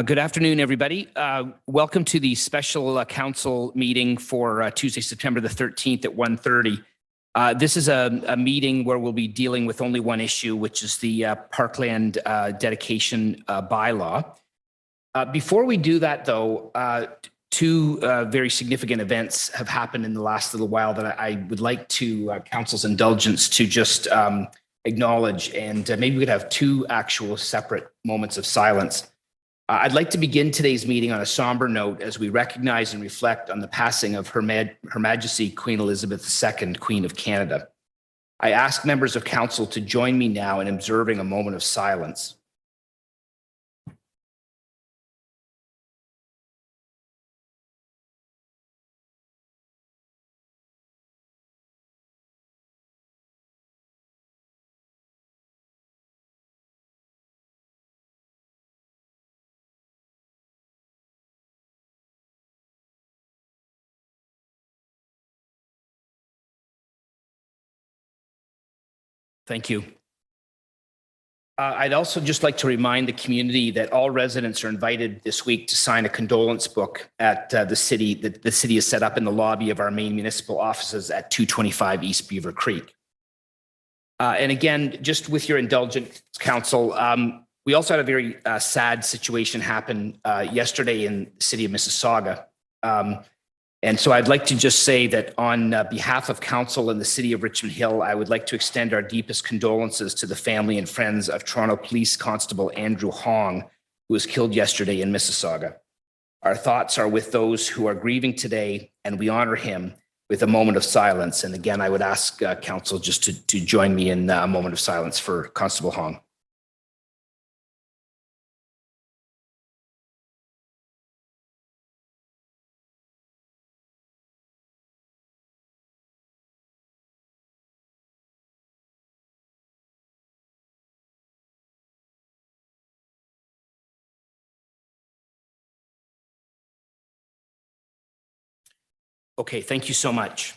Good afternoon, everybody. Welcome to the special council meeting for Tuesday, September the 13th at 1:30. This is a meeting where we'll be dealing with only one issue, which is the Parkland dedication bylaw. Before we do that, though, two very significant events have happened in the last little while that I would like to council's indulgence to just acknowledge, and maybe we could have two actual separate moments of silence. I'd like to begin today's meeting on a somber note as we recognize and reflect on the passing of Her Majesty Queen Elizabeth II, Queen of Canada. I ask members of council to join me now in observing a moment of silence. Thank you. I'd also just like to remind the community that all residents are invited this week to sign a condolence book at the city that the city has set up in the lobby of our main municipal offices at 225 East Beaver Creek. And again, just with your indulgence, council, we also had a very sad situation happen yesterday in the city of Mississauga. And so I'd like to just say that on behalf of council and the city of Richmond Hill, I would like to extend our deepest condolences to the family and friends of Toronto Police Constable Andrew Hong, who was killed yesterday in Mississauga. Our thoughts are with those who are grieving today, and we honor him with a moment of silence. And again, I would ask council just to join me in a moment of silence for Constable Hong. Okay, thank you so much.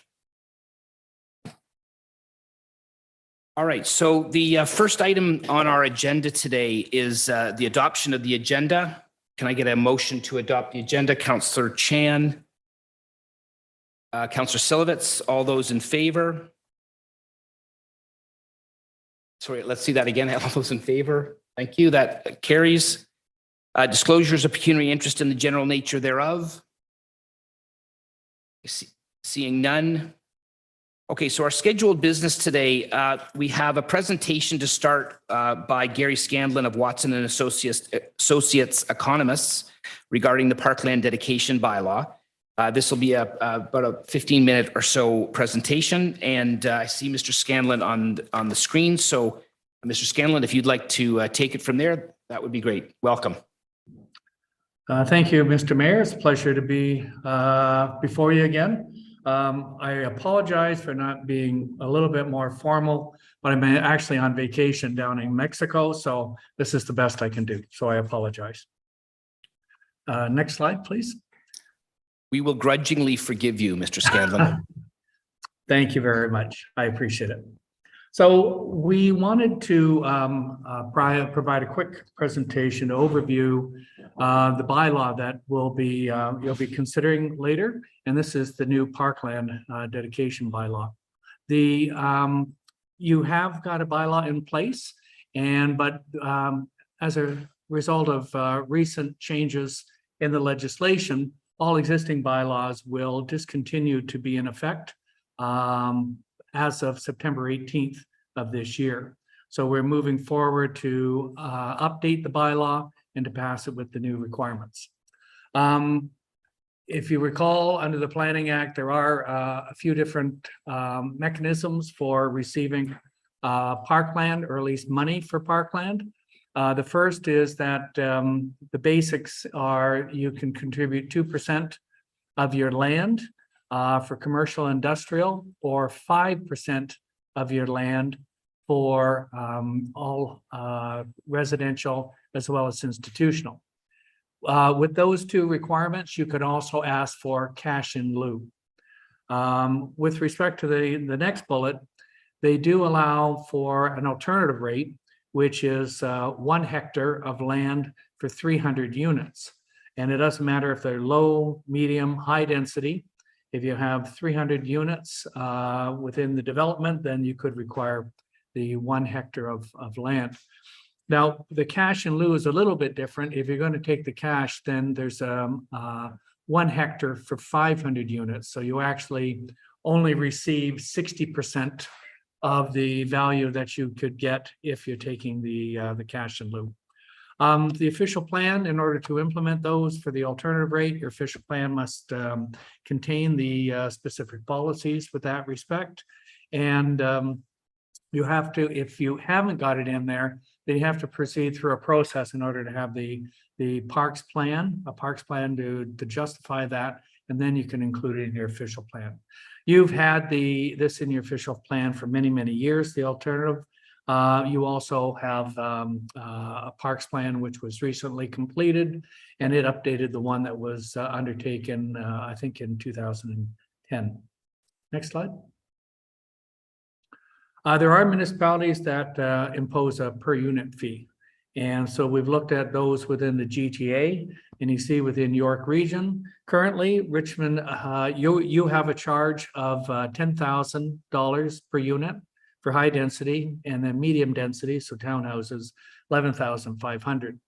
All right, so the first item on our agenda today is the adoption of the agenda. Can I get a motion to adopt the agenda? Councillor Chan, Councillor Silovitz, all those in favor? Sorry, let's see that again. All those in favor? Thank you. That carries. Disclosures of pecuniary interest in the general nature thereof. Seeing none. Okay, so our scheduled business today, we have a presentation to start by Gary Scanlon of Watson and Associates Economists regarding the Parkland dedication bylaw. This will be about a 15-minute or so presentation, and I see Mr. Scanlon on the screen. So, Mr. Scanlon, if you'd like to take it from there, that would be great. Welcome. Thank you, Mr. Mayor. It's a pleasure to be before you again. I apologize for not being a little bit more formal, but I'm actually on vacation down in Mexico, so this is the best I can do. So I apologize. Next slide, please. We will grudgingly forgive you, Mr. Scanlon. Thank you very much. I appreciate it. So we wanted to provide a quick presentation overview the bylaw that will be you'll be considering later, and this is the new Parkland dedication bylaw. You have got a bylaw in place, but as a result of recent changes in the legislation, all existing bylaws will discontinue to be in effect as of September 18th of this year. So we're moving forward to update the bylaw and to pass it with the new requirements. If you recall, under the Planning Act, there are a few different mechanisms for receiving parkland, or at least money for parkland. The first is that the basics are you can contribute 2% of your land for commercial industrial, or 5% of your land for all residential as well as institutional. With those two requirements, you could also ask for cash in lieu. With respect to the next bullet, they do allow for an alternative rate, which is 1 hectare of land for 300 units. And it doesn't matter if they're low, medium, high density. If you have 300 units within the development, then you could require the 1 hectare of land. Now, the cash in lieu is a little bit different. If you're going to take the cash, then there's 1 hectare for 500 units. So you actually only receive 60% of the value that you could get if you're taking the cash in lieu. The official plan, in order to implement those for the alternative rate, your official plan must contain the specific policies with that respect. And you have to, if you haven't got it in there, then you have to proceed through a process in order to have the parks plan, a parks plan to justify that, and then you can include it in your official plan. You've had this in your official plan for many, many years, the alternative. You also have a parks plan which was recently completed, and it updated the one that was undertaken, I think, in 2010. Next slide. There are municipalities that impose a per unit fee. And so we've looked at those within the GTA, and you see within York Region, currently Richmond, you have a charge of $10,000 per unit for high density, and then medium density, so townhouses, $11,500. If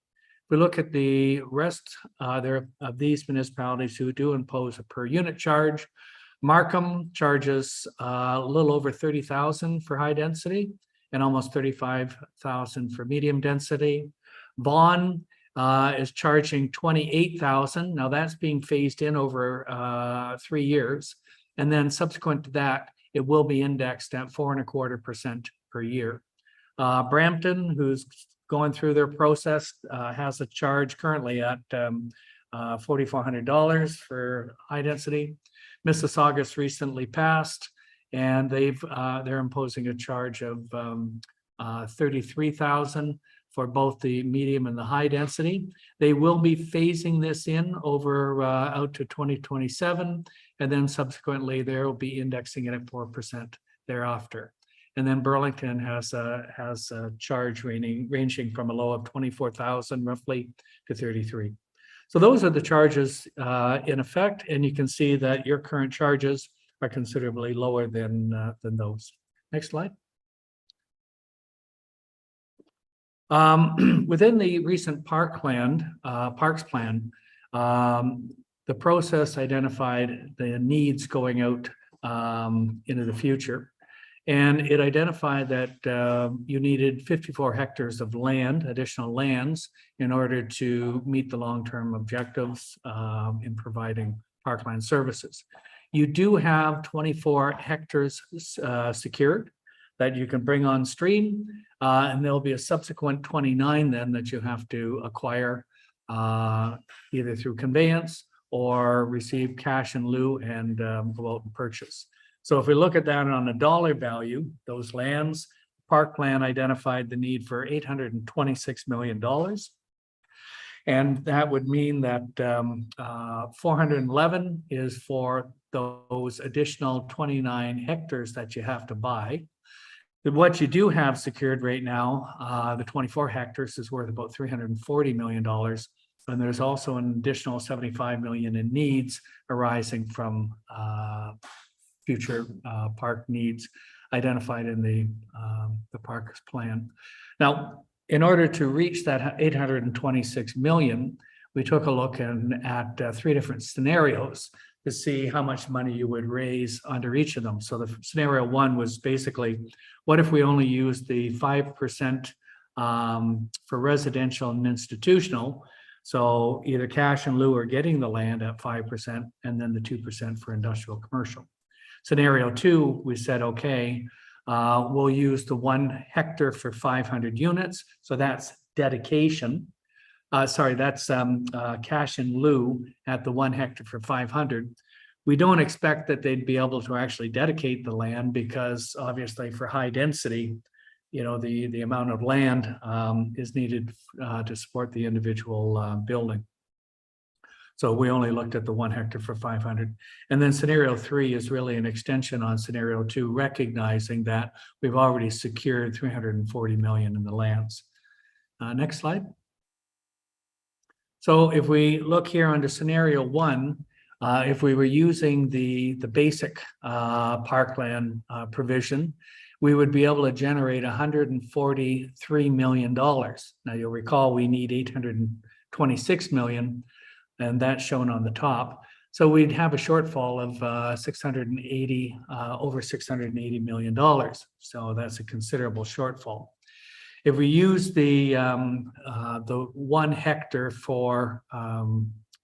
we look at the rest of these municipalities who do impose a per unit charge, Markham charges a little over $30,000 for high density and almost $35,000 for medium density. Vaughan is charging $28,000. Now that's being phased in over 3 years, and then subsequent to that, it will be indexed at 4.25% per year. Brampton, who's going through their process, has a charge currently at $4,400 for high density. Mississauga's recently passed, and they're imposing a charge of $33,000 for both the medium and the high density. They will be phasing this in over out to 2027, and then subsequently they'll be indexing it at 4% thereafter. And then Burlington has a charge ranging from a low of $24,000 roughly to $33,000. So those are the charges in effect, and you can see that your current charges are considerably lower than those. Next slide. Within the recent parks plan, the process identified the needs going out into the future. And it identified that you needed 54 hectares of land, additional lands, in order to meet the long-term objectives in providing parkland services. You do have 24 hectares secured that you can bring on stream, and there'll be a subsequent 29 then that you have to acquire either through conveyance or receive cash in lieu and go out and purchase. So if we look at that on a dollar value, those lands, Parkland identified the need for $826 million. And that would mean that 411 is for those additional 29 hectares that you have to buy. But what you do have secured right now, the 24 hectares is worth about $340 million. And there's also an additional $75 million in needs arising from future park needs identified in the parks plan. Now, in order to reach that 826 million, we took a look at 3 different scenarios to see how much money you would raise under each of them. So the scenario 1 was basically, what if we only use the 5% for residential and institutional? So either cash in lieu or getting the land at 5%, and then the 2% for industrial commercial. Scenario 2, we said, okay, we'll use the 1 hectare for 500 units. So that's dedication. That's cash in lieu at the 1 hectare for 500. We don't expect that they'd be able to actually dedicate the land because obviously for high density, you know, the amount of land is needed to support the individual building. So we only looked at the 1 hectare for 500. And then scenario 3 is really an extension on scenario 2, recognizing that we've already secured 340 million in the lands. Next slide. So if we look here under scenario 1, if we were using the basic parkland provision, we would be able to generate $143 million. Now you'll recall we need 826 million, and that's shown on the top. So we'd have a shortfall of over $680 million. So that's a considerable shortfall. If we use the 1 hectare for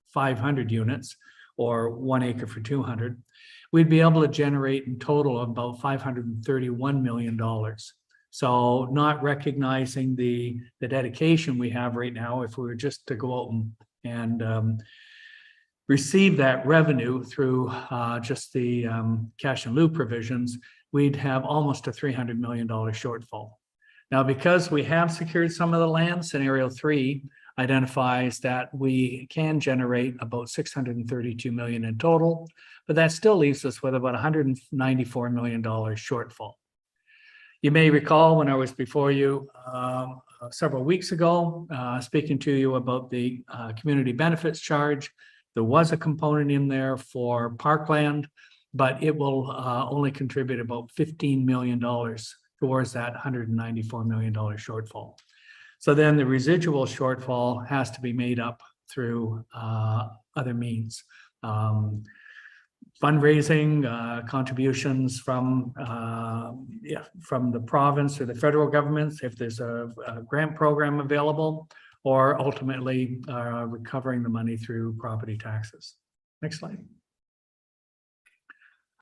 500 units, or 1 acre for 200, we'd be able to generate in total about $531 million. So not recognizing the dedication we have right now, if we were just to go out and receive that revenue through just the cash and lieu provisions, we'd have almost a $300 million shortfall. Now, because we have secured some of the land, scenario 3 identifies that we can generate about 632 million in total, but that still leaves us with about $194 million shortfall. You may recall when I was before you several weeks ago, speaking to you about the community benefits charge. There was a component in there for Parkland, but it will only contribute about $15 million towards that $194 million shortfall. So then the residual shortfall has to be made up through other means. Fundraising, contributions from the province or the federal governments, if there's a grant program available, or ultimately recovering the money through property taxes. Next slide.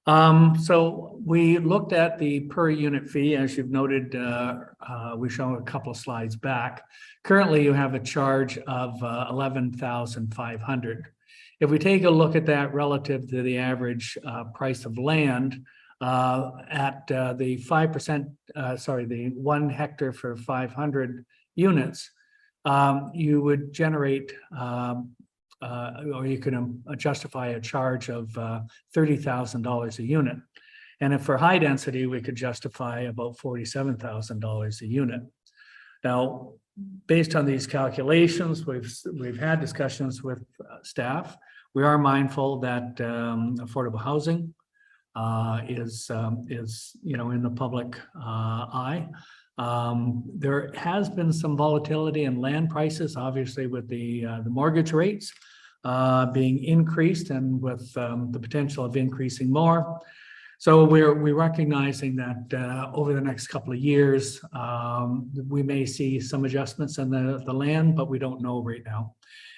So we looked at the per unit fee, as you've noted, we've shown a couple of slides back. Currently, you have a charge of 11,500. If we take a look at that relative to the average price of land at the 5%, the 1 hectare for 500 units, you would generate or you can justify a charge of $30,000 a unit. And if for high density, we could justify about $47,000 a unit. Now, based on these calculations, we've had discussions with staff. We are mindful that affordable housing is in the public eye. There has been some volatility in land prices, obviously with the mortgage rates being increased and with the potential of increasing more. So we're recognizing that over the next couple of years, we may see some adjustments in the land, but we don't know right now.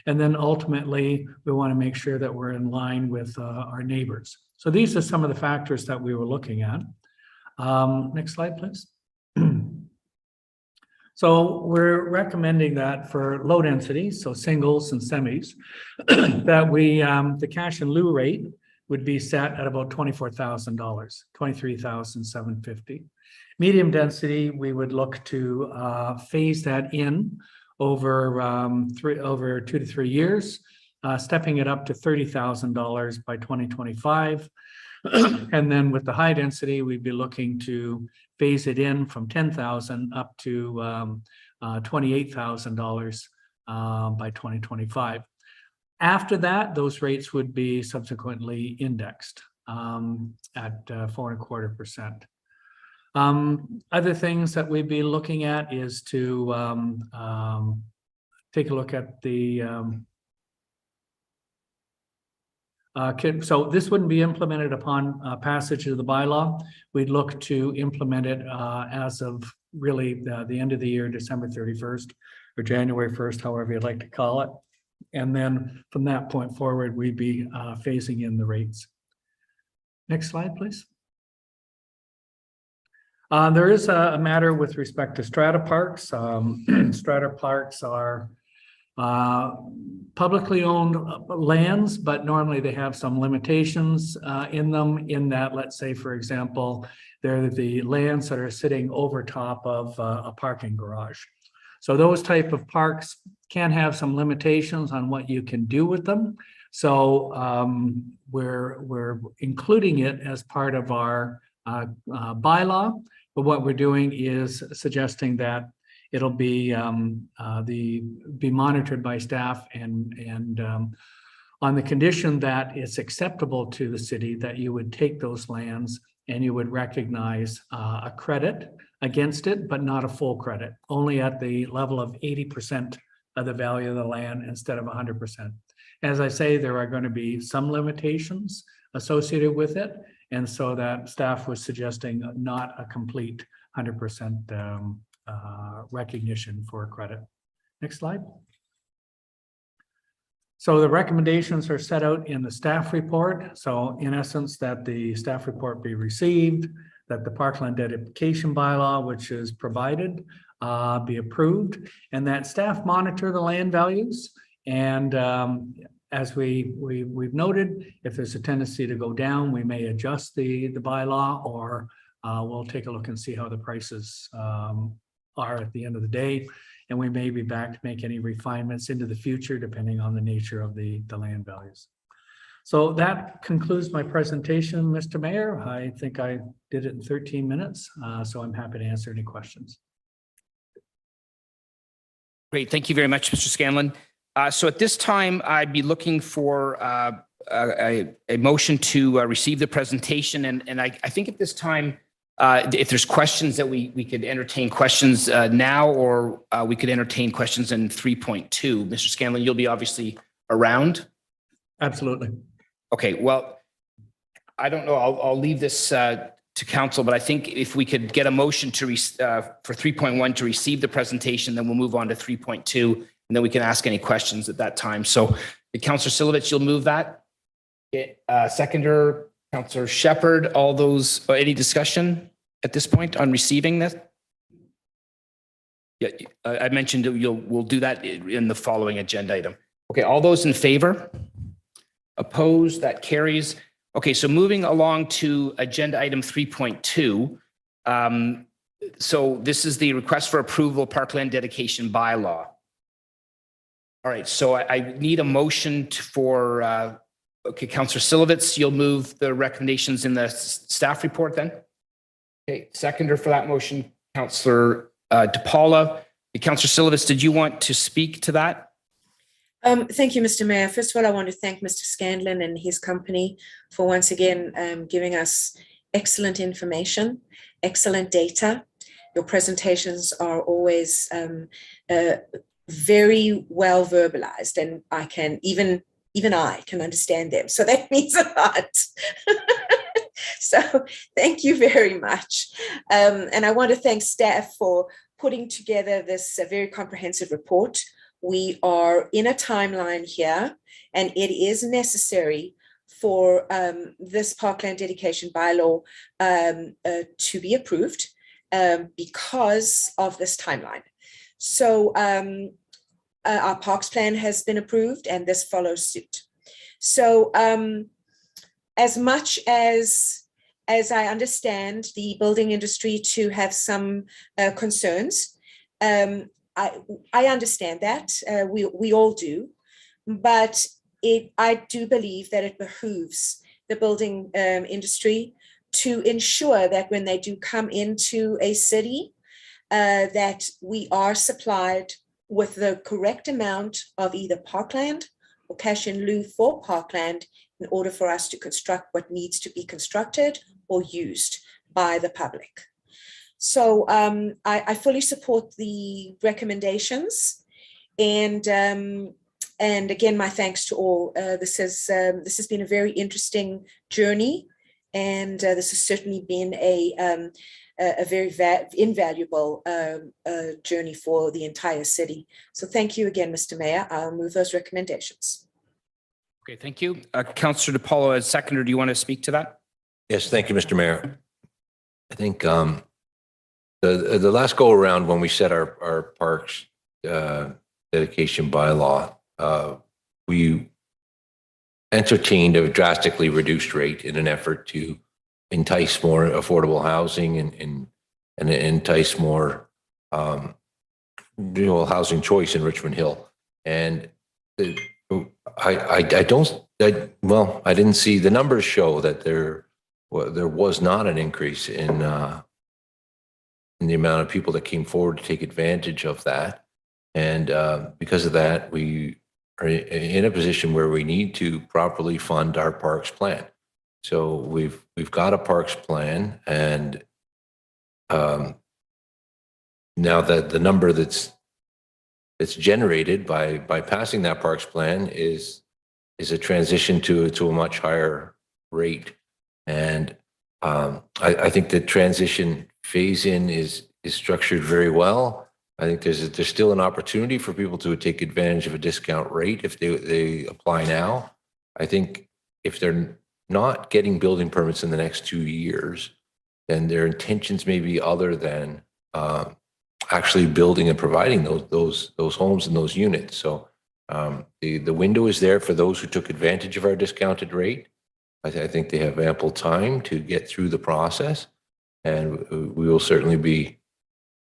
And then ultimately, we want to make sure that we're in line with our neighbors. So these are some of the factors that we were looking at. Next slide, please. So we're recommending that for low density, so singles and semis, that the cash and lieu rate would be set at about $24,000, $23,750. Medium density, we would look to phase that in over 2 to 3 years, stepping it up to $30,000 by 2025. And then with the high density, we'd be looking to phase it in from $10,000 up to $28,000 by 2025. After that, those rates would be subsequently indexed at 4.25%. Other things that we'd be looking at is to take a look at the so this wouldn't be implemented upon passage of the bylaw. We'd look to implement it as of really the end of the year, December 31st or January 1st, however you'd like to call it. And then from that point forward, we'd be phasing in the rates. Next slide, please. There is a matter with respect to strata parks. Strata parks are publicly owned lands, but normally they have some limitations in them, in that, let's say, for example, they're the lands that are sitting over top of a parking garage. So those type of parks can have some limitations on what you can do with them. So we're including it as part of our bylaw, but what we're doing is suggesting that it'll be be monitored by staff and on the condition that it's acceptable to the city, that you would take those lands and you would recognize a credit against it, but not a full credit, only at the level of 80% of the value of the land instead of 100%. As I say, there are going to be some limitations associated with it. And so that staff was suggesting not a complete 100% recognition for credit. Next slide. So the recommendations are set out in the staff report. So in essence, that the staff report be received, that the Parkland dedication bylaw, which is provided, be approved, and that staff monitor the land values. And as we've noted, if there's a tendency to go down, we may adjust the bylaw, or we'll take a look and see how the prices are at the end of the day. And we may be back to make any refinements into the future, depending on the nature of the land values. So that concludes my presentation, Mr. Mayor. I think I did it in 13 minutes, so I'm happy to answer any questions. Great. Thank you very much, Mr. Scanlon. So at this time, I'd be looking for a motion to receive the presentation. And I think at this time, if there's questions that we could entertain questions now, or we could entertain questions in 3.2. Mr. Scanlon, you'll be obviously around. Absolutely. Okay. Well, I don't know. I'll leave this to council, but I think if we could get a motion to for 3.1 to receive the presentation, then we'll move on to 3.2, and then we can ask any questions at that time. So, Councillor Silovich, you'll move that. Seconder, Councillor Shepherd. All those. Any discussion at this point on receiving this? Yeah, I mentioned we'll do that in the following agenda item. Okay. All those in favor? Opposed? That carries. Okay, so moving along to agenda item 3.2. So this is the request for approval Parkland dedication bylaw. All right, so I need a motion for, okay, Councillor Silovitz, you'll move the recommendations in the staff report then? Okay, seconder for that motion, Councillor DePaula. Councillor Silovitz, did you want to speak to that? Thank you, Mr. Mayor. First of all, I want to thank Mr. Scanlon and his company for once again giving us excellent information, excellent data. Your presentations are always very well verbalized, and I can even I can understand them. So that means a lot. So thank you very much. And I want to thank staff for putting together this very comprehensive report. We are in a timeline here, and it is necessary for this Parkland dedication bylaw to be approved because of this timeline. So our parks plan has been approved, and this follows suit. So as much as I understand the building industry to have some concerns, I understand that, we all do, but I do believe that it behooves the building industry to ensure that when they do come into a city, that we are supplied with the correct amount of either parkland or cash in lieu for parkland in order for us to construct what needs to be constructed or used by the public. So I fully support the recommendations, and again, my thanks to all. This has been a very interesting journey, and this has certainly been a very invaluable journey for the entire city. So thank you again, Mr. Mayor. I'll move those recommendations. Okay, thank you. Councillor DePaulo as seconder, do you want to speak to that? Yes, thank you, Mr. Mayor. I think the last go around when we set our parks dedication bylaw, we entertained a drastically reduced rate in an effort to entice more affordable housing and entice more housing choice in Richmond Hill. And I don't, well, I didn't see, the numbers show that there was not an increase in the amount of people that came forward to take advantage of that. And because of that, we are in a position where we need to properly fund our parks plan. So we've got a parks plan, and now that the number that's generated by passing that parks plan is a transition to a much higher rate. And I think the transition phase in is structured very well. I think there's still an opportunity for people to take advantage of a discount rate if they apply now. I think if they're not getting building permits in the next 2 years, then their intentions may be other than actually building and providing those homes and those units. So the window is there for those who took advantage of our discounted rate. I think they have ample time to get through the process, and we will certainly be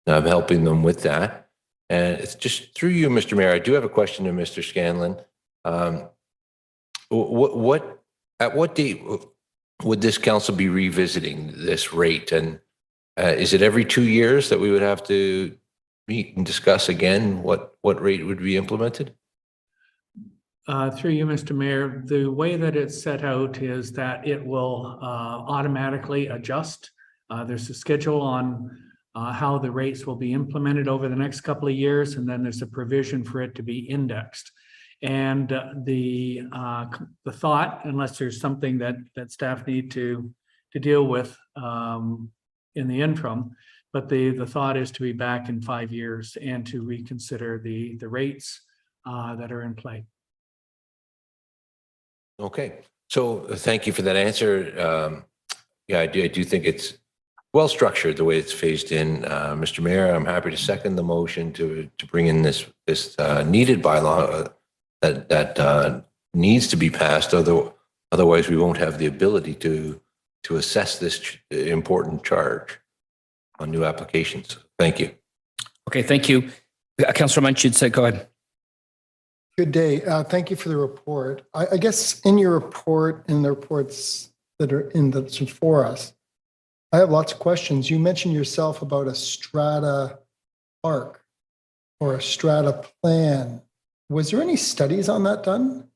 helping them with that. And it's just through you, Mr. Mayor, I do have a question to Mr. Scanlon. At what date would this council be revisiting this rate? And is it every 2 years that we would have to meet and discuss again what rate would be implemented? Through you, Mr. Mayor, the way that it's set out is that it will automatically adjust. There's a schedule on how the rates will be implemented over the next couple of years, and then there's a provision for it to be indexed. And the thought, unless there's something that staff need to deal with in the interim, but the thought is to be back in 5 years and to reconsider the rates that are in play. Okay, so thank you for that answer. Yeah, I do think it's well structured the way it's phased in. Mr. Mayor, I'm happy to second the motion to bring in this needed bylaw that needs to be passed. Otherwise, we won't have the ability to assess this important charge on new applications. Thank you. Okay, thank you. Councillor Munch, go ahead. Good day. Thank you for the report. I guess in your report, in the reports that are that's for us, I have lots of questions. You mentioned yourself about a strata park or a strata plan. Was there any studies on that done?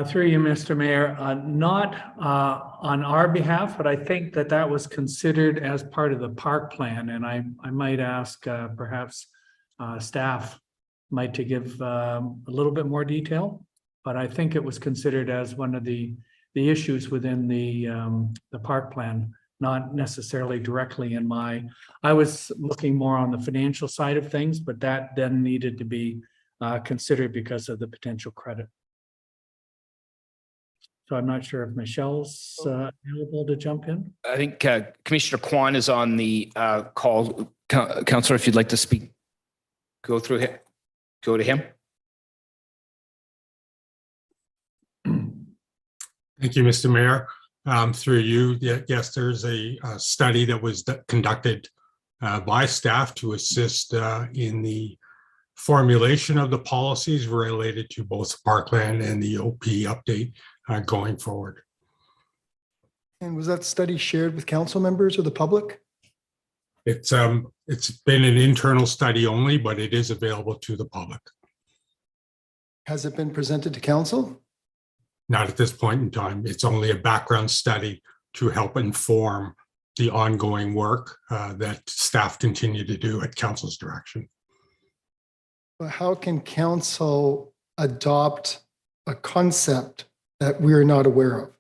Through you, Mr. Mayor, not on our behalf, but I think that was considered as part of the park plan. And I might ask perhaps staff might to give a little bit more detail, but I think it was considered as one of the issues within the park plan, not necessarily directly in I was looking more on the financial side of things, but that then needed to be considered because of the potential credit. So I'm not sure if Michelle's available to jump in. I think Commissioner Kwan is on the call. Councillor, if you'd like to speak, go to him. Thank you, Mr. Mayor. Through you, yes, there's a study that was conducted by staff to assist in the formulation of the policies related to both Parkland and the OP update going forward. And was that study shared with council members or the public? It's been an internal study only, but it is available to the public. Has it been presented to council? Not at this point in time. It's only a background study to help inform the ongoing work that staff continue to do at council's direction. But how can council adopt a concept that we're not aware of?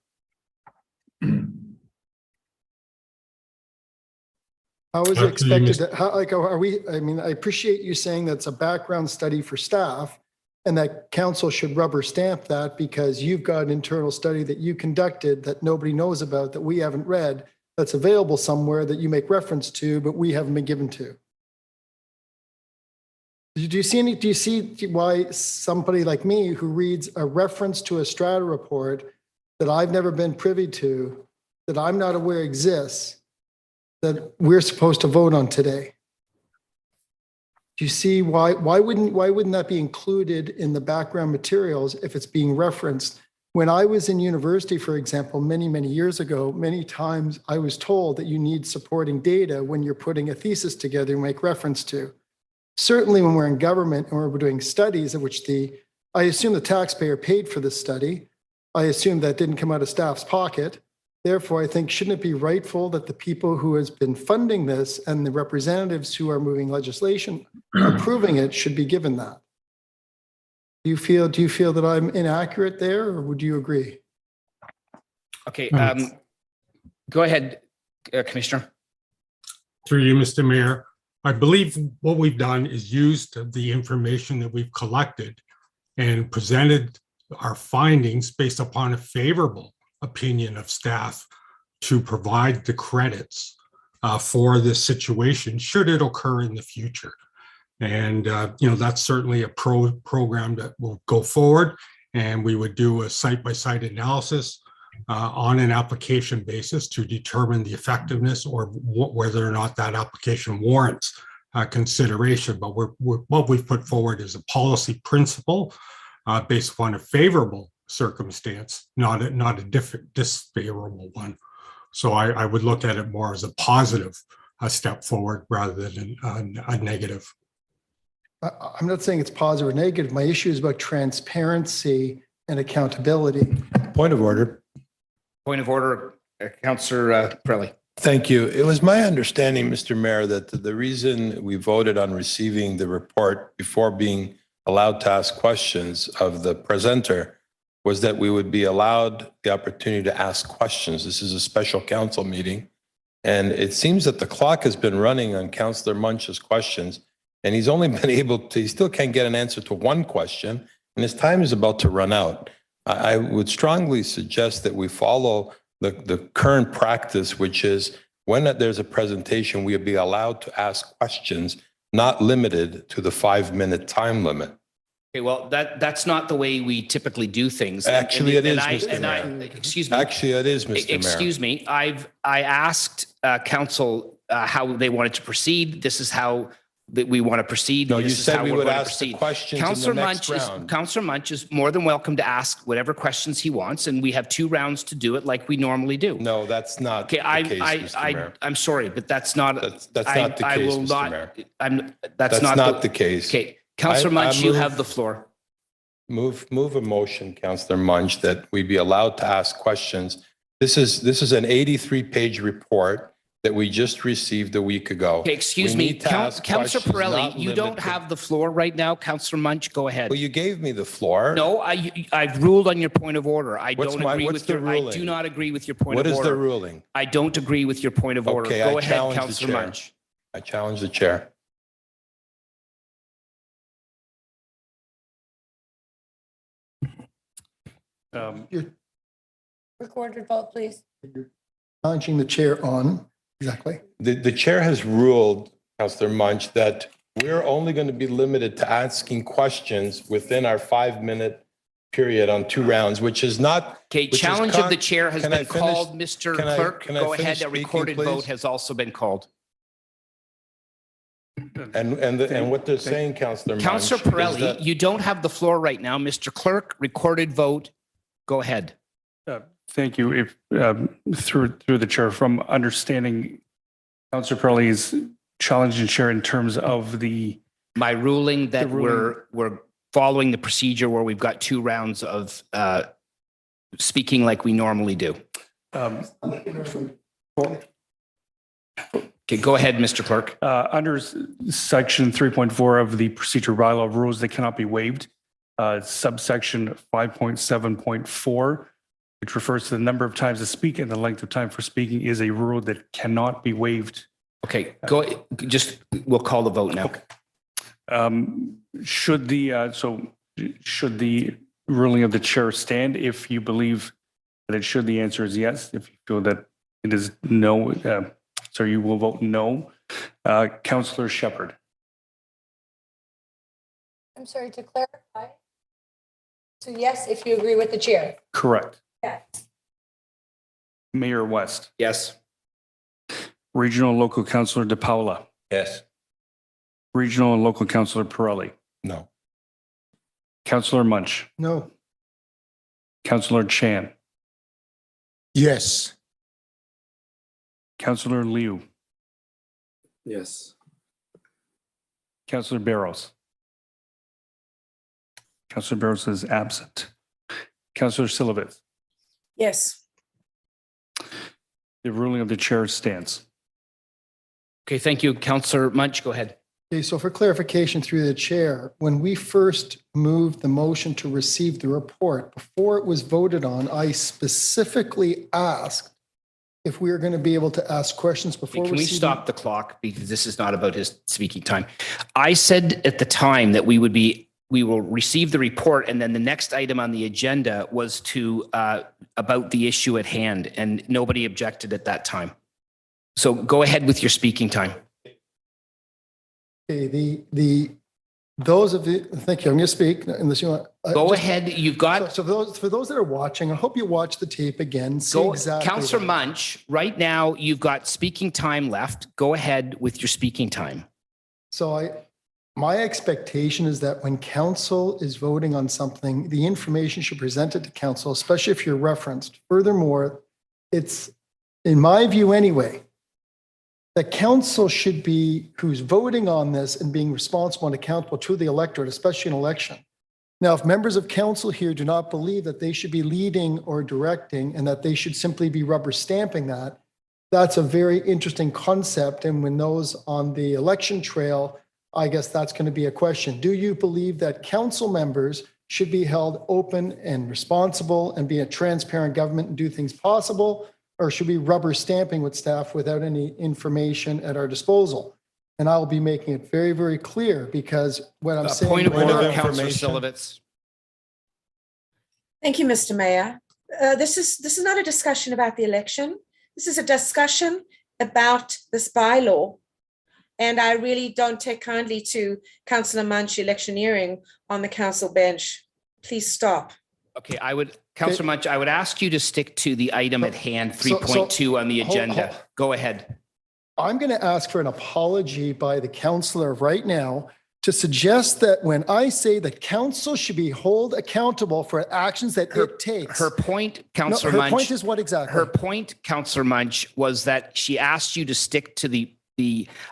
How is it expected that, are we, I mean, I appreciate you saying that's a background study for staff and that council should rubber stamp that because you've got an internal study that you conducted that nobody knows about, that we haven't read, that's available somewhere that you make reference to, but we haven't been given to. Do you see why somebody like me who reads a reference to a strata report that I've never been privy to, that I'm not aware exists, that we're supposed to vote on today? Do you see why wouldn't that be included in the background materials if it's being referenced? When I was in university, for example, many years ago, many times I was told that you need supporting data when you're putting a thesis together and make reference to. Certainly when we're in government and we're doing studies in which I assume the taxpayer paid for this study. I assume that didn't come out of staff's pocket. Therefore, I think shouldn't it be rightful that the people who has been funding this and the representatives who are moving legislation approving it should be given that? Do you feel that I'm inaccurate there, or would you agree? Okay, go ahead, Commissioner. Through you, Mr. Mayor, I believe what we've done is used the information that we've collected and presented our findings based upon a favorable opinion of staff to provide the credits for this situation should it occur in the future. And, that's certainly a program that will go forward, and we would do a site-by-site analysis on an application basis to determine the effectiveness or whether or not that application warrants consideration. But what we've put forward is a policy principle based upon a favorable circumstance, not a disfavorable one. So I would look at it more as a positive step forward rather than a negative. I'm not saying it's positive or negative. My issue is about transparency and accountability. Point of order. Point of order, Councillor Pirelli. Thank you. It was my understanding, Mr. Mayor, that the reason we voted on receiving the report before being allowed to ask questions of the presenter was that we would be allowed the opportunity to ask questions. This is a special council meeting. And it seems that the clock has been running on Councillor Munch's questions, and he's only been able to, he still can't get an answer to one question, and his time is about to run out. I would strongly suggest that we follow the current practice, which is when there's a presentation, we be allowed to ask questions, not limited to the 5-minute time limit. Okay, well, that's not the way we typically do things. Actually, it is, Mr. Mayor. Excuse me. Actually, it is, Mr. Mayor. Excuse me. I asked council how they wanted to proceed. This is how that we want to proceed. No, you This is said how we we're would going to ask the proceed. questions Councillor in the next Munch round. Councillor Munch is more than welcome to ask whatever questions he wants, and we have 2 rounds to do it like we normally do. No, that's not Okay, the case, Mr. Mayor. I'm sorry, but that's not. That's not the I case, will Mr. not. Mayor. That's not the case. Okay, Councillor I Munch, you move- have the floor. Move a motion, Councillor Munch, that we be allowed to ask questions. This is an 83-page report that we just received a week ago. Okay, excuse We me, need to ask Councillor questions, Pirelli, not you don't limited- have the floor right now. Councillor Munch, go ahead. Well, you gave me the floor. No, I've ruled on your point of order. I What's don't my- agree what's with the your, I do ruling? not agree with your point What of is order. the ruling? I don't agree with your point of order. Okay, Go I ahead, challenge the Councillor chair. Munch. I challenge the chair. Recorded vote, please. Challenging the chair on, exactly. The chair has ruled, Councillor Munch, that we're only going to be limited to asking questions within our 5-minute period on 2 rounds, which is not. Okay, which is challenge of the chair has Can I been finish? called. Mr. Can I- Clerk, can I go ahead. finish A speaking, recorded please? vote has also been called. And what they're saying, Councillor Munch. Councillor is Pirelli, that- you don't have the floor right now. Mr. Clerk, recorded vote. Go ahead. Thank you. If through the chair, from understanding Councillor Pirelli's challenge and chair in terms of My ruling that The ruling. we're following the procedure where we've got 2 rounds of speaking like we normally do. Okay, go ahead, Mr. Clerk. under section 3.4 of the procedure bylaw rules that cannot be waived, subsection 5.7.4, which refers to the number of times to speak and the length of time for speaking, is a rule that cannot be waived. Okay, we'll call the vote now. Should the ruling of the chair stand? If you believe that it should, the answer is yes. If you feel that it is no, so you will vote no. Councillor Shepherd. I'm sorry, to clarify. So yes, if you agree with the chair. Correct. Yes. Mayor West. Yes. Regional Local Councillor De Paula. Yes. Regional and Local Councillor Pirelli, No. Councillor Munch, No. Councillor Chan, Yes. Councillor Liu, Yes. Councillor Barros. Councillor Barros is absent. Councillor Silovitz. Yes. The ruling of the chair stands. Okay, thank you. Councillor Munch, go ahead. Okay, so for clarification through the chair, when we first moved the motion to receive the report, before it was voted on, I specifically asked if we were going to be able to ask questions before. Can we receiving- stop the clock? Because this is not about his speaking time. I said at the time that we will receive the report, and then the next item on the agenda was to, about the issue at hand, and nobody objected at that time. So go ahead with your speaking time. Okay, those of you, thank you, I'm going to speak unless you want. Go ahead. You've got, So for those that are watching, I hope you watch the tape again. See go, exactly. Councillor what- Munch, right now, you've got speaking time left. Go ahead with your speaking time. So my expectation is that when council is voting on something, the information should be presented to council, especially if you're referenced. Furthermore, it's, in my view anyway, the council should be, who's voting on this and being responsible and accountable to the electorate, especially in election. Now, if members of council here do not believe that they should be leading or directing and that they should simply be rubber stamping that, that's a very interesting concept. And when those on the election trail, I guess that's going to be a question. Do you believe that council members should be held open and responsible and be a transparent government and do things possible? Or should we rubber stamping with staff without any information at our disposal? And I'll be making it very, very clear because what I'm saying. Point of Point of order, Councillor information. Silovitz. Thank you, Mr. Mayor. This is not a discussion about the election. This is a discussion about this bylaw. And I really don't take kindly to Councillor Munch electioneering on the council bench. Please stop. Okay, Councillor Munch, I would ask you to stick to the item at hand, 3.2 on the agenda. Go ahead. I'm going to ask for an apology by the councillor right now to suggest that when I say the council should be held accountable for actions that it takes. Her point, No, Councillor her Munch. point is what exactly? Her point, Councillor Munch, was that she asked you to stick to the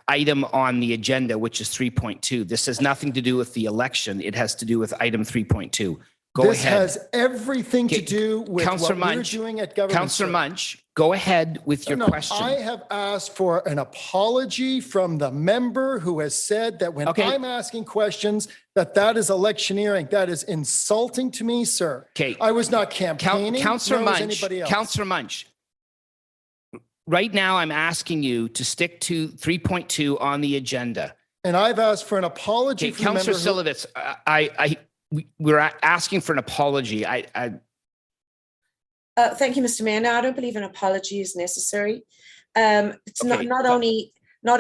item on the agenda, which is 3.2. This has nothing to do with the election. It has to do with item 3.2. Go This ahead. has everything to Okay, do with Councillor what we're Munch, doing at government. Councillor sir. Munch, go ahead with your No, question. I have asked for an apology from the member who has said that when Okay. I'm asking questions, that is electioneering. That is insulting to me, sir. Okay. I was not campaigning. Councillor nor was Munch, anybody else. Councillor Munch. Right now, I'm asking you to stick to 3.2 on the agenda. And I've asked for an apology Okay, from the member. Councillor Silovitz, we're asking for an apology. Thank you, Mr. Mayor. No, I don't believe an apology is necessary. It's Okay, not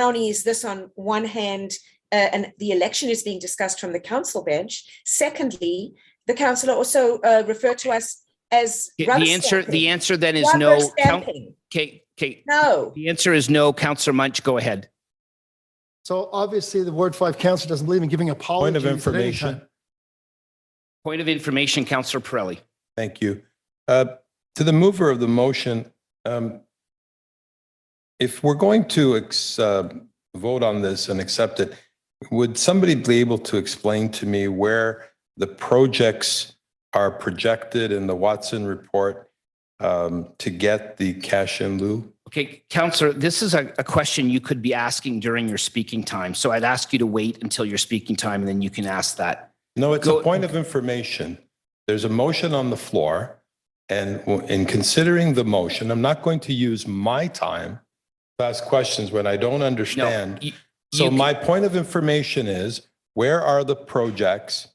only is this on one hand, and the election is being discussed from the council bench. Secondly, the councillor also referred to us as rubber stamping. The answer then is Rubber no. stamping. Okay. No. The answer is no. Councillor Munch, go ahead. So obviously the Ward 5 council doesn't believe in giving apologies. Point of at any information. time. Point of information, Councillor Pirelli. Thank you. To the mover of the motion, if we're going to vote on this and accept it, would somebody be able to explain to me where the projects are projected in the Watson report to get the cash in lieu? Okay, Councillor, this is a question you could be asking during your speaking time. So I'd ask you to wait until your speaking time and then you can ask that. No, it's Go- a point of information. There's a motion on the floor, and in considering the motion, I'm not going to use my time to ask questions when I don't No, understand. you- So you- my point of information is, where are the projects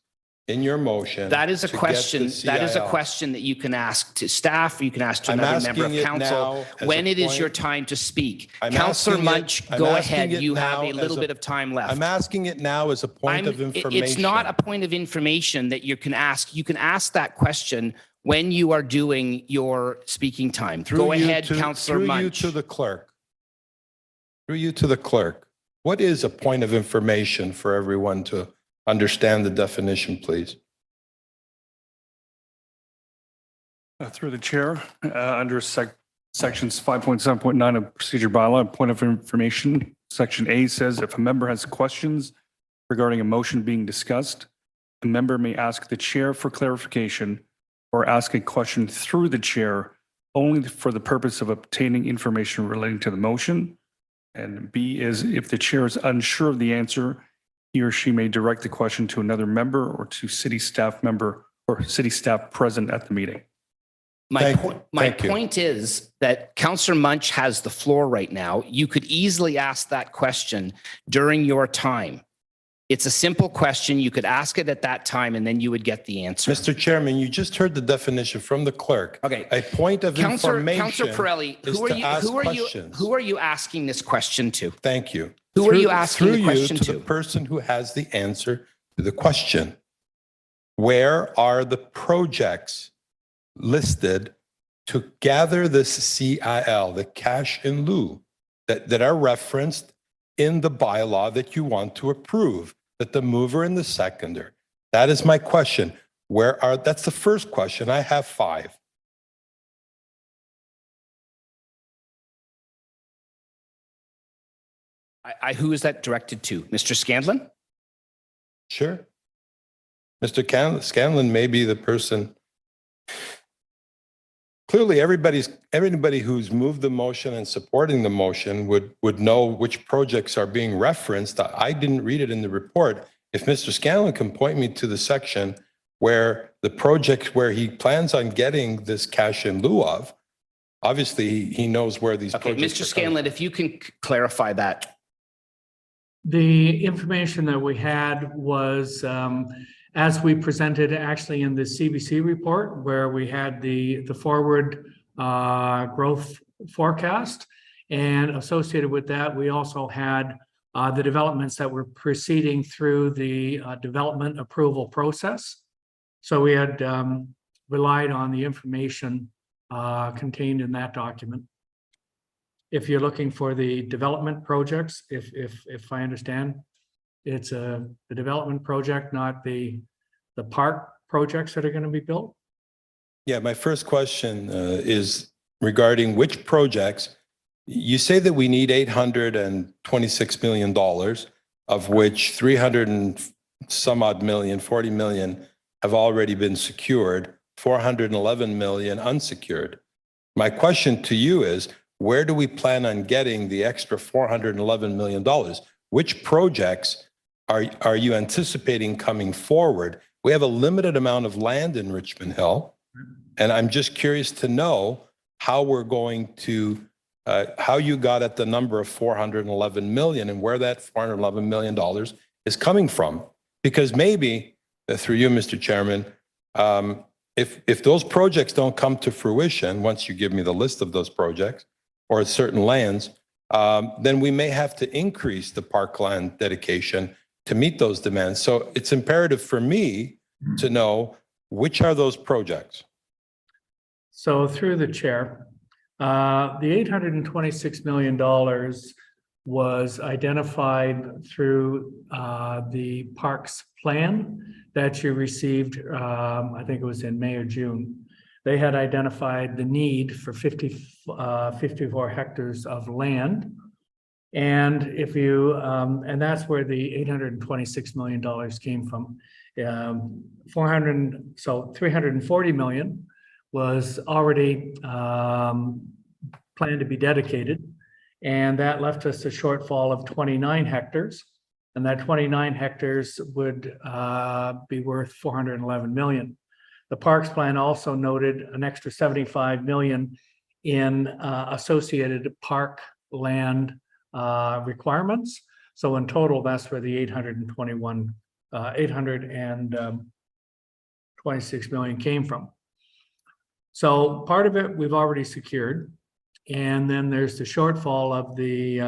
in your motion? That is a to get question. the That is a CIL? question that you can ask to staff. You can ask to I'm another member of asking it council now as when a it is point- your time to speak. I'm Councillor asking it- Munch, I'm go asking ahead. it You have now a little as a- bit of time left. I'm asking it now as a point of information. It's not a point of information that you can ask. You can ask that question when you are doing your speaking time. Go ahead, Councillor Munch. Through you to the clerk. Through you to the clerk. What is a point of information for everyone to understand the definition, please? Through the chair, under sections 5.7.9 of procedure bylaw, point of information, section A says if a member has questions regarding a motion being discussed, a member may ask the chair for clarification or ask a question through the chair only for the purpose of obtaining information relating to the motion. And B is if the chair is unsure of the answer, he or she may direct the question to another member or to city staff member or city staff present at the meeting. My Thank you. point is that Councillor Munch has the floor right now. You could easily ask that question during your time. It's a simple question. You could ask it at that time and then you would get the answer. Mr. Chairman, you just heard the definition from the clerk. Okay. A point of Councillor information Pirelli, is to ask questions. who are you asking this question to? Thank you. Who are you asking through the question you to? The person who has the answer to the question. Where are the projects listed to gather this CIL, the cash in lieu, that are referenced in the bylaw that you want to approve, that the mover and the seconder? That is my question. That's the first question. I have 5. Who is that directed to? Mr. Scanlon? Sure. Mr. Scanlon may be the person. Clearly, everybody who's moved the motion and supporting the motion would know which projects are being referenced. I didn't read it in the report. If Mr. Scanlon can point me to the section where the project where he plans on getting this cash in lieu of, obviously he knows where these Okay, projects Mr. are Scanlon, if you can clarify that. The information that we had was, as we presented actually in the CBC report, where we had the forward growth forecast. And associated with that, we also had the developments that were proceeding through the development approval process. So we had relied on the information contained in that document. If you're looking for the development projects, if I understand, it's the development project, not the park projects that are going to be built. Yeah, my first question is regarding which projects. You say that we need $826 million, of which 300 and some odd million, 40 million have already been secured, 411 million unsecured. My question to you is, where do we plan on getting the extra $411 million? Which projects are you anticipating coming forward? We have a limited amount of land in Richmond Hill, and I'm just curious to know how we're going to, how you got at the number of 411 million and where that $411 million is coming from. Because maybe, through you, Mr. Chairman, if those projects don't come to fruition, once you give me the list of those projects or certain lands, then we may have to increase the parkland dedication to meet those demands. So it's imperative for me to know which are those projects. So through the chair, the $826 million was identified through the parks plan that you received, I think it was in May or June. They had identified the need for 54 hectares of land. And if you, and that's where the $826 million came from. 340 million was already planned to be dedicated. And that left us a shortfall of 29 hectares. And that 29 hectares would be worth 411 million. The parks plan also noted an extra 75 million in associated park land requirements. So in total, that's where the 826 million came from. So part of it we've already secured. And then there's the shortfall of the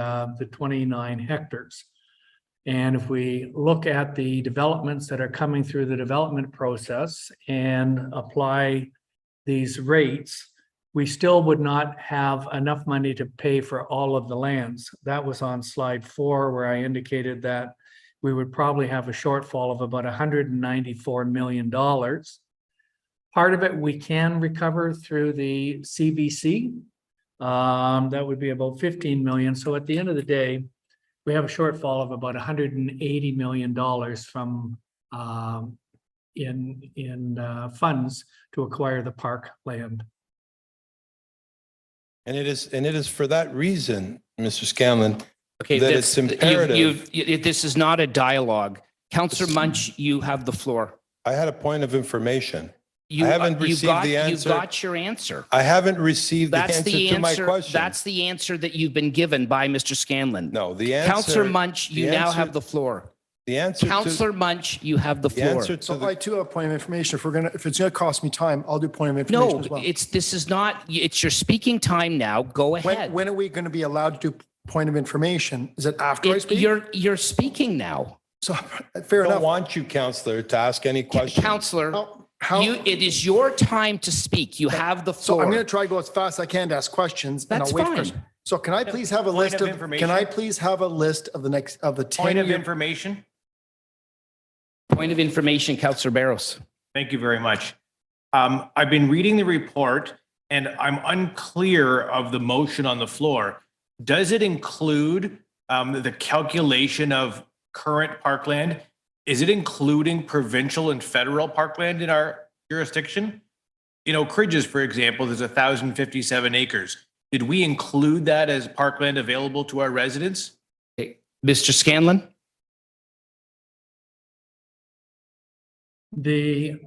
29 hectares. And if we look at the developments that are coming through the development process and apply these rates, we still would not have enough money to pay for all of the lands. That was on slide 4, where I indicated that we would probably have a shortfall of about $194 million. Part of it we can recover through the CBC. That would be about 15 million. So at the end of the day, we have a shortfall of about $180 million from in funds to acquire the park land. And it is for that reason, Mr. Scanlon, Okay, that this, it's imperative. this is not a dialogue. Councillor Munch, you have the floor. I had a point of information. You, I haven't you received got, the answer. You got your answer. I haven't received the That's answer the to my answer. question. That's the answer that you've been given by Mr. Scanlon. No, the answer. Councillor Munch, you the now answer- have the floor. The answer Councillor Munch, you have the the floor. answer to So the, I too have point of information. If it's going to cost me time, I'll do point of information No, as well. this is not, it's your speaking time now. Go ahead. When are we going to be allowed to do point of information? Is it after I speak? You're speaking now. So, I fair don't enough. want you, Counselor, to ask any questions. Councillor, How- it is your time to speak. You have the So I'm going to floor. try to go as fast as I can to ask questions. And That's I'll wait fine. for. So can I please have a Point list of of, information. can I please have a list of the next, of the Point 10 of year? information. Point of information, Councillor Barros. Thank you very much. I've been reading the report and I'm unclear of the motion on the floor. Does it include the calculation of current parkland? Is it including provincial and federal parkland in our jurisdiction? You know, Cridges, for example, there's 1,057 acres. Did we include that as parkland available to our residents? Mr. Scanlon? The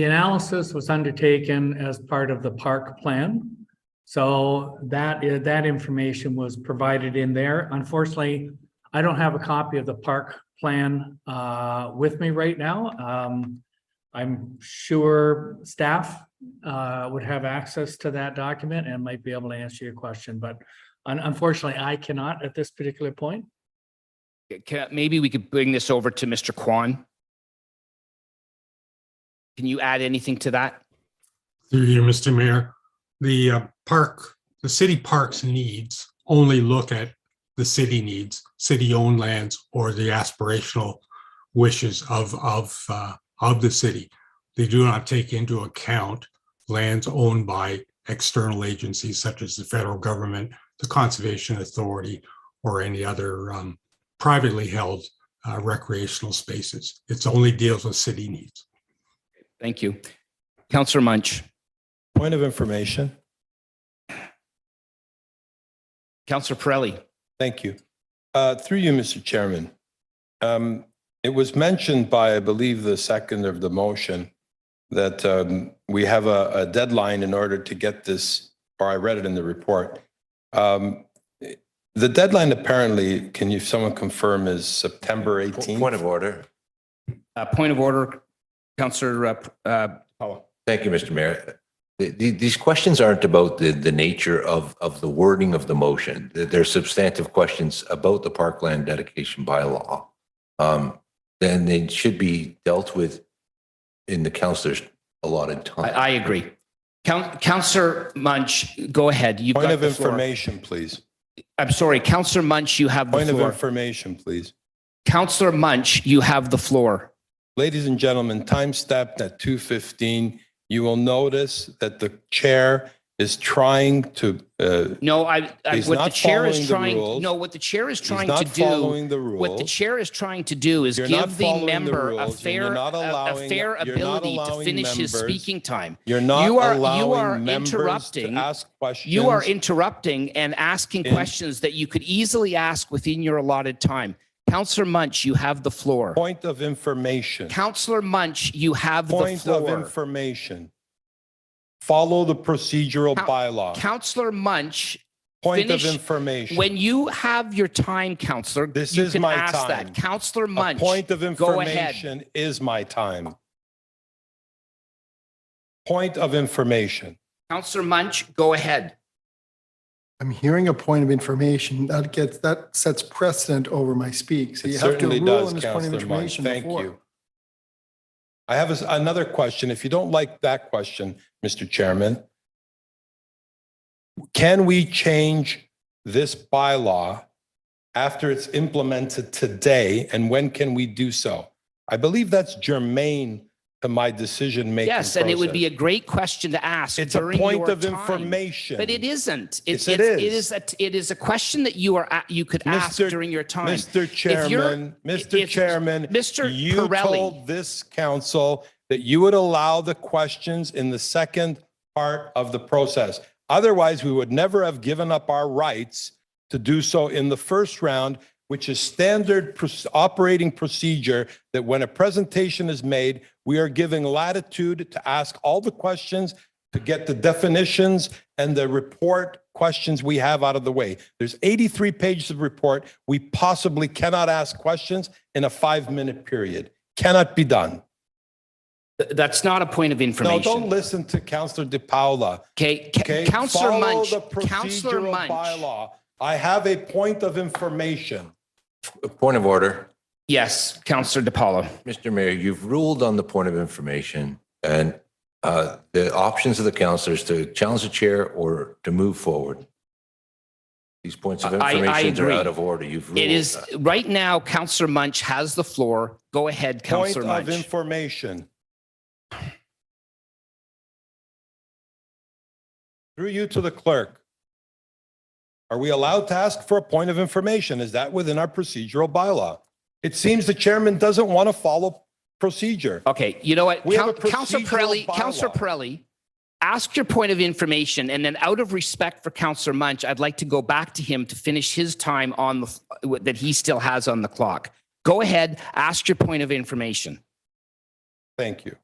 analysis was undertaken as part of the park plan. So that information was provided in there. Unfortunately, I don't have a copy of the park plan with me right now. I'm sure staff would have access to that document and might be able to answer your question, but unfortunately, I cannot at this particular point. Maybe we could bring this over to Mr. Kwan. Can you add anything to that? Through you, Mr. Mayor, the city parks needs only look at the city needs, city-owned lands, or the aspirational wishes of the city. They do not take into account lands owned by external agencies such as the federal government, the Conservation Authority, or any other privately held recreational spaces. It only deals with city needs. Thank you. Councillor Munch. Point of information. Councillor Pirelli. Thank you. Through you, Mr. Chairman. It was mentioned by, I believe, the second of the motion that we have a deadline in order to get this, or I read it in the report. The deadline apparently, can you someone confirm, is September 18th? Point of order. Point of order, Councillor Paulo. Thank you, Mr. Mayor. These questions aren't about the nature of the wording of the motion. They're substantive questions about the parkland dedication bylaw. Then they should be dealt with in the councillor's allotted time. I agree. Councillor Munch, go ahead. You've Point got of the floor. information, please. I'm sorry, Councillor Munch, you have the Point of floor. information, please. Councillor Munch, you have the floor. Ladies and gentlemen, time stepped at 2:15. You will notice that the chair is trying to, No, He's what the not chair is following the trying, rules. no, what the chair is he's trying to not following do, the rules. what the chair is trying to do is You're not give the following the member a rules, and you're fair, not a allowing- fair you're not ability to allowing finish his members- speaking time. You're not you are allowing members to interrupting. ask questions. You are interrupting and asking In- questions that you could easily ask within your allotted time. Councillor Munch, you have the floor. Point of information. Councillor Munch, you have the Point of floor. information. Follow the procedural bylaw. Councillor Munch, Point of finish- information. when you have your time, Councillor, This you is can my ask time. that. Councillor A Munch, point of go ahead. information is my time. Point of information. Councillor Munch, go ahead. I'm hearing a point of information that sets precedent over my speak. So It you have to certainly rule does, on this point of Councillor Munch. information Thank before. you. I have another question. If you don't like that question, Mr. Chairman, can we change this bylaw after it's implemented today, and when can we do so? I believe that's germane to my decision-making Yes, and it would be a process. great question to ask It's a during point your of time. information. But it isn't. Yes, it is. It is a question that you could ask Mr. during your time. Mr. Chairman, Mr. Chairman, Mr. you Pirelli. told this council that you would allow the questions in the second part of the process. Otherwise, we would never have given up our rights to do so in the first round, which is standard operating procedure, that when a presentation is made, we are giving latitude to ask all the questions, to get the definitions and the report questions we have out of the way. There's 83 pages of report. We possibly cannot ask questions in a 5-minute period. Cannot be done. That's not a point of No, information. don't listen to Councillor De Paula. Okay, Okay, Councillor follow Munch, the Councillor procedural Munch. bylaw. I have a point of information. A point of order. Yes, Councillor DePaulo. Mr. Mayor, you've ruled on the point of information, and the options of the councillors to challenge the chair or to move forward. These points of I information are agree. out of order. You've ruled. It is, right now, Councillor Munch has the floor. Go ahead, Point Councillor of Munch. information. Through you to the clerk. Are we allowed to ask for a point of information? Is that within our procedural bylaw? It seems the chairman doesn't want to follow procedure. Okay, you know what? We have a Councillor procedural Pirelli, ask your point of information, and then out of respect for Councillor Munch, I'd like to go back to him to finish his time on the, that he still has on the clock. Go ahead, ask your point of information. Thank you.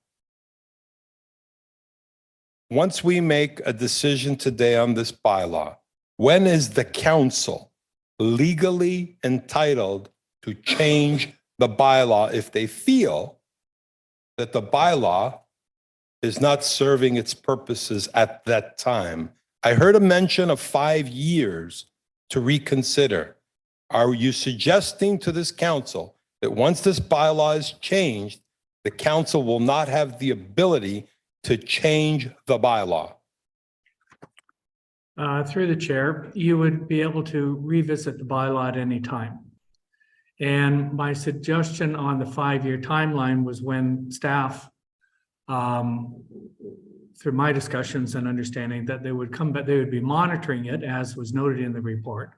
Once we make a decision today on this bylaw, when is the council legally entitled to change the bylaw if they feel that the bylaw is not serving its purposes at that time? I heard a mention of 5 years to reconsider. Are you suggesting to this council that once this bylaw is changed, the council will not have the ability to change the bylaw? Through the chair, you would be able to revisit the bylaw at any time. And my suggestion on the 5-year timeline was when staff, through my discussions and understanding, that they would come back, they would be monitoring it, as was noted in the report.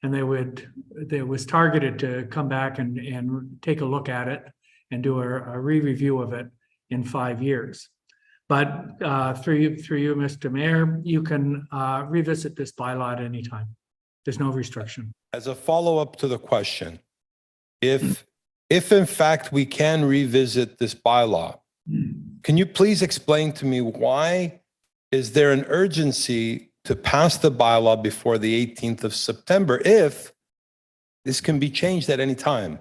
And it was targeted to come back and take a look at it and do a re-review of it in 5 years. But through you, Mr. Mayor, you can revisit this bylaw at any time. There's no restriction. As a follow-up to the question, if in fact we can revisit this bylaw, can you please explain to me why is there an urgency to pass the bylaw before the 18th of September if this can be changed at any time?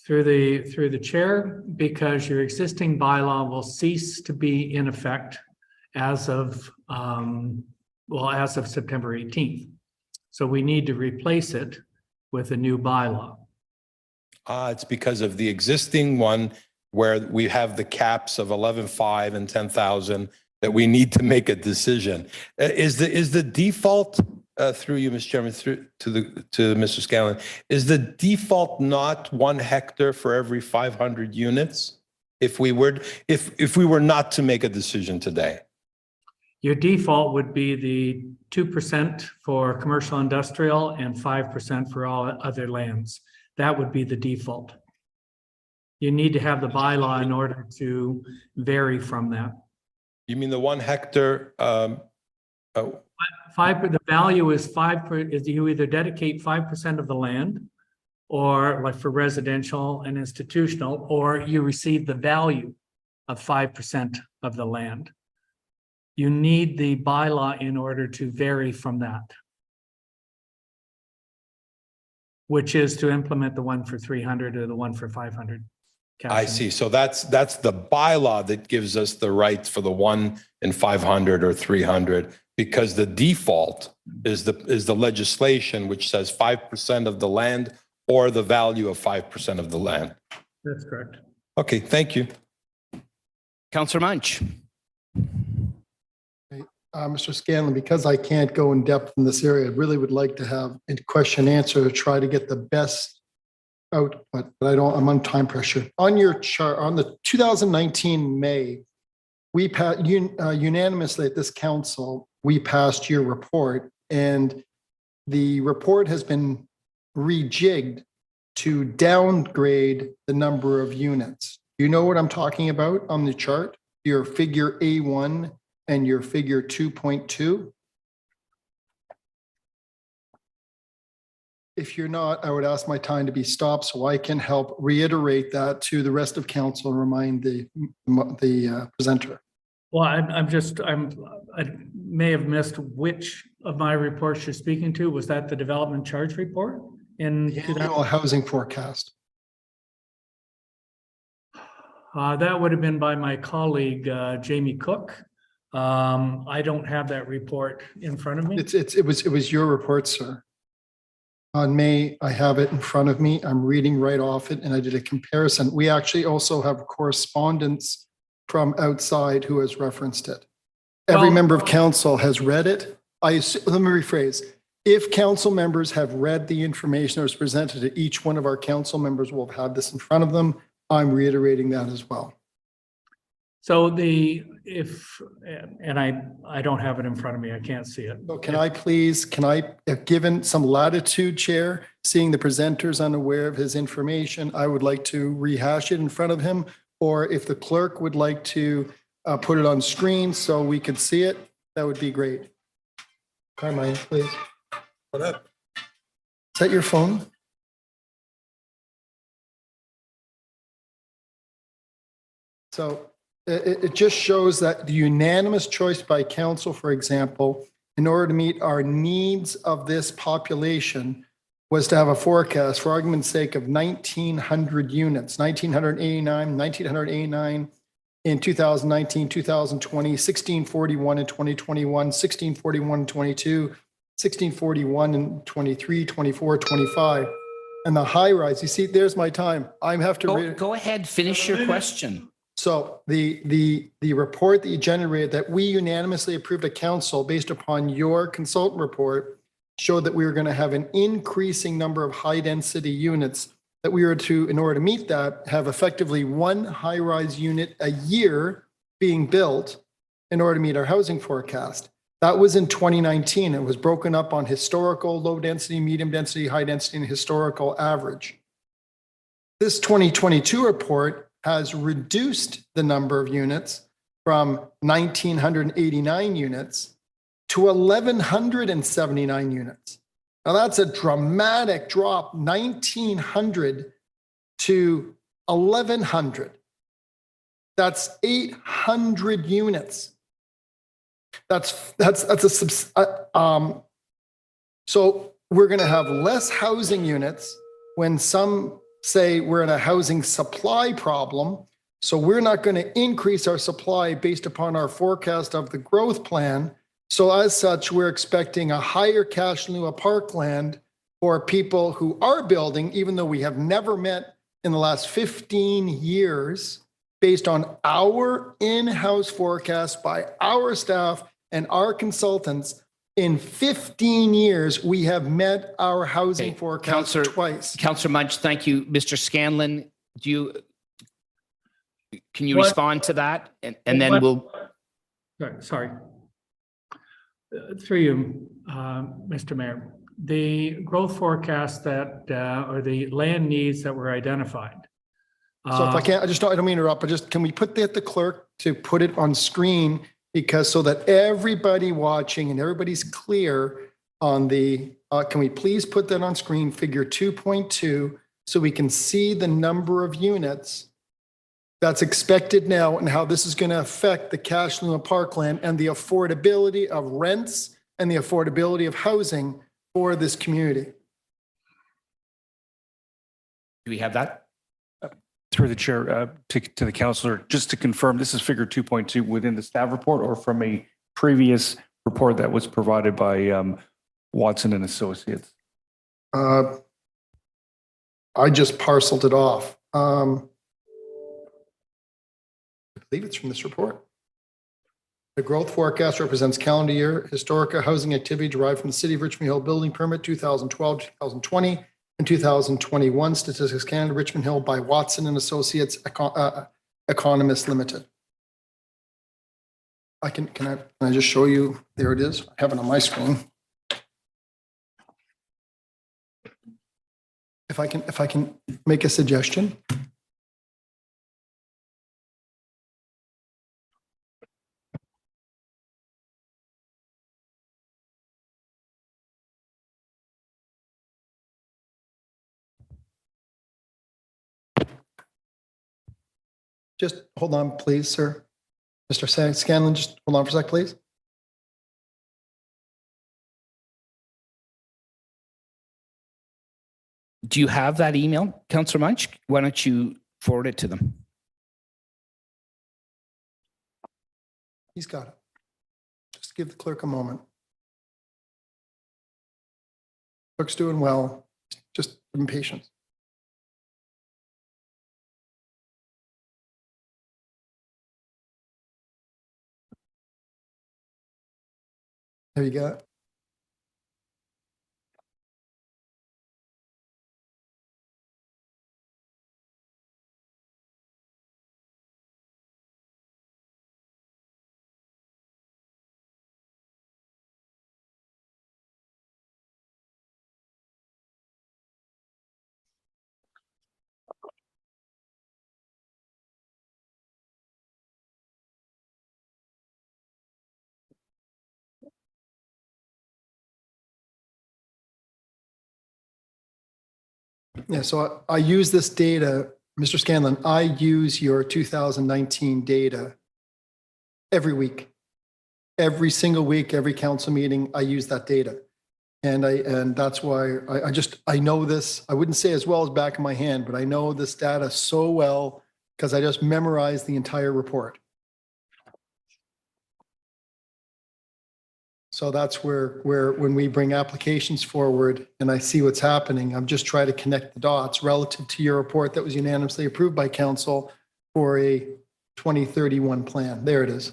Through the chair, because your existing bylaw will cease to be in effect as of September 18th. So we need to replace it with a new bylaw. It's because of the existing one where we have the caps of 11.5 and 10,000 that we need to make a decision. Is the default, through you, Mr. Chairman, to Mr. Scanlon, is the default not 1 hectare for every 500 units? If we were not to make a decision today? Your default would be the 2% for commercial industrial and 5% for all other lands. That would be the default. You need to have the bylaw in order to vary from that. You mean the 1 hectare? The value is 5%, is you either dedicate 5% of the land, or like for residential and institutional, or you receive the value of 5% of the land. You need the bylaw in order to vary from that, which is to implement the one for 300 or the one for 500. I see. So that's the bylaw that gives us the right for the 1 in 500 or 300, because the default is the legislation which says 5% of the land or the value of 5% of the land. That's correct. Okay, thank you. Councillor Munch. Mr. Scanlon, because I can't go in depth in this area, I really would like to have a question answer to try to get the best output, but I'm on time pressure. On your chart, on the 2019 May, we passed unanimously at this council, we passed your report, and the report has been rejigged to downgrade the number of units. You know what I'm talking about on the chart? Your figure A1 and your figure 2.2. If you're not, I would ask my time to be stopped so I can help reiterate that to the rest of council and remind the presenter. Well, I may have missed which of my reports you're speaking to. Was that the development charge report in The annual housing forecast. that would have been by my colleague, Jamie Cook. I don't have that report in front of me. It was your report, sir. On May, I have it in front of me. I'm reading right off it, and I did a comparison. We actually also have correspondence from outside who has referenced it. Every Well- member of council has read it. Let me rephrase. If council members have read the information that was presented to each one of our council members will have had this in front of them. I'm reiterating that as well. So I don't have it in front of me. I can't see it. So can I, if given some latitude, Chair, seeing the presenter's unaware of his information, I would like to rehash it in front of him. Or if the clerk would like to put it on screen so we could see it, that would be great. Carmine, please. What up? Is that your phone? So it just shows that the unanimous choice by council, for example, in order to meet our needs of this population, was to have a forecast, for argument's sake, of 1,900 units, 1,989 in 2019, 2020, 1,641 in 2021, 1,641 in 22, 1,641 in 23, 24, 25. And the high rise, you see, there's my time. I have to read. Go ahead, finish your question. So the report that you generated that we unanimously approved at council based upon your consultant report showed that we were going to have an increasing number of high density units, that we were to, in order to meet that, have effectively one high rise unit a year being built in order to meet our housing forecast. That was in 2019. It was broken up on historical, low density, medium density, high density, and historical average. This 2022 report has reduced the number of units from 1,989 units to 1,179 units. Now that's a dramatic drop, 1,900 to 1,100. That's 800 units. So we're going to have less housing units when some say we're in a housing supply problem. So we're not going to increase our supply based upon our forecast of the growth plan. So as such, we're expecting a higher cash in lieu of Parkland for people who are building, even though we have never met in the last 15 years, based on our in-house forecast by our staff and our consultants. In 15 years, we have met our housing forecast twice. Councillor Mudge, thank you. Mr. Scanlon, can you What- respond to that? And then we'll. Sorry. Through you, Mr. Mayor, the growth forecast that, or the land needs that were identified. So if I can't, I don't mean to interrupt, but just, can we put the clerk to put it on screen? Because so that everybody watching and everybody's clear on the, can we please put that on screen, figure 2.2, so we can see the number of units that's expected now and how this is going to affect the cash flow of Parkland and the affordability of rents and the affordability of housing for this community. Do we have that? Through the chair to the councillor, just to confirm, this is figure 2.2 within the staff report or from a previous report that was provided by Watson and Associates? I just parceled it off. I believe it's from this report. The growth forecast represents calendar year historical housing activity derived from the City of Richmond Hill Building Permit 2012, 2020, and 2021 Statistics Canada, Richmond Hill by Watson and Associates Economists Limited. Can I just show you? There it is. I have it on my screen. If I can make a suggestion. Just hold on, please, sir. Mr. Scanlon, just hold on for a sec, please. Do you have that email, Councillor Munch? Why don't you forward it to them? He's got it. Just give the clerk a moment. Clerk's doing well. Just give him patience. There you go. Yeah, so I use this data, Mr. Scanlon, I use your 2019 data every week. Every single week, every council meeting, I use that data. And that's why I know this. I wouldn't say as well as back of my hand, but I know this data so well because I just memorized the entire report. So that's where when we bring applications forward and I see what's happening, I'm just trying to connect the dots relative to your report that was unanimously approved by council for a 2031 plan. There it is.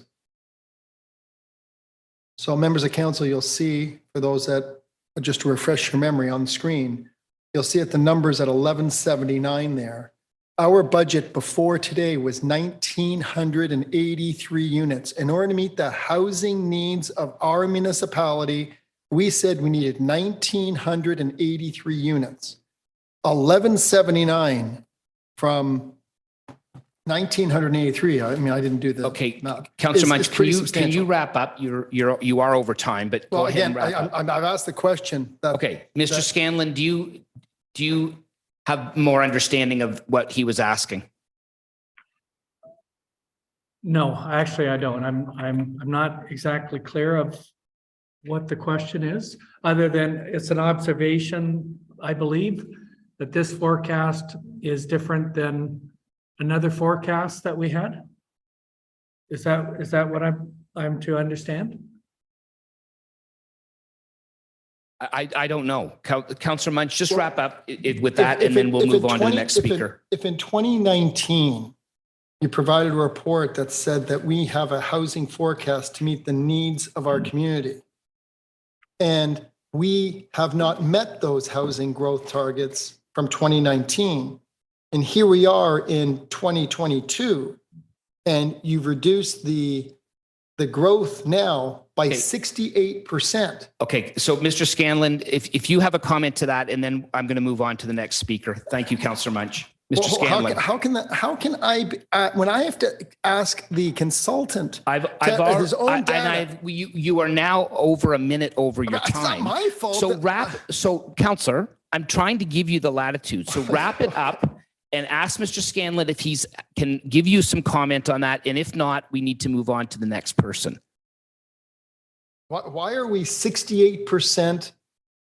So members of council, you'll see, for those that, just to refresh your memory on the screen, you'll see at the numbers at 1179 there. Our budget before today was 1,983 units. In order to meet the housing needs of our municipality, we said we needed 1,983 units. 1179 from 1,983. I mean, I didn't do the. Okay, no. Councillor Munch, It's pretty can you substantial. wrap up? You are over time, but Well, go ahead again, and wrap up. I've asked the question. That, Okay, Mr. Scanlon, do you have more understanding of what he was asking? No, actually, I don't. I'm not exactly clear of what the question is, other than it's an observation, I believe, that this forecast is different than another forecast that we had. Is that what I'm to understand? I don't know. Councillor Munch, just wrap up with that and then we'll move on to the next speaker. If in 2019, you provided a report that said that we have a housing forecast to meet the needs of our community, and we have not met those housing growth targets from 2019, and here we are in 2022, and you've reduced the growth now by 68%. Okay, so Mr. Scanlon, if you have a comment to that, and then I'm going to move on to the next speaker. Thank you, Councillor Munch. Mr. Scanlon. How can I, when I have to ask the consultant, his own data. You are now over a minute over your It's time. not my fault. So Councillor, I'm trying to give you the latitude. So wrap it up and ask Mr. Scanlon if he's can give you some comment on that. And if not, we need to move on to the next person. Why are we 68%?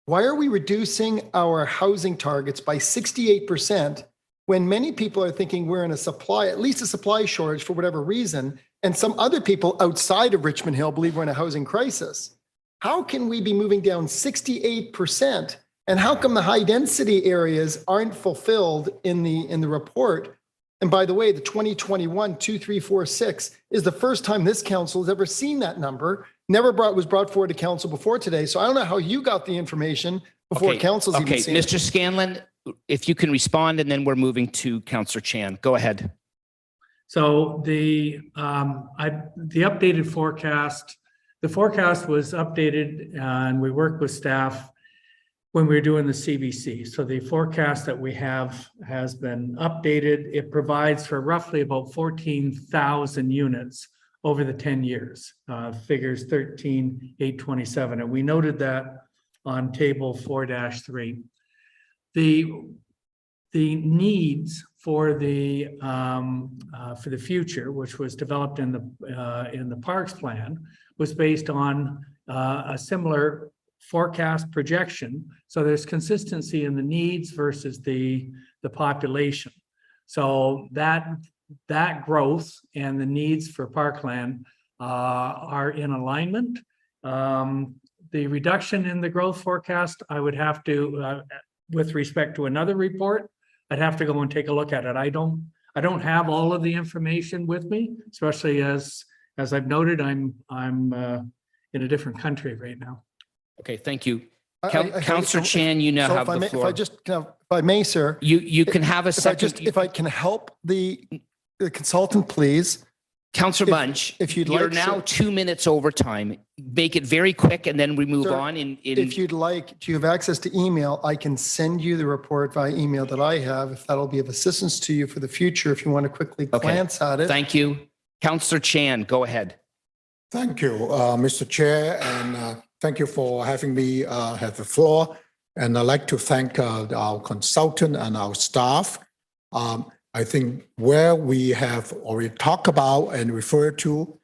Why are we reducing our housing targets by 68% when many people are thinking we're in at least a supply shortage for whatever reason, and some other people outside of Richmond Hill believe we're in a housing crisis? How can we be moving down 68%? And how come the high density areas aren't fulfilled in the report And by the way, the 2021 2346 is the first time this council has ever seen that number. Was brought forward to council before today. So I don't know how you got the information before council's even Okay, seen it. Mr. Scanlon, if you can respond, and then we're moving to Councillor Chan. Go ahead. So the updated forecast, the forecast was updated and we worked with staff when we were doing the CBC. So the forecast that we have has been updated. It provides for roughly about 14,000 units over the 10 years, figures 13,827. And we noted that on table 4-3. The needs for the future, which was developed in the Parks Plan, was based on a similar forecast projection. So there's consistency in the needs versus the population. So that growth and the needs for Parkland are in alignment. The reduction in the growth forecast, I would have to, with respect to another report, I'd have to go and take a look at it. I don't have all of the information with me, especially as I've noted, I'm in a different country right now. Okay, thank you. Councillor Chan, you now have the floor. If I may, sir. You can have a second. If I can help the consultant, please. Councillor Munch, if you'd you're like, now sir. 2 minutes over time. Make it very quick and then we move Sir, on. If you'd like, do you have access to email? I can send you the report via email that I have, if that'll be of assistance to you for the future, if you want to quickly glance at it. Thank you. Councillor Chan, go ahead. Thank you, Mr. Chair, and thank you for having me have the floor. And I'd like to thank our consultant and our staff. I think where we have already talked about and referred to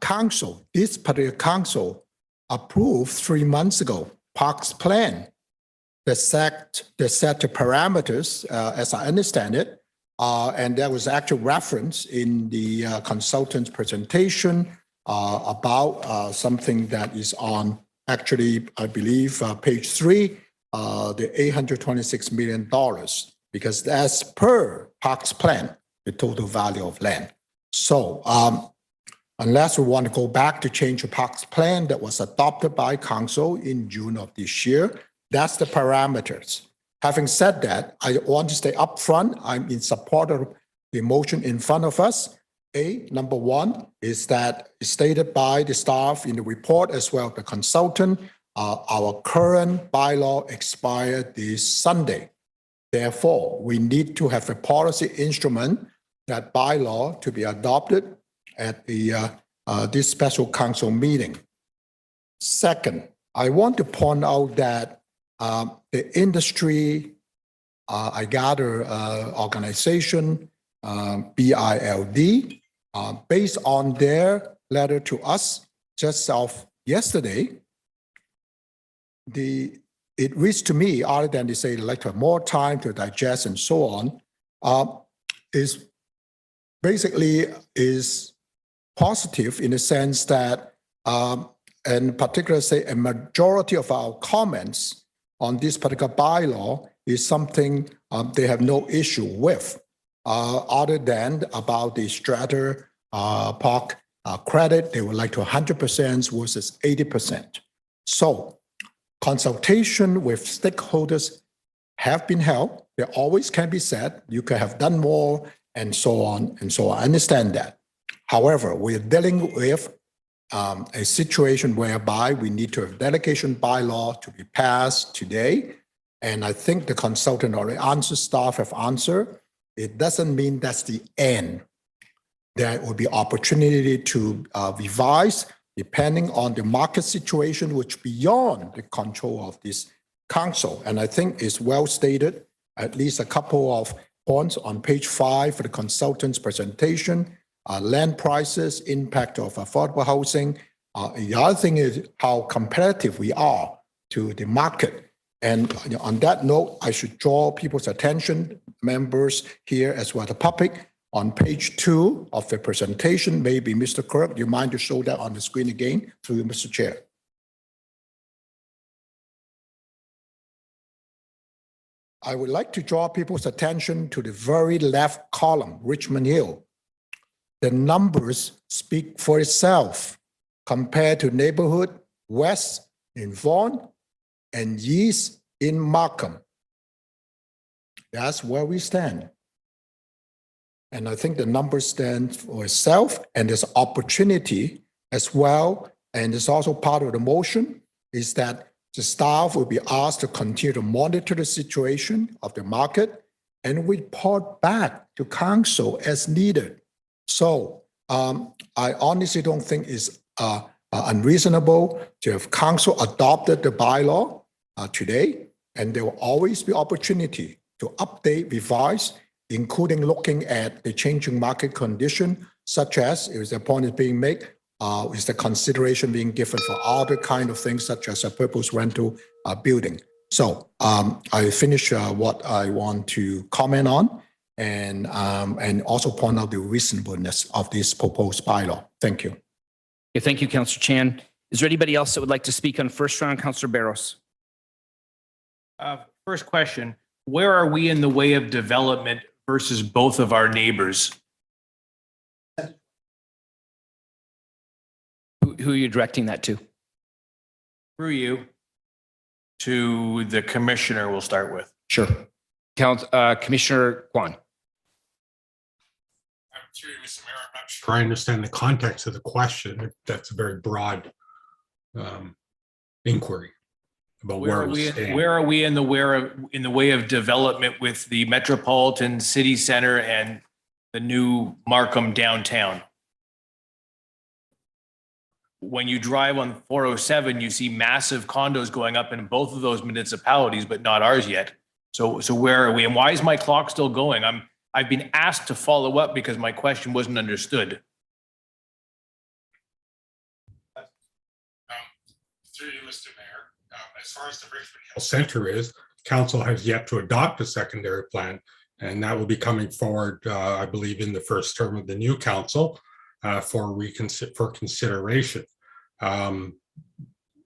council, this particular council approved 3 months ago, Parks Plan that set the parameters, as I understand it, and there was actual reference in the consultant's presentation about something that is on actually, I believe, page 3, the $826 million, because as per Parks Plan, the total value of land. So unless we want to go back to change the Parks Plan that was adopted by council in June of this year, that's the parameters. Having said that, I want to stay upfront. I'm in support of the motion in front of us. Number one is that stated by the staff in the report as well as the consultant, our current bylaw expired this Sunday. Therefore, we need to have a policy instrument, that bylaw, to be adopted at the this special council meeting. Second, I want to point out that the industry, I gather, organization, BILD, based on their letter to us just of yesterday, it reads to me, other than they say they'd like to have more time to digest and so on, is basically is positive in the sense that, and particularly say a majority of our comments on this particular bylaw is something they have no issue with, other than about the strata park credit. They would like to 100% versus 80%. So consultation with stakeholders have been held. There always can be said, you could have done more and so on and so on. I understand that. However, we're dealing with a situation whereby we need to have delegation bylaw to be passed today. And I think the consultant already answered, staff have answered. It doesn't mean that's the end. There will be opportunity to revise depending on the market situation, which beyond the control of this council. And I think it's well stated, at least a couple of points on page 5 for the consultant's presentation, land prices, impact of affordable housing. The other thing is how competitive we are to the market. And on that note, I should draw people's attention, members here as well as the public, on page 2 of the presentation. Maybe Mr. Kirk, you mind to show that on the screen again through you, Mr. Chair? I would like to draw people's attention to the very left column, Richmond Hill. The numbers speak for itself compared to neighborhood west in Vaughan and east in Markham. That's where we stand. And I think the numbers stand for itself, and there's opportunity as well. And it's also part of the motion is that the staff will be asked to continue to monitor the situation of the market and report back to council as needed. So I honestly don't think it's unreasonable to have council adopted the bylaw today, and there will always be opportunity to update, revise, including looking at the changing market condition, such as, if the point is being made, is the consideration being given for other kind of things, such as a purpose rental building. So I finish what I want to comment on, and also point out the reasonableness of this proposed bylaw. Thank you. Okay, thank you, Councillor Chan. Is there anybody else that would like to speak on first round? Councillor Barros. First question, where are we in the way of development versus both of our neighbors? Who are you directing that to? Through you to the commissioner, we'll start with. Sure. Commissioner Kwan. Through you, Mr. Mayor, I'm not sure I understand the context of the question. That's a very broad inquiry about where we stand. Where are we in the way of development with the Metropolitan City Center and the new Markham downtown? When you drive on 407, you see massive condos going up in both of those municipalities, but not ours yet. So where are we? And why is my clock still going? I've been asked to follow up because my question wasn't understood. Through you, Mr. Mayor, as far as the Richmond Hill Center is, council has yet to adopt a secondary plan, and that will be coming forward, I believe, in the first term of the new council for consideration.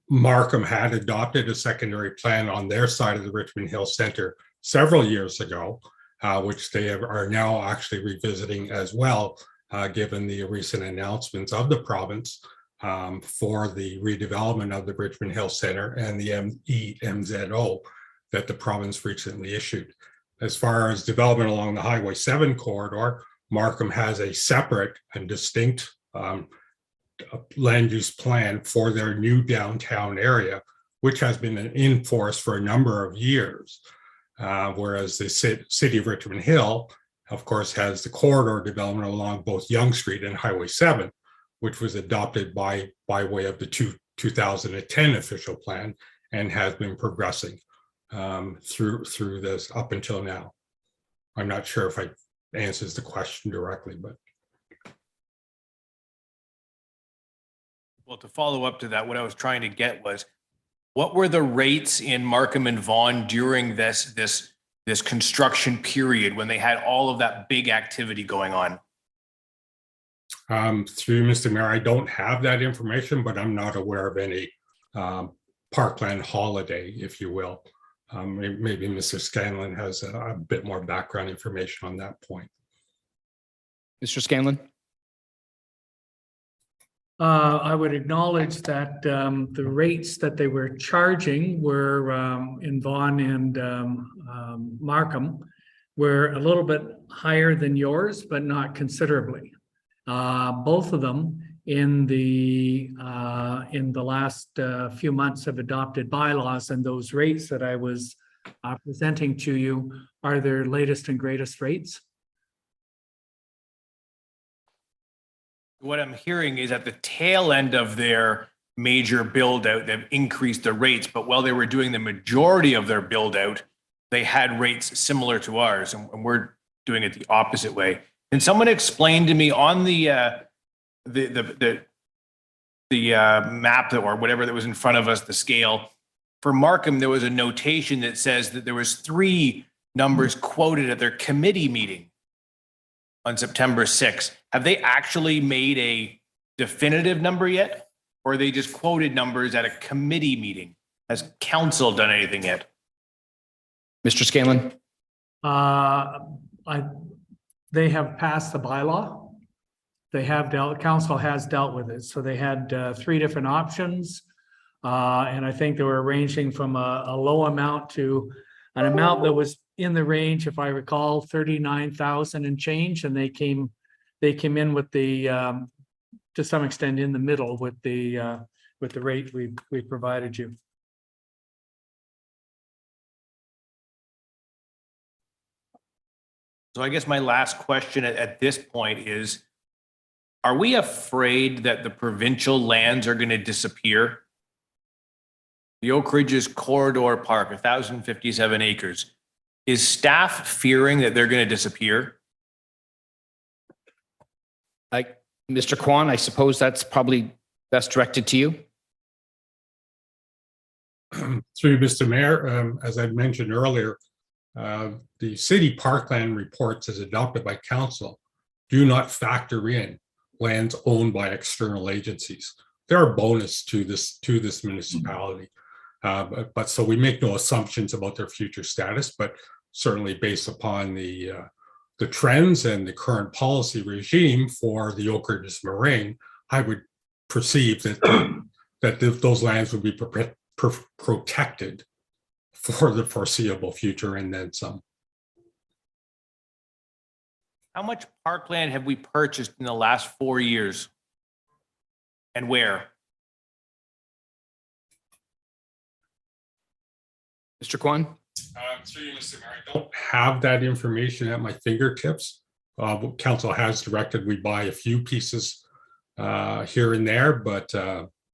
Markham had adopted a secondary plan on their side of the Richmond Hill Center several years ago, which they are now actually revisiting as well, given the recent announcements of the province for the redevelopment of the Richmond Hill Center and the MZO that the province recently issued. As far as development along the Highway 7 corridor, Markham has a separate and distinct land use plan for their new downtown area, which has been in force for a number of years. Whereas the city of Richmond Hill, of course, has the corridor development along both Yonge Street and Highway 7, which was adopted by way of the 2010 official plan and has been progressing through this up until now. I'm not sure if I answers the question directly, but. Well, to follow up to that, what I was trying to get was, what were the rates in Markham and Vaughan during this construction period when they had all of that big activity going on? Through Mr. Mayor, I don't have that information, but I'm not aware of any Parkland holiday, if you will. Maybe Mr. Scanlon has a bit more background information on that point. Mr. Scanlon. I would acknowledge that the rates that they were charging were in Vaughan and Markham were a little bit higher than yours, but not considerably. Both of them in the last few months have adopted bylaws, and those rates that I was presenting to you are their latest and greatest rates. What I'm hearing is at the tail end of their major build out, they've increased the rates, but while they were doing the majority of their build out, they had rates similar to ours, and we're doing it the opposite way. Can someone explain to me on the map or whatever that was in front of us, the scale for Markham, there was a notation that says that there was 3 numbers quoted at their committee meeting on September 6th. Have they actually made a definitive number yet? Or are they just quoted numbers at a committee meeting? Has council done anything yet? Mr. Scanlon? They have passed the bylaw. They have council has dealt with it. So they had 3 different options. And I think they were ranging from a low amount to an amount that was in the range, if I recall, 39,000 and change. And they came in with the, to some extent in the middle with the rate we provided you. So I guess my last question at this point is, are we afraid that the provincial lands are going to disappear? The Oak Ridges Corridor Park, 1,057 acres. Is staff fearing that they're going to disappear? Mr. Kwan, I suppose that's probably best directed to you. Through Mr. Mayor, as I mentioned earlier, the city parkland reports as adopted by council do not factor in lands owned by external agencies. They're a bonus to this municipality. But so we make no assumptions about their future status, but certainly based upon the trends and the current policy regime for the Oak Ridges Moraine, I would perceive that those lands would be protected for the foreseeable future and then some. How much parkland have we purchased in the last 4 years? And where? Mr. Kwan? Through you, Mr. Mayor, I don't have that information at my fingertips. Council has directed we buy a few pieces here and there, but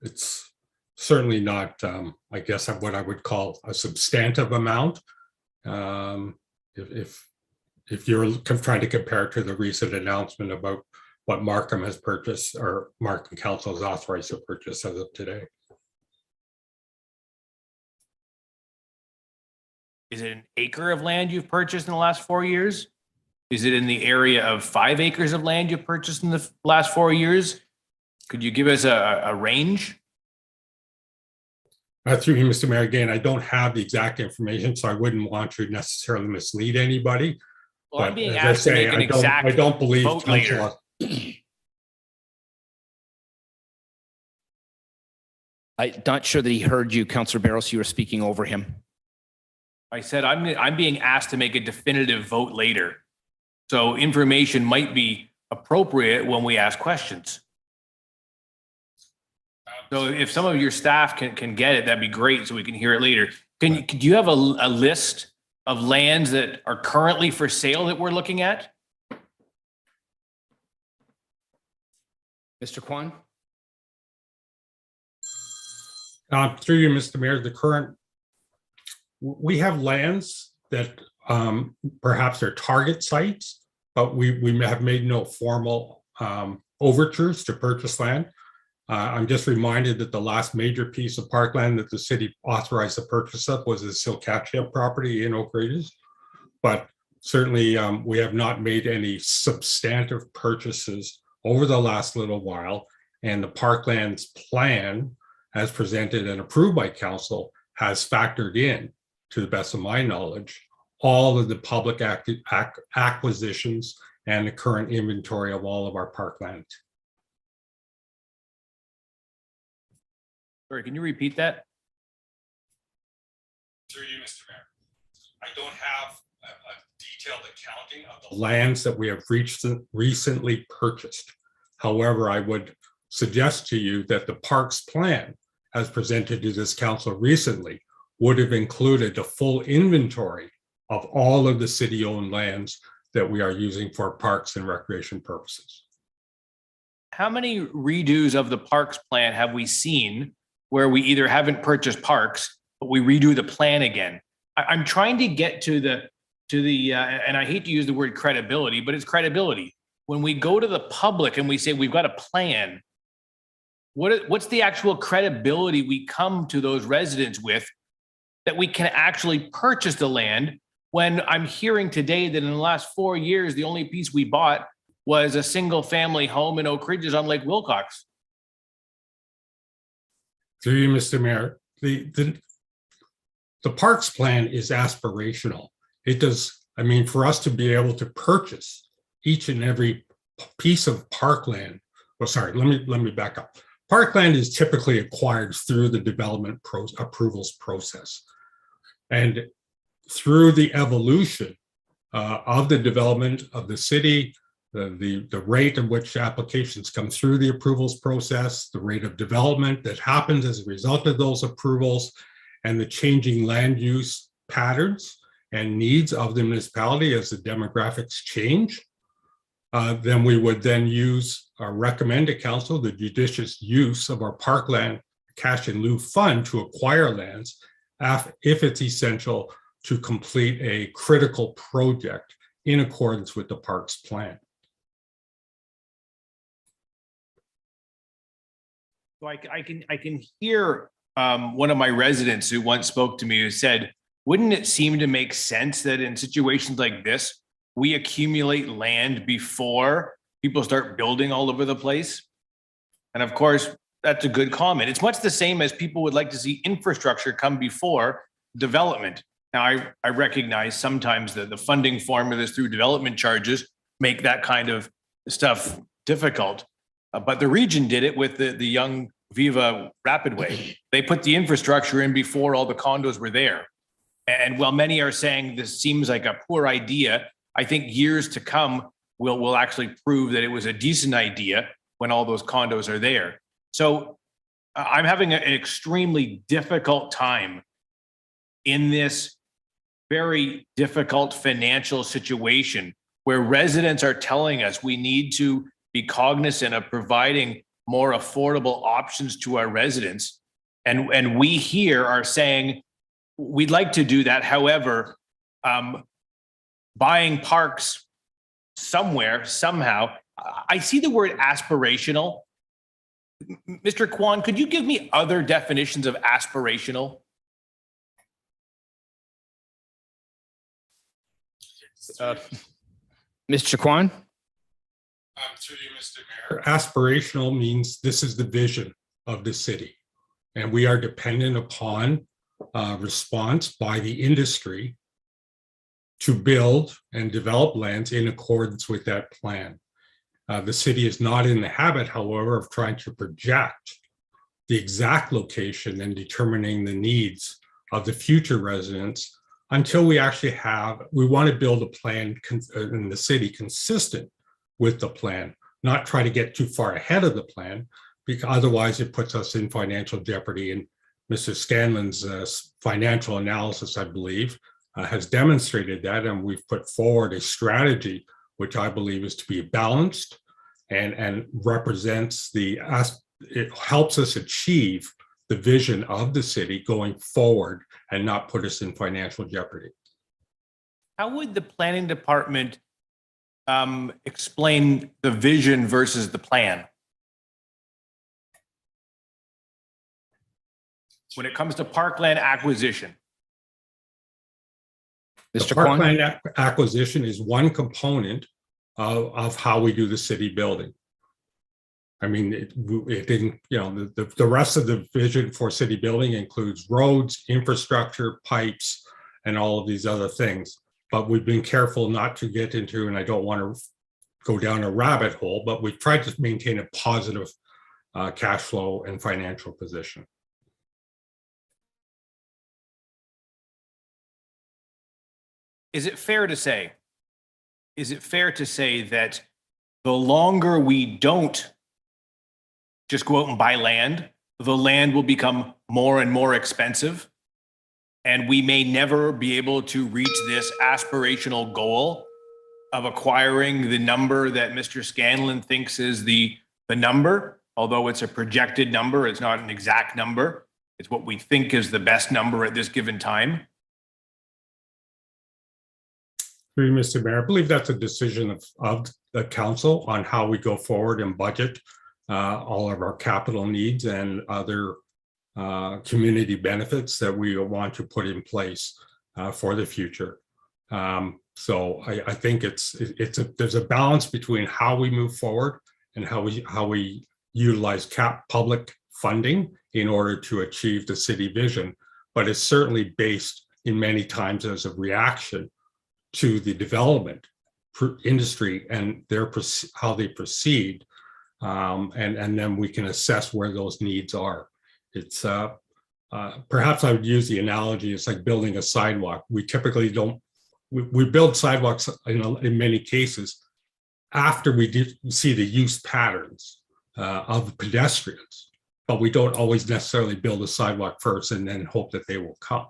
it's certainly not, I guess, what I would call a substantive amount. If you're trying to compare it to the recent announcement about what Markham has purchased, or Markham Council has authorized to purchase as of today. Is it an acre of land you've purchased in the last 4 years? Is it in the area of 5 acres of land you've purchased in the last 4 years? Could you give us a range? Through you, Mr. Mayor, again, I don't have the exact information, so I wouldn't want to necessarily mislead anybody. Well, I'm But being as I asked to say, make an exact I don't believe vote later. I'm not sure that he heard you, Councillor Barros. You were speaking over him. I said I'm being asked to make a definitive vote later. So information might be appropriate when we ask questions. So if some of your staff can get it, that'd be great, so we can hear it later. Do you have a list of lands that are currently for sale that we're looking at? Mr. Kwan? Through you, Mr. Mayor, we have lands that perhaps are target sites, but we have made no formal overtures to purchase land. I'm just reminded that the last major piece of parkland that the city authorized the purchase of was the Silkatia property in Oak Ridges. But certainly we have not made any substantive purchases over the last little while. And the parklands plan, as presented and approved by council, has factored in, to the best of my knowledge, all of the public acquisitions and the current inventory of all of our parkland. Sorry, can you repeat that? Through you, Mr. Mayor, I don't have a detailed accounting of the lands that we have recently purchased. However, I would suggest to you that the parks plan, as presented to this council recently, would have included a full inventory of all of the city-owned lands that we are using for parks and recreation purposes. How many redos of the parks plan have we seen where we either haven't purchased parks, but we redo the plan again? I'm trying to get to the, and I hate to use the word credibility, but it's credibility. When we go to the public and we say we've got a plan, what's the actual credibility we come to those residents with that we can actually purchase the land, when I'm hearing today that in the last 4 years, the only piece we bought was a single family home in Oak Ridges on Lake Wilcox? Through you, Mr. Mayor, the parks plan is aspirational. It does, I mean, for us to be able to purchase each and every piece of parkland, well, sorry, let me back up. Parkland is typically acquired through the development approvals process. And through the evolution of the development of the city, the rate at which applications come through the approvals process, the rate of development that happens as a result of those approvals, and the changing land use patterns and needs of the municipality as the demographics change, then we would then use or recommend to council the judicious use of our parkland cash in lieu fund to acquire lands if it's essential to complete a critical project in accordance with the parks plan. So I can hear one of my residents who once spoke to me who said, wouldn't it seem to make sense that in situations like this, we accumulate land before people start building all over the place? And of course, that's a good comment. It's much the same as people would like to see infrastructure come before development. Now, I recognize sometimes that the funding formulas through development charges make that kind of stuff difficult. But the region did it with the young Viva Rapidway. They put the infrastructure in before all the condos were there. And while many are saying this seems like a poor idea, I think years to come will actually prove that it was a decent idea when all those condos are there. So I'm having an extremely difficult time in this very difficult financial situation where residents are telling us we need to be cognizant of providing more affordable options to our residents. And we here are saying we'd like to do that. However, buying parks somewhere, somehow, I see the word aspirational. Mr. Kwan, could you give me other definitions of aspirational? Mr. Kwan? Through you, Mr. Mayor. Aspirational means this is the vision of the city. And we are dependent upon response by the industry to build and develop lands in accordance with that plan. The city is not in the habit, however, of trying to project the exact location and determining the needs of the future residents until we actually we want to build a plan in the city consistent with the plan, not try to get too far ahead of the plan, because otherwise it puts us in financial jeopardy. And Mr. Scanlon's financial analysis, I believe, has demonstrated that, and we've put forward a strategy which I believe is to be balanced and represents it helps us achieve the vision of the city going forward and not put us in financial jeopardy. How would the planning department explain the vision versus the plan when it comes to parkland acquisition? The parkland acquisition is one component of how we do the city building. I mean, it didn't, you know, the rest of the vision for city building includes roads, infrastructure, pipes, and all of these other things. But we've been careful not to get into, and I don't want to go down a rabbit hole, but we've tried to maintain a positive cash flow and financial position. Is it fair to say that the longer we don't just go out and buy land, the land will become more and more expensive, and we may never be able to reach this aspirational goal of acquiring the number that Mr. Scanlon thinks is the number, although it's a projected number, it's not an exact number. It's what we think is the best number at this given time. Mr. Mayor, I believe that's a decision of the council on how we go forward and budget all of our capital needs and other community benefits that we want to put in place for the future. So I think there's a balance between how we move forward and how we utilize public funding in order to achieve the city vision, but it's certainly based in many times as a reaction to the development industry and how they proceed. And then we can assess where those needs are. It's perhaps I would use the analogy, it's like building a sidewalk. We typically don't, we build sidewalks in many cases after we see the use patterns of pedestrians, but we don't always necessarily build a sidewalk first and then hope that they will come.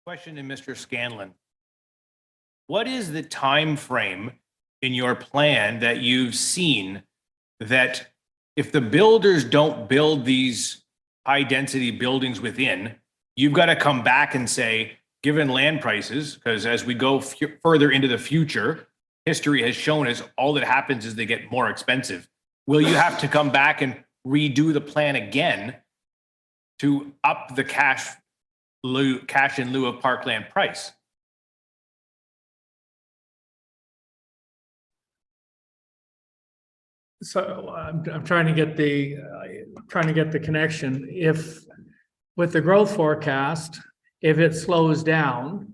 Question to Mr. Scanlon. What is the time frame in your plan that you've seen that if the builders don't build these high density buildings within, you've got to come back and say, given land prices, because as we go further into the future, history has shown us all that happens is they get more expensive. Will you have to come back and redo the plan again to up the cash in lieu of Parkland price? So I'm trying to get the connection. If with the growth forecast, if it slows down,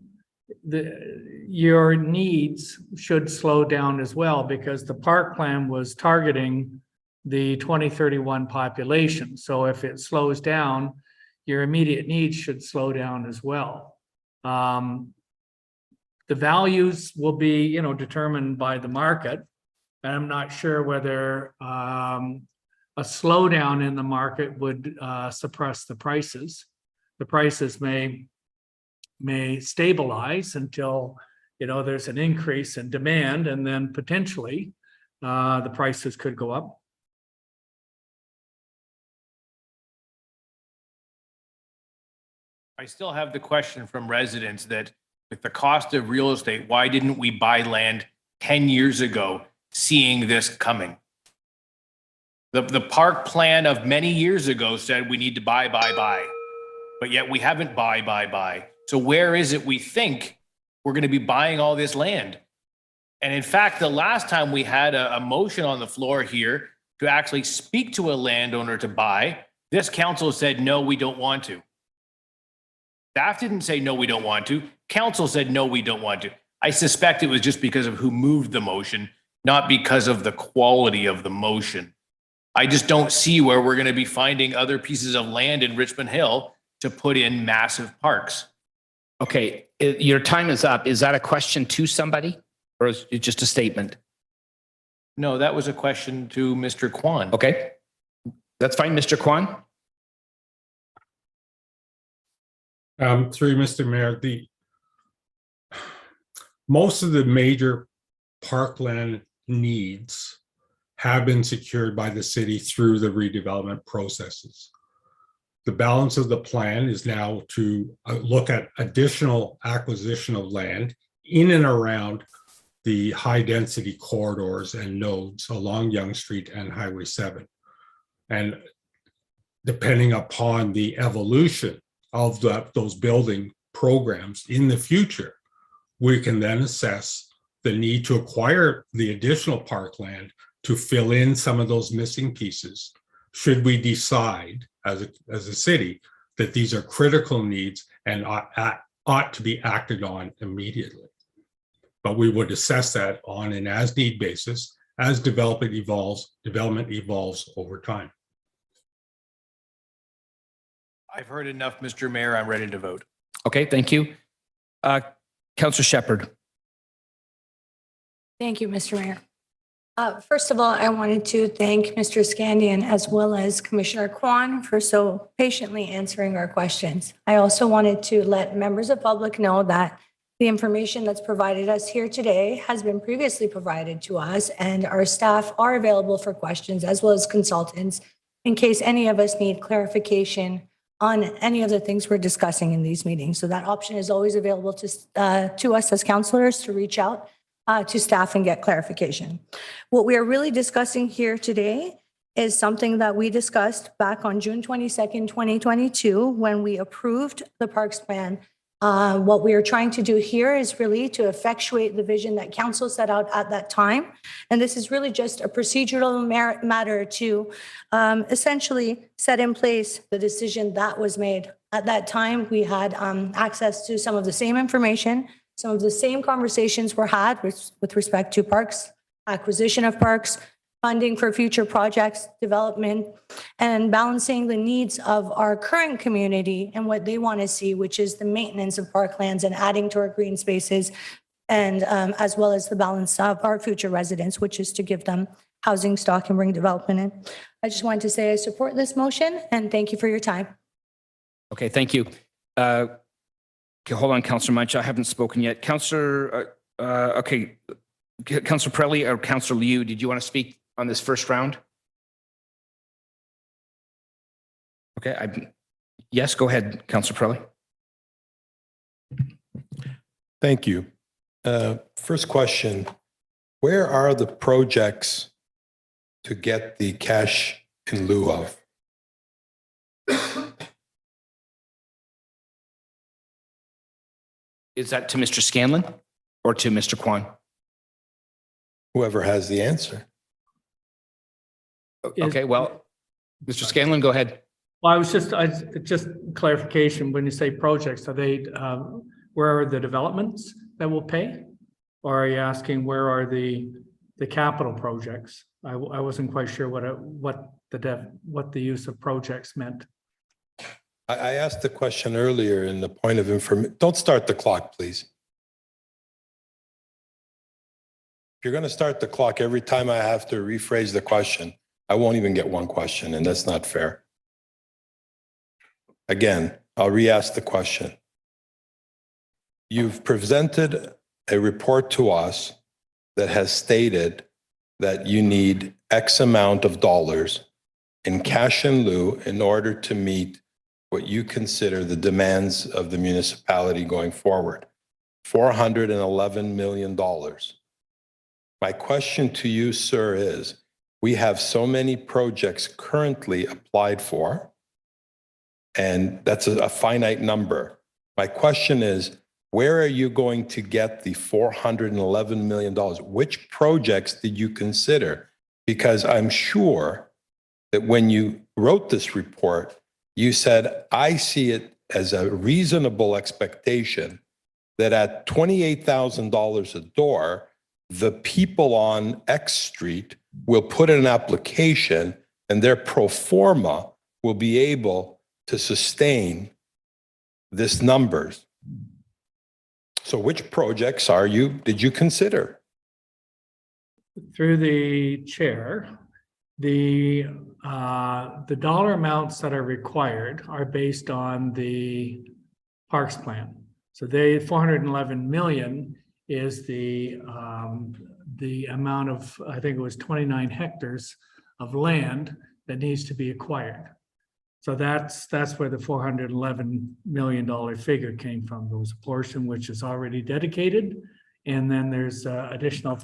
your needs should slow down as well, because the park plan was targeting the 2031 population. So if it slows down, your immediate needs should slow down as well. The values will be, determined by the market. And I'm not sure whether a slowdown in the market would suppress the prices. The prices may stabilize until there's an increase in demand, and then potentially the prices could go up. I still have the question from residents that with the cost of real estate, why didn't we buy land 10 years ago, seeing this coming? The park plan of many years ago said we need to buy, but yet we haven't buy. So where is it we think we're going to be buying all this land? And in fact, the last time we had a motion on the floor here to actually speak to a landowner to buy, this council said, no, we don't want to. Staff didn't say, no, we don't want to. Council said, no, we don't want to. I suspect it was just because of who moved the motion, not because of the quality of the motion. I just don't see where we're going to be finding other pieces of land in Richmond Hill to put in massive parks. Okay, your time is up. Is that a question to somebody or is it just a statement? No, that was a question to Mr. Kwan. Okay, that's fine, Mr. Kwan. Through Mr. Mayor, most of the major parkland needs have been secured by the city through the redevelopment processes. The balance of the plan is now to look at additional acquisition of land in and around the high density corridors and nodes along Yonge Street and Highway 7. And depending upon the evolution of those building programs in the future, we can then assess the need to acquire the additional parkland to fill in some of those missing pieces, should we decide as a city that these are critical needs and ought to be acted on immediately. But we would assess that on an as-need basis as development evolves over time. I've heard enough, Mr. Mayor. I'm ready to vote. Okay, thank you. Councillor Shepherd. Thank you, Mr. Mayor. First of all, I wanted to thank Mr. Scandian as well as Commissioner Kwan for so patiently answering our questions. I also wanted to let members of public know that the information that's provided us here today has been previously provided to us, and our staff are available for questions as well as consultants in case any of us need clarification on any of the things we're discussing in these meetings. So that option is always available to us as councillors to reach out to staff and get clarification. What we are really discussing here today is something that we discussed back on June 22nd, 2022, when we approved the Parks Plan What we are trying to do here is really to effectuate the vision that council set out at that time. And this is really just a procedural matter to essentially set in place the decision that was made. At that time, we had access to some of the same information, some of the same conversations were had with respect to parks, acquisition of parks, funding for future projects, development, and balancing the needs of our current community and what they want to see, which is the maintenance of parklands and adding to our green spaces, and as well as the balance of our future residents, which is to give them housing stock and bring development in. I just wanted to say I support this motion and thank you for your time. Okay, thank you. Okay, hold on, Councillor Munch. I haven't spoken yet. Councillor Pirelli or Councillor Liu, did you want to speak on this first round? Okay, yes, go ahead, Councillor Pirelli. Thank you. First question, where are the projects to get the cash in lieu of? Is that to Mr. Scanlon or to Mr. Kwan? Whoever has the answer. Okay, well, Mr. Scanlon, go ahead. Well, I was just clarification, when you say projects, are they, where are the developments that will pay? Or are you asking where are the capital projects? I wasn't quite sure what the use of projects meant. I asked the question earlier in the point of information. Don't start the clock, please. If you're going to start the clock every time I have to rephrase the question, I won't even get one question, and that's not fair. Again, I'll re-ask the question. You've presented a report to us that has stated that you need X amount of dollars in cash in lieu in order to meet what you consider the demands of the municipality going forward. $411 million. My question to you, sir, is we have so many projects currently applied for, and that's a finite number. My question is, where are you going to get the $411 million? Which projects did you consider? Because I'm sure that when you wrote this report, you said, I see it as a reasonable expectation that at $28,000 a door, the people on X Street will put in an application and their pro forma will be able to sustain this numbers. So which projects did you consider? Through the chair, the dollar amounts that are required are based on the parks plan. So the 411 million is the amount of, I think it was 29 hectares of land that needs to be acquired. So that's where the $411 million figure came from. There was a portion which is already dedicated, and then there's additional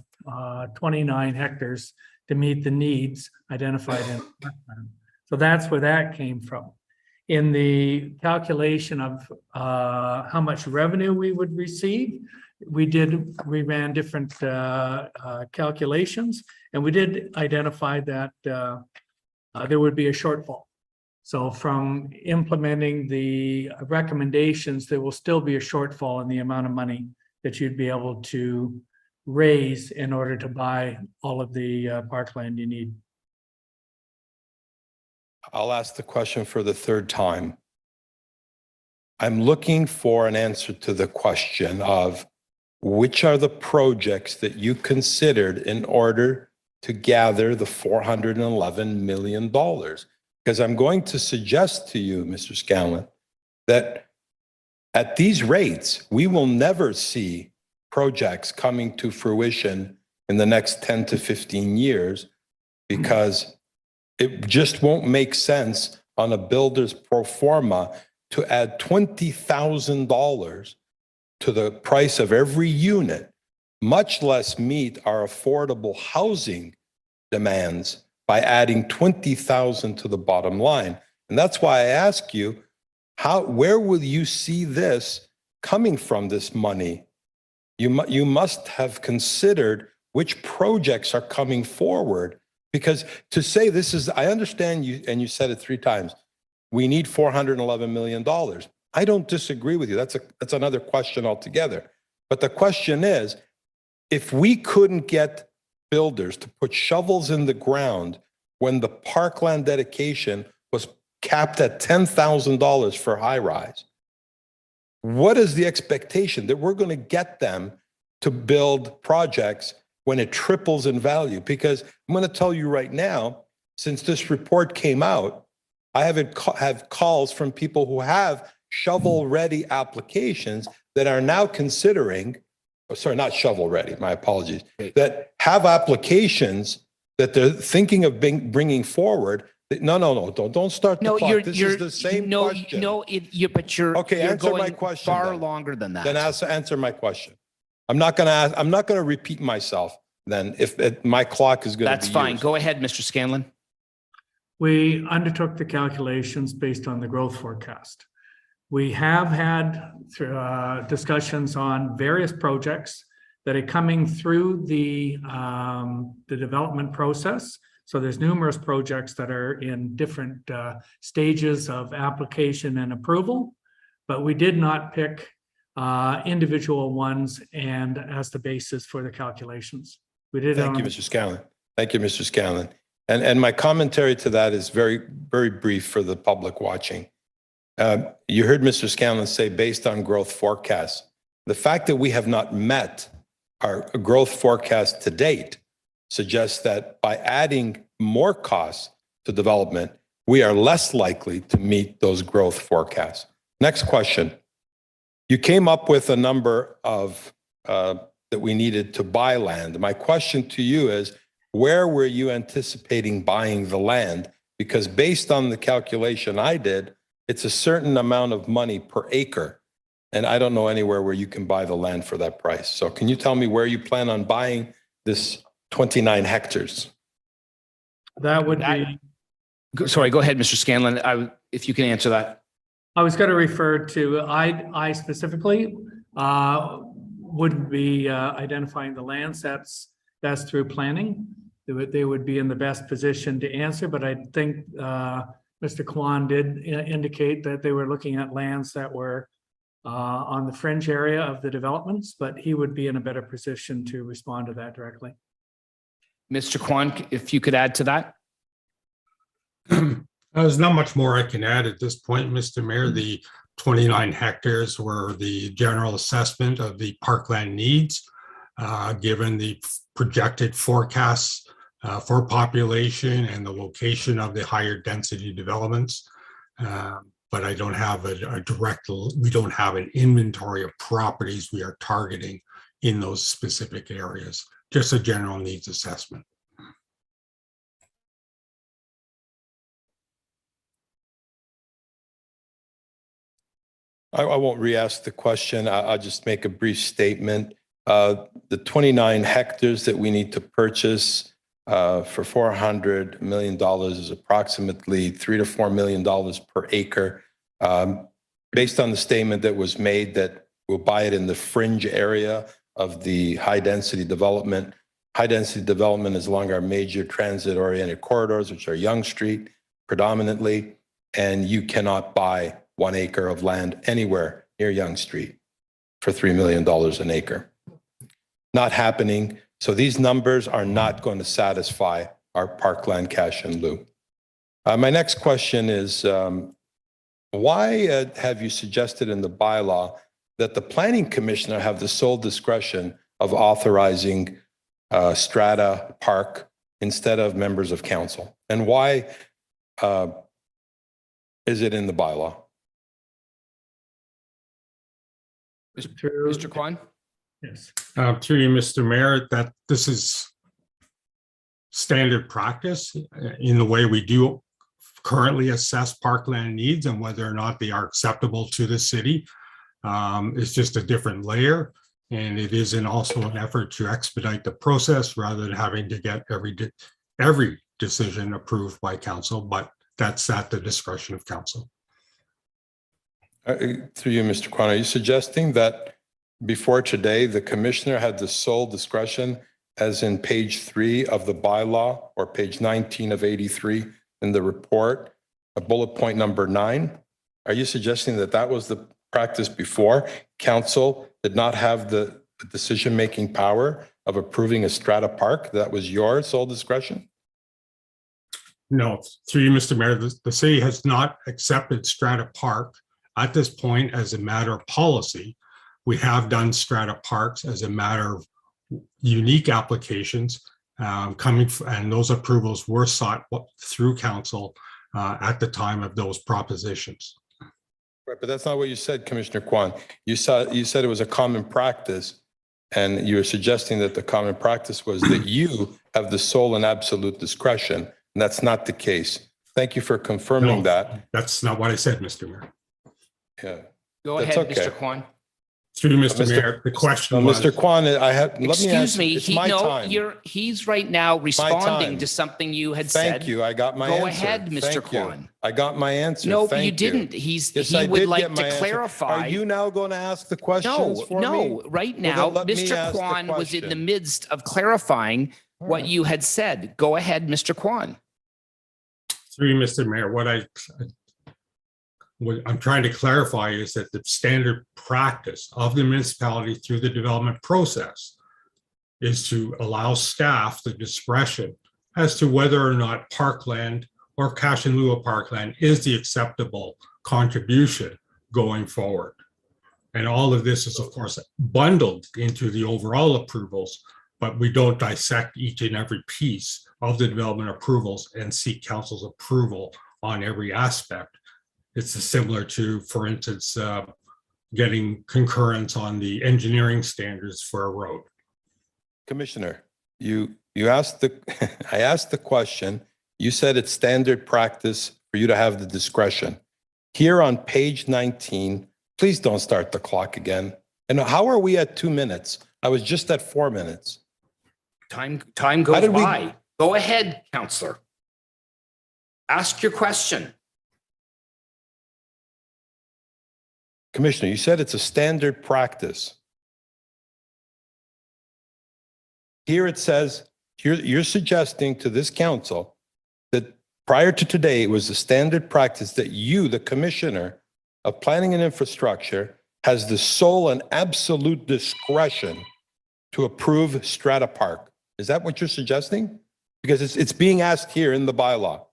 29 hectares to meet the needs identified in the park plan. So that's where that came from. In the calculation of how much revenue we would receive, we ran different calculations, and we did identify that there would be a shortfall. So from implementing the recommendations, there will still be a shortfall in the amount of money that you'd be able to raise in order to buy all of the parkland you need. I'll ask the question for the third time. I'm looking for an answer to the question of which are the projects that you considered in order to gather the $411 million? Because I'm going to suggest to you, Mr. Scanlon, that at these rates, we will never see projects coming to fruition in the next 10 to 15 years because it just won't make sense on a builder's pro forma to add $20,000 to the price of every unit, much less meet our affordable housing demands by adding $20,000 to the bottom line. And that's why I ask you, where will you see this coming from this money, you must have considered which projects are coming forward. Because to say this is, I understand you, and you said it 3 times, we need $411 million. I don't disagree with you. That's another question altogether. But the question is, if we couldn't get builders to put shovels in the ground when the Parkland dedication was capped at $10,000 for high rise, what is the expectation that we're going to get them to build projects when it triples in value? Because I'm going to tell you right now, since this report came out, I have calls from people who have shovel-ready applications that are now considering, sorry, not shovel-ready, my apologies, that have applications that they're thinking of bringing forward. No, don't start the No, clock. This is the same question. But you're answer my going question far then. longer than that. Then answer my question. I'm not going to repeat myself then if my clock is going to be That's fine. used. Go ahead, Mr. Scanlon. We undertook the calculations based on the growth forecast. We have had discussions on various projects that are coming through the development process. So there's numerous projects that are in different stages of application and approval, but we did not pick individual ones and as the basis for the calculations. We did. Thank you, Mr. Scanlon. Thank you, Mr. Scanlon. And my commentary to that is very, very brief for the public watching. You heard Mr. Scanlon say based on growth forecasts. The fact that we have not met our growth forecast to date suggests that by adding more costs to development, we are less likely to meet those growth forecasts. Next question. You came up with a number of that we needed to buy land. My question to you is, where were you anticipating buying the land? Because based on the calculation I did, it's a certain amount of money per acre. And I don't know anywhere where you can buy the land for that price. So can you tell me where you plan on buying this 29 hectares? That would be. Sorry, go ahead, Mr. Scanlon. If you can answer that. I was going to refer to, I specifically wouldn't be identifying the lands. That's through planning. They would be in the best position to answer, but I think Mr. Kwan did indicate that they were looking at lands that were on the fringe area of the developments, but he would be in a better position to respond to that directly. Mr. Kwan, if you could add to that. There's not much more I can add at this point, Mr. Mayor. The 29 hectares were the general assessment of the parkland needs, given the projected forecasts for population and the location of the higher density developments. But I don't have we don't have an inventory of properties we are targeting in those specific areas, just a general needs assessment. I won't re-ask the question. I'll just make a brief statement. The 29 hectares that we need to purchase for $400 million is approximately $3 to $4 million per acre. Based on the statement that was made that we'll buy it in the fringe area of the high density development. High density development is along our major transit oriented corridors, which are Yonge Street predominantly, and you cannot buy 1 acre of land anywhere near Yonge Street for $3 million an acre. Not happening. So these numbers are not going to satisfy our parkland cash in lieu. My next question is, why have you suggested in the bylaw that the planning commissioner have the sole discretion of authorizing strata park instead of members of council? And why is it in the bylaw? Mr. Kwan? Yes. Through you, Mr. Mayor, that this is standard practice in the way we do currently assess parkland needs and whether or not they are acceptable to the city. It's just a different layer, and it is also an effort to expedite the process rather than having to get every decision approved by council, but that's at the discretion of council. Through you, Mr. Kwan, are you suggesting that before today, the commissioner had the sole discretion, as in page 3 of the bylaw or page 19 of 83 in the report, a bullet point number 9? Are you suggesting that that was the practice before? Council did not have the decision-making power of approving a strata park? That was your sole discretion? No, through you, Mr. Mayor, the city has not accepted strata park at this point as a matter of policy. We have done strata parks as a matter of unique applications and those approvals were sought through council at the time of those propositions. Right, but that's not what you said, Commissioner Kwan. You said it was a common practice, and you were suggesting that the common practice was that you have the sole and absolute discretion, and that's not the case. Thank you for confirming No, that. That's not what I said, Mr. Mayor. Yeah. Go That's ahead, okay. Mr. Kwan. Through you, Mr. Mayor, the question was. Mr. Kwan, let me Excuse ask, me, it's my time. he's right now responding time. to something you had said. Thank you. I got my answer. Go ahead, Mr. Thank you. Kwan. I got my answer. No, Thank you didn't. Yes, He I would did like get my to answer. clarify. Are you now going to ask the questions for me? No, right now, then let me Mr. ask the Kwan was in the question. midst of clarifying what you had said. Go ahead, Mr. Kwan. Through you, Mr. Mayor, what I'm trying to clarify is that the standard practice of the municipality through the development process is to allow staff the discretion as to whether or not parkland or cash in lieu of parkland is the acceptable contribution going forward. And all of this is, of course, bundled into the overall approvals, but we don't dissect each and every piece of the development approvals and seek council's approval on every aspect. It's similar to, for instance, getting concurrence on the engineering standards for a road. Commissioner, you asked I asked the question. You said it's standard practice for you to have the discretion. Here on page 19, please don't start the clock again. And how are we at 2 minutes? I was just at 4 minutes. Time How goes did we- by. Go ahead, Counselor. Ask your question. Commissioner, you said it's a standard practice. Here it says, you're suggesting to this council that prior to today, it was a standard practice that you, the Commissioner of Planning and Infrastructure, has the sole and absolute discretion to approve Strata Park. Is that what you're suggesting? Because it's being asked here in the bylaw.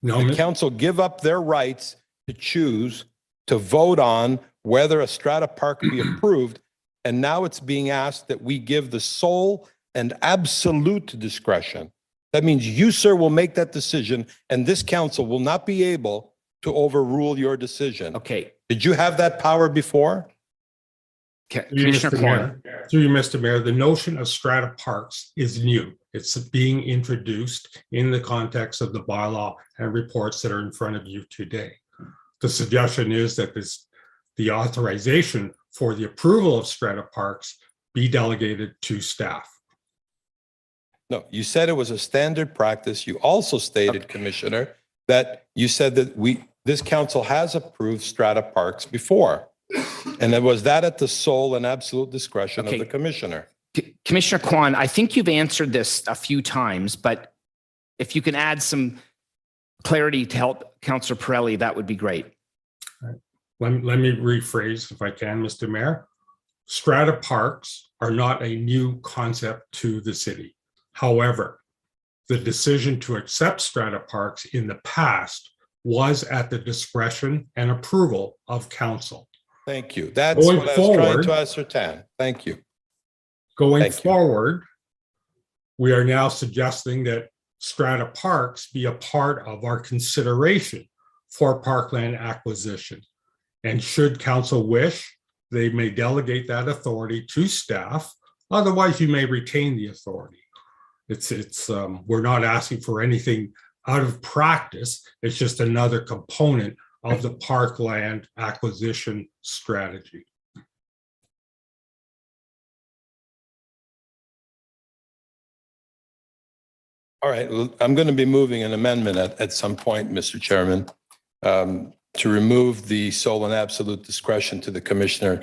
No, The council give up their rights to choose to vote on whether a strata park be approved. And now it's being asked that we give the sole and absolute discretion. That means you, sir, will make that decision and this council will not be able to overrule your decision. Okay. Did you have that power before? Commissioner Kwan. Through you, Mr. Mayor, the notion of strata parks is new. It's being introduced in the context of the bylaw and reports that are in front of you today. The suggestion is that the authorization for the approval of strata parks be delegated to staff. No, you said it was a standard practice. You also stated, Commissioner, that you said that this council has approved strata parks before. And it was that at the sole and absolute discretion of Okay. the commissioner. Commissioner Kwan, I think you've answered this a few times, but if you can add some clarity to help Councillor Pirelli, that would be great. Let me rephrase if I can, Mr. Mayor. Strata parks are not a new concept to the city. However, the decision to accept strata parks in the past was at the discretion and approval of council. Thank you. That's Going what I was trying forward- to ascertain. Thank you. Going Thank you. forward, we are now suggesting that strata parks be a part of our consideration for parkland acquisition. And should council wish, they may delegate that authority to staff. Otherwise, you may retain the authority. We're not asking for anything out of practice. It's just another component of the parkland acquisition strategy. All right, well, I'm going to be moving an amendment at some point, Mr. Chairman. to remove the sole and absolute discretion to the commissioner.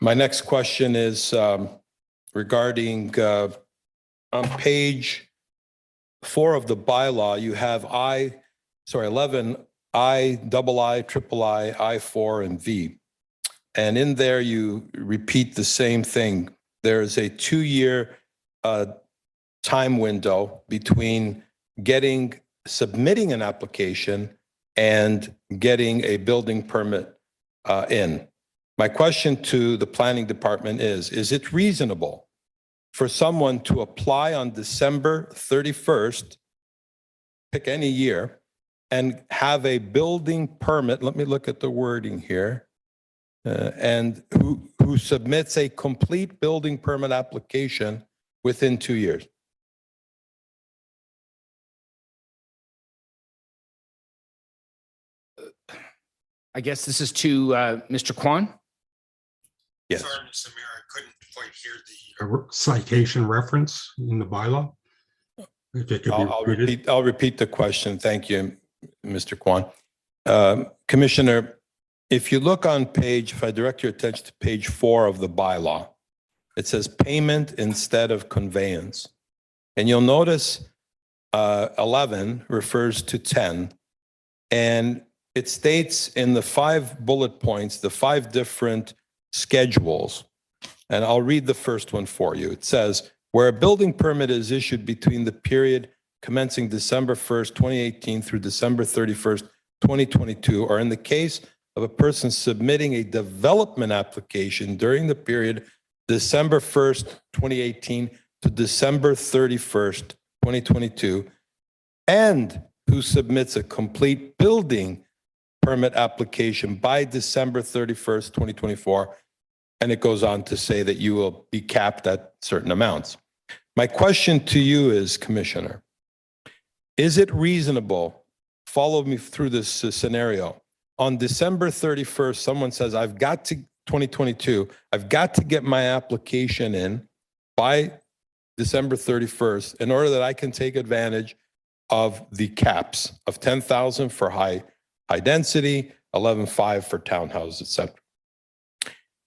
My next question is regarding on page 4 of the bylaw, you have 11, I, double I, triple I, 4, and V. And in there, you repeat the same thing. There's a 2-year time window between submitting an application and getting a building permit in. My question to the planning department is it reasonable for someone to apply on December 31st, pick any year, and have a building permit? Let me look at the wording here. And who submits a complete building permit application within 2 years? I guess this is to Mr. Kwan. Yes. Sorry, Mr. Mayor, I couldn't quite hear the citation reference in the bylaw. If it could be repeated. I'll repeat the question. Thank you, Mr. Kwan. Commissioner, if you look on if I direct your attention to page 4 of the bylaw, it says payment instead of conveyance. And you'll notice 11 refers to 10. And it states in the 5 bullet points, the 5 different schedules. And I'll read the first one for you. It says, where a building permit is issued between the period commencing December 1st, 2018 through December 31st, 2022, or in the case of a person submitting a development application during the period December 1st, 2018 to December 31st, 2022, and who submits a complete building permit application by December 31st, 2024. And it goes on to say that you will be capped at certain amounts. My question to you is, Commissioner, is it reasonable, follow me through this scenario, on December 31st, someone says, 2022, I've got to get my application in by December 31st in order that I can take advantage of the caps of 10,000 for high density, 11.5 for townhouses, etc.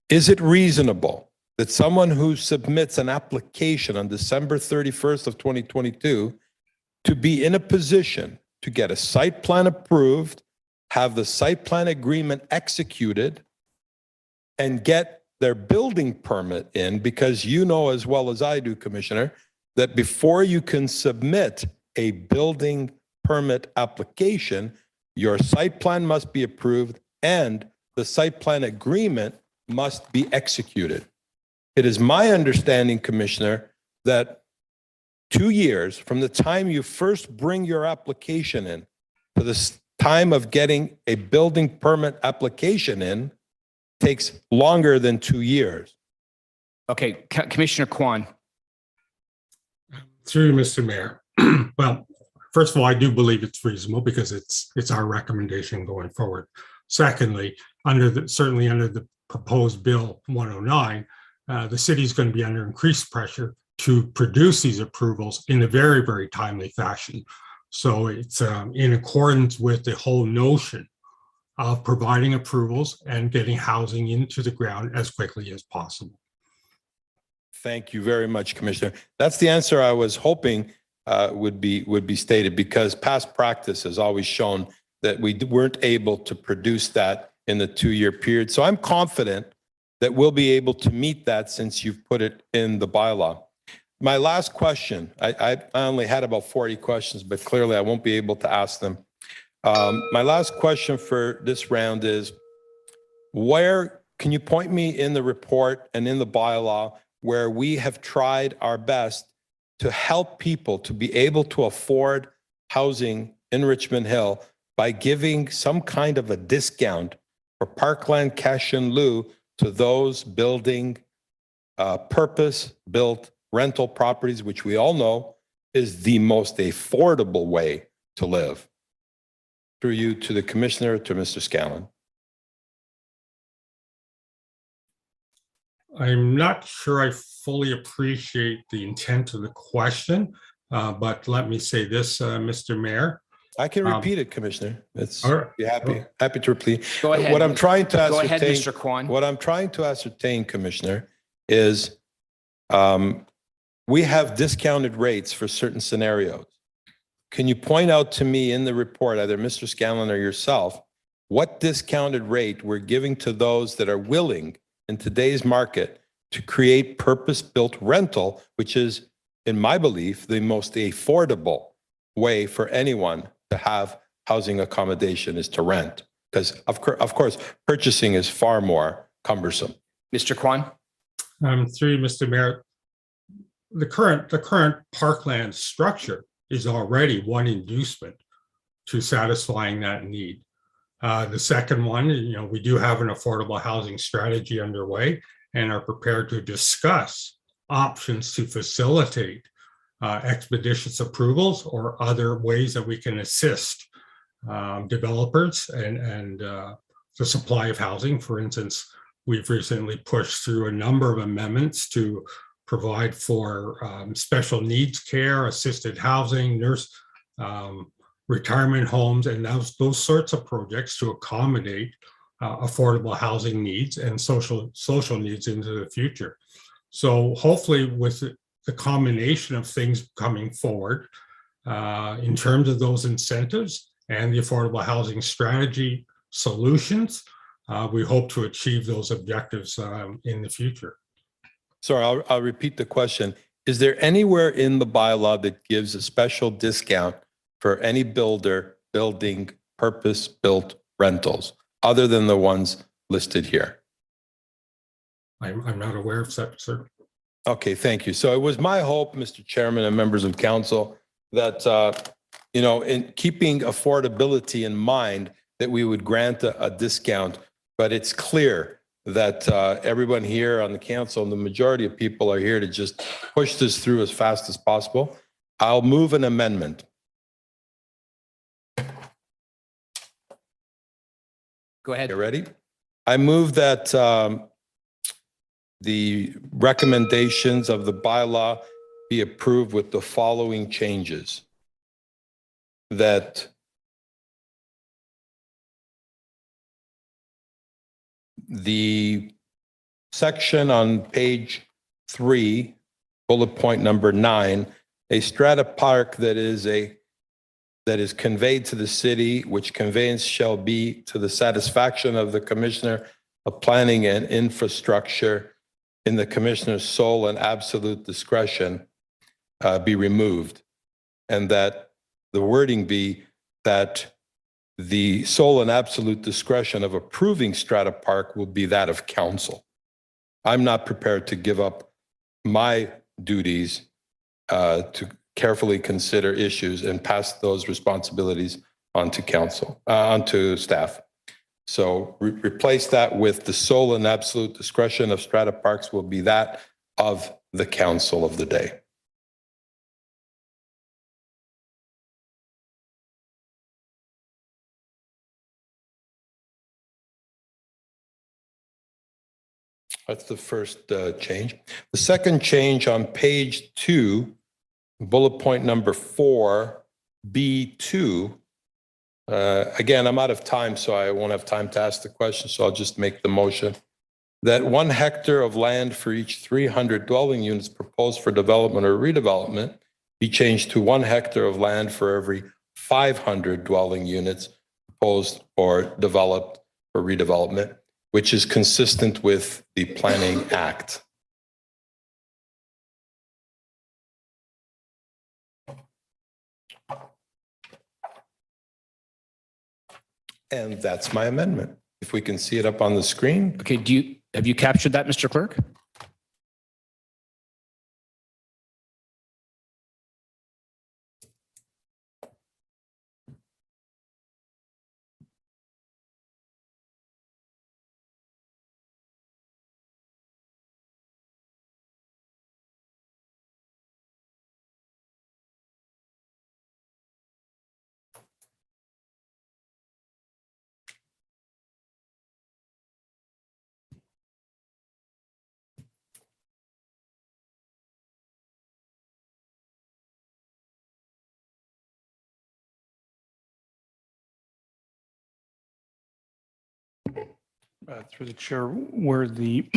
Is it reasonable that someone who submits an application on December 31st of 2022 to be in a position to get a site plan approved, have the site plan agreement executed, and get their building permit in? Because you know as well as I do, Commissioner, that before you can submit a building permit application, your site plan must be approved and the site plan agreement must be executed. It is my understanding, Commissioner, that 2 years from the time you first bring your application in to the time of getting a building permit application in takes longer than 2 years. Okay, Commissioner Kwan. Through Mr. Mayor. Well, first of all, I do believe it's reasonable because it's our recommendation going forward. Secondly, certainly under the proposed Bill 109, the city is going to be under increased pressure to produce these approvals in a very, very timely fashion. So it's in accordance with the whole notion of providing approvals and getting housing into the ground as quickly as possible. Thank you very much, Commissioner. That's the answer I was hoping would be stated, because past practice has always shown that we weren't able to produce that in the 2-year period. So I'm confident that we'll be able to meet that since you've put it in the bylaw. My last question, I only had about 40 questions, but clearly I won't be able to ask them. My last question for this round is, can you point me in the report and in the bylaw where we have tried our best to help people to be able to afford housing in Richmond Hill by giving some kind of a discount for Parkland cash in lieu to those building purpose-built rental properties, which we all know is the most affordable way to live? Through you to the Commissioner, to Mr. Scanlon. I'm not sure I fully appreciate the intent of the question, but let me say this, Mr. Mayor. I can Um, repeat it, Commissioner. It's all right. be happy to repeat. Go ahead. What I'm trying to Go ahead, ascertain, Mr. Kwan. what I'm trying to ascertain, Commissioner, is we have discounted rates for certain scenarios. Can you point out to me in the report, either Mr. Scanlon or yourself, what discounted rate we're giving to those that are willing in today's market to create purpose-built rental, which is, in my belief, the most affordable way for anyone to have housing accommodation is to rent? Because of course, purchasing is far more cumbersome. Mr. Kwan? Through you, Mr. Mayor, the current Parkland structure is already one inducement to satisfying that need. The second one, we do have an affordable housing strategy underway and are prepared to discuss options to facilitate expeditious approvals or other ways that we can assist developers and the supply of housing. For instance, we've recently pushed through a number of amendments to provide for special needs care, assisted housing, retirement homes, and those sorts of projects to accommodate affordable housing needs and social needs into the future. So hopefully with the combination of things coming forward in terms of those incentives and the affordable housing strategy solutions, we hope to achieve those objectives in the future. Sorry, I'll repeat the question. Is there anywhere in the bylaw that gives a special discount for any builder building purpose-built rentals other than the ones listed here? I'm not aware of that, sir. Okay, thank you. So it was my hope, Mr. Chairman and members of council, that, in keeping affordability in mind, that we would grant a discount, but it's clear that everyone here on the council and the majority of people are here to just push this through as fast as possible. I'll move an amendment. Go ahead. You ready? I move that the recommendations of the bylaw be approved with the following changes. That the section on page 3, bullet point number 9, a strata park that is conveyed to the city, which conveyance shall be to the satisfaction of the Commissioner of Planning and Infrastructure in the Commissioner's sole and absolute discretion, be removed. And that the wording be that the sole and absolute discretion of approving strata park will be that of council. I'm not prepared to give up my duties to carefully consider issues and pass those responsibilities onto council, onto staff. So replace that with the sole and absolute discretion of strata parks will be that of the council of the day. That's the first change. The second change on page 2, bullet point number 4, B2. Again, I'm out of time, so I won't have time to ask the question, so I'll just make the motion. That 1 hectare of land for each 300 dwelling units proposed for development or redevelopment be changed to 1 hectare of land for every 500 dwelling units proposed or developed for redevelopment, which is consistent with the Planning Act. And that's my amendment. If we can see it up on the screen. Okay, have you captured that, Mr. Clerk? Through the chair, where the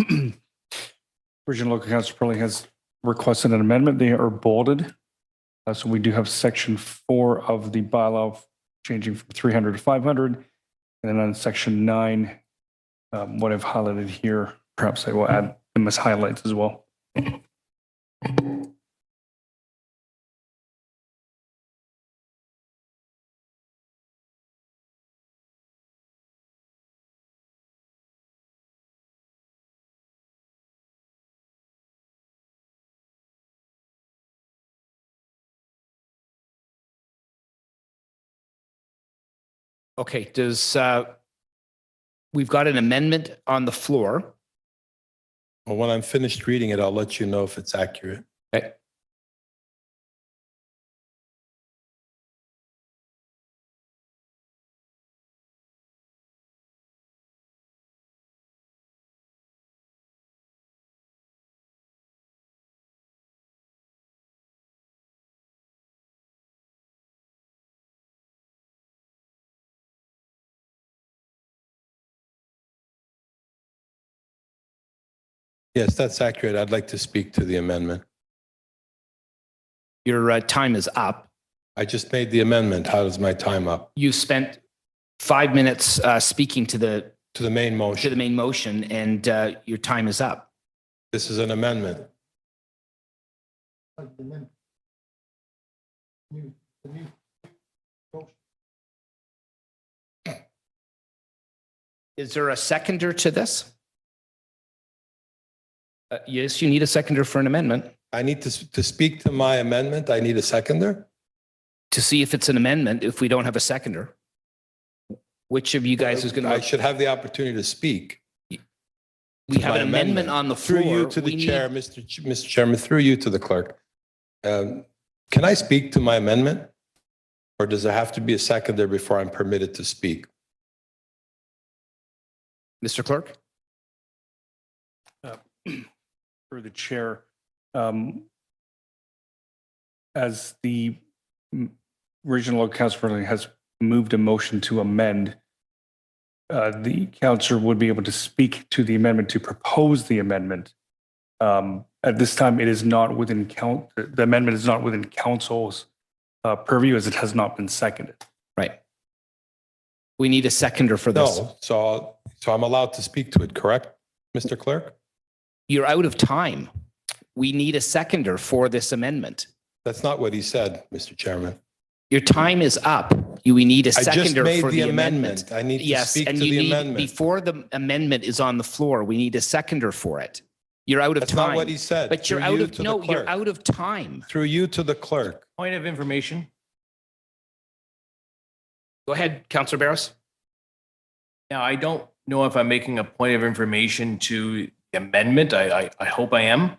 original local council probably has requested an amendment, they are bolded. So we do have section 4 of the bylaw changing from 300 to 500. And then on section 9, what I've highlighted here, perhaps I will add them as highlights as well. Okay, does, we've got an amendment on the floor. Well, when I'm finished reading it, I'll let you know if it's accurate. Okay. Yes, that's accurate. I'd like to speak to the amendment. Your time is up. I just made the amendment. How is my time up? You spent 5 minutes speaking to the To the main motion. main motion, and your time is up. This is an amendment. Is there a seconder to this? Yes, you need a seconder for an amendment. I need to speak to my amendment. I need a seconder. To see if it's an amendment, if we don't have a seconder. Which of you guys is going I to? should have the opportunity to speak. We have my an amendment on the floor. Through you to We the need- chair, Mr. Chairman, through you to the clerk. Can I speak to my amendment? Or does there have to be a seconder before I'm permitted to speak? Mr. Clerk? Through the chair, as the regional local council has moved a motion to amend, the councillor would be able to speak to the amendment to propose the amendment. At this time, it is not within the amendment is not within council's purview as it has not been seconded. Right. We need a seconder for this. No, so I'm allowed to speak to it, correct, Mr. Clerk? You're out of time. We need a seconder for this amendment. That's not what he said, Mr. Chairman. Your time is up. We need a I just seconder made for the the amendment. amendment. I need to Yes, speak to and you the need, amendment. before the amendment is on the floor, we need a seconder for it. You're out of That's time. not what he said. But you're Through out you of, to the no, you're clerk. out of time. Through you to the clerk. Point of information. Go ahead, Councillor Barros. Now, I don't know if I'm making a point of information to the amendment. I hope I am.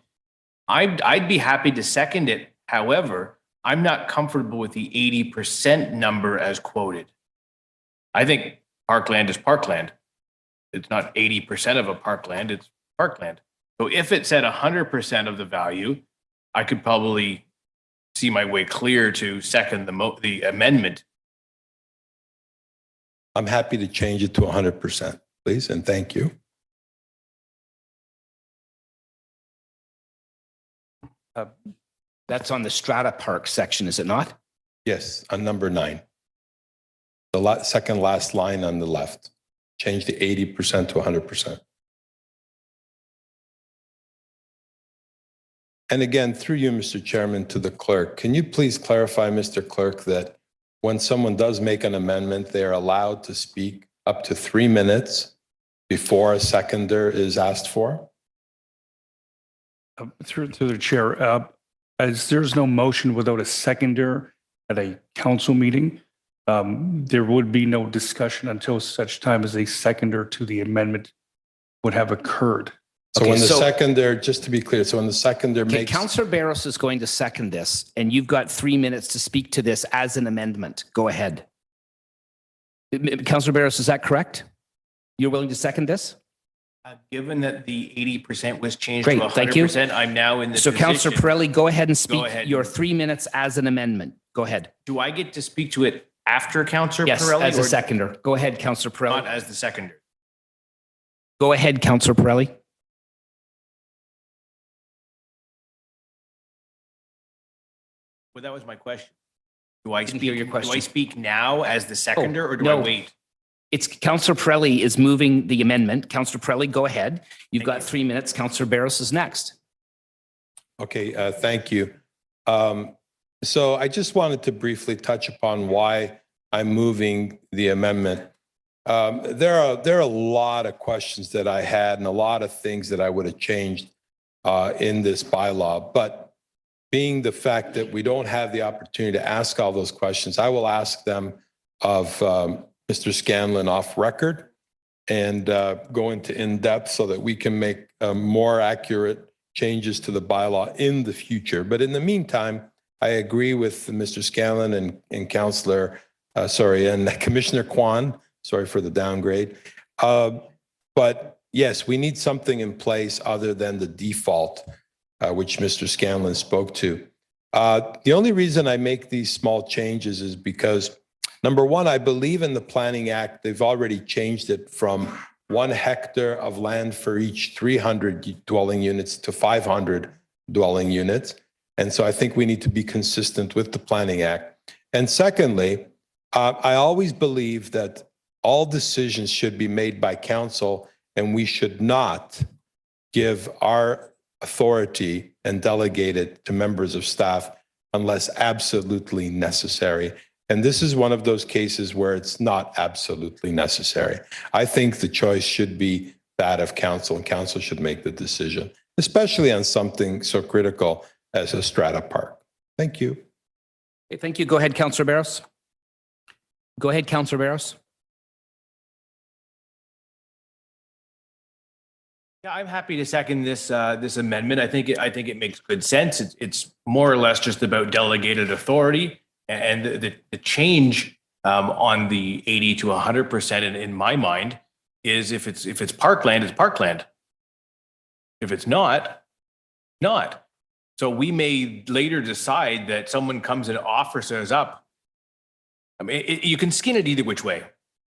I'd be happy to second it. However, I'm not comfortable with the 80% number as quoted. I think Parkland is Parkland. It's not 80% of a Parkland, it's Parkland. So if it said 100% of the value, I could probably see my way clear to second the amendment. I'm happy to change it to 100%, please, and thank you. That's on the Strata Park section, is it not? Yes, on number 9. The second last line on the left. Change the 80% to 100%. And again, through you, Mr. Chairman, to the clerk, can you please clarify, Mr. Clerk, that when someone does make an amendment, they are allowed to speak up to 3 minutes before a seconder is asked for? Through the chair, as there's no motion without a seconder at a council meeting, there would be no discussion until such time as a seconder to the amendment would have occurred. So Okay, when the so- seconder, just to be clear, so when the seconder Okay, makes, Councillor Barros is going to second this, and you've got 3 minutes to speak to this as an amendment. Go ahead. Councillor Barros, is that correct? You're willing to second this? Given that the 80% was changed to Great, thank you. 100%, I'm now in the So Councillor position. Pirelli, go ahead and speak ahead. your 3 minutes as an amendment. Go ahead. Do I get to speak to it after Councillor Yes, Pirelli? as a or seconder. Go ahead, Councillor Not Pirelli. as the seconder. Go ahead, Councillor Pirelli. Well, that was my question. Do I Didn't hear speak, your question. do I speak now as the seconder or do I no. wait? It's Councillor Pirelli is moving the amendment. Councillor Pirelli, go ahead. You've Thank got you. 3 minutes. Councillor Barros is next. Okay, thank you. So I just wanted to briefly touch upon why I'm moving the amendment. There are a lot of questions that I had and a lot of things that I would have changed in this bylaw, but being the fact that we don't have the opportunity to ask all those questions, I will ask them of Mr. Scanlon off record and go into in-depth so that we can make more accurate changes to the bylaw in the future. But in the meantime, I agree with Mr. Scanlon and Councillor, and Commissioner Kwan, sorry for the downgrade. But yes, we need something in place other than the default, which Mr. Scanlon spoke to. The only reason I make these small changes is because, number one, I believe in the Planning Act. They've already changed it from 1 hectare of land for each 300 dwelling units to 500 dwelling units. And so I think we need to be consistent with the Planning Act. And secondly, I always believe that all decisions should be made by council, and we should not give our authority and delegate it to members of staff unless absolutely necessary. And this is one of those cases where it's not absolutely necessary. I think the choice should be that of council, and council should make the decision, especially on something so critical as a strata park. Thank you. Okay, thank you. Go ahead, Councillor Barros. Go ahead, Councillor Barros. Yeah, I'm happy to second this this amendment. I think it makes good sense. It's more or less just about delegated authority, and the change on the 80 to 100% in my mind is if it's parkland, it's parkland. If it's not, not. So we may later decide that someone comes and offers us up. I mean, you can skin it either which way.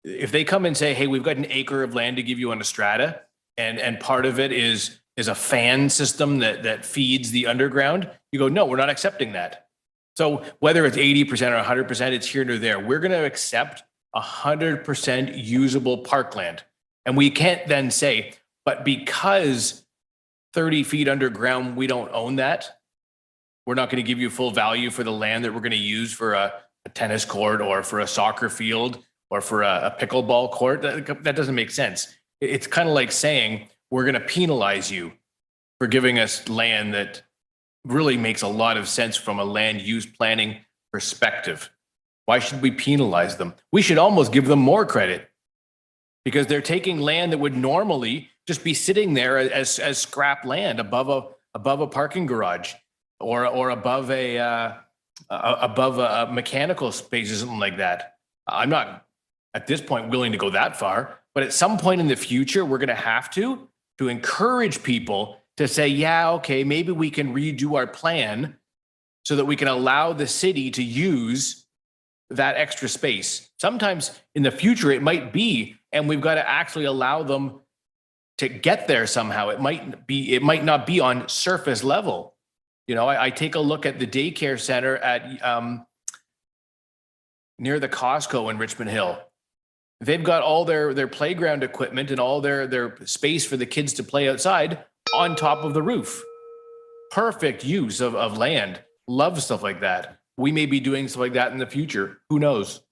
If they come and say, "Hey, we've got an acre of land to give you on a strata," and part of it is a fan system that feeds the underground, you go, "No, we're not accepting that." So whether it's 80% or 100%, it's here nor there. We're going to accept 100% usable parkland, and we can't then say, "But because 30 feet underground, we don't own that. We're not going to give you full value for the land that we're going to use for a tennis court or for a soccer field or for a pickleball court." That doesn't make sense. It's kind of like saying we're going to penalize you for giving us land that really makes a lot of sense from a land use planning perspective. Why should we penalize them? We should almost give them more credit because they're taking land that would normally just be sitting there as scrap land above a parking garage or above a mechanical space or something like that. I'm not at this point willing to go that far, but at some point in the future, we're going to have to encourage people to say, yeah, okay, maybe we can redo our plan so that we can allow the city to use that extra space. Sometimes in the future, it might be, and we've got to actually allow them to get there somehow. It might not be on surface level. You know, I take a look at the daycare center at near the Costco in Richmond Hill. They've got all their playground equipment and all their space for the kids to play outside on top of the roof. Perfect use of land. Love stuff like that. We may be doing stuff like that in the future. Who knows?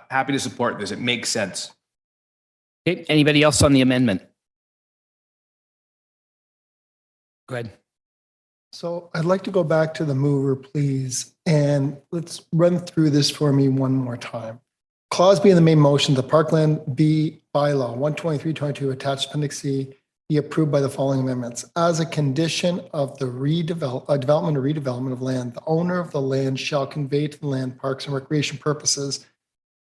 Happy to support this. It makes sense. Okay, anybody else on the amendment? Go ahead. So I'd like to go back to the mover, please, and let's run through this for me one more time. Clause B in the main motion, the Parkland B bylaw 12322 attached appendix C be approved by the following amendments. As a condition of the development or redevelopment of land, the owner of the land shall convey to the land parks and recreation purposes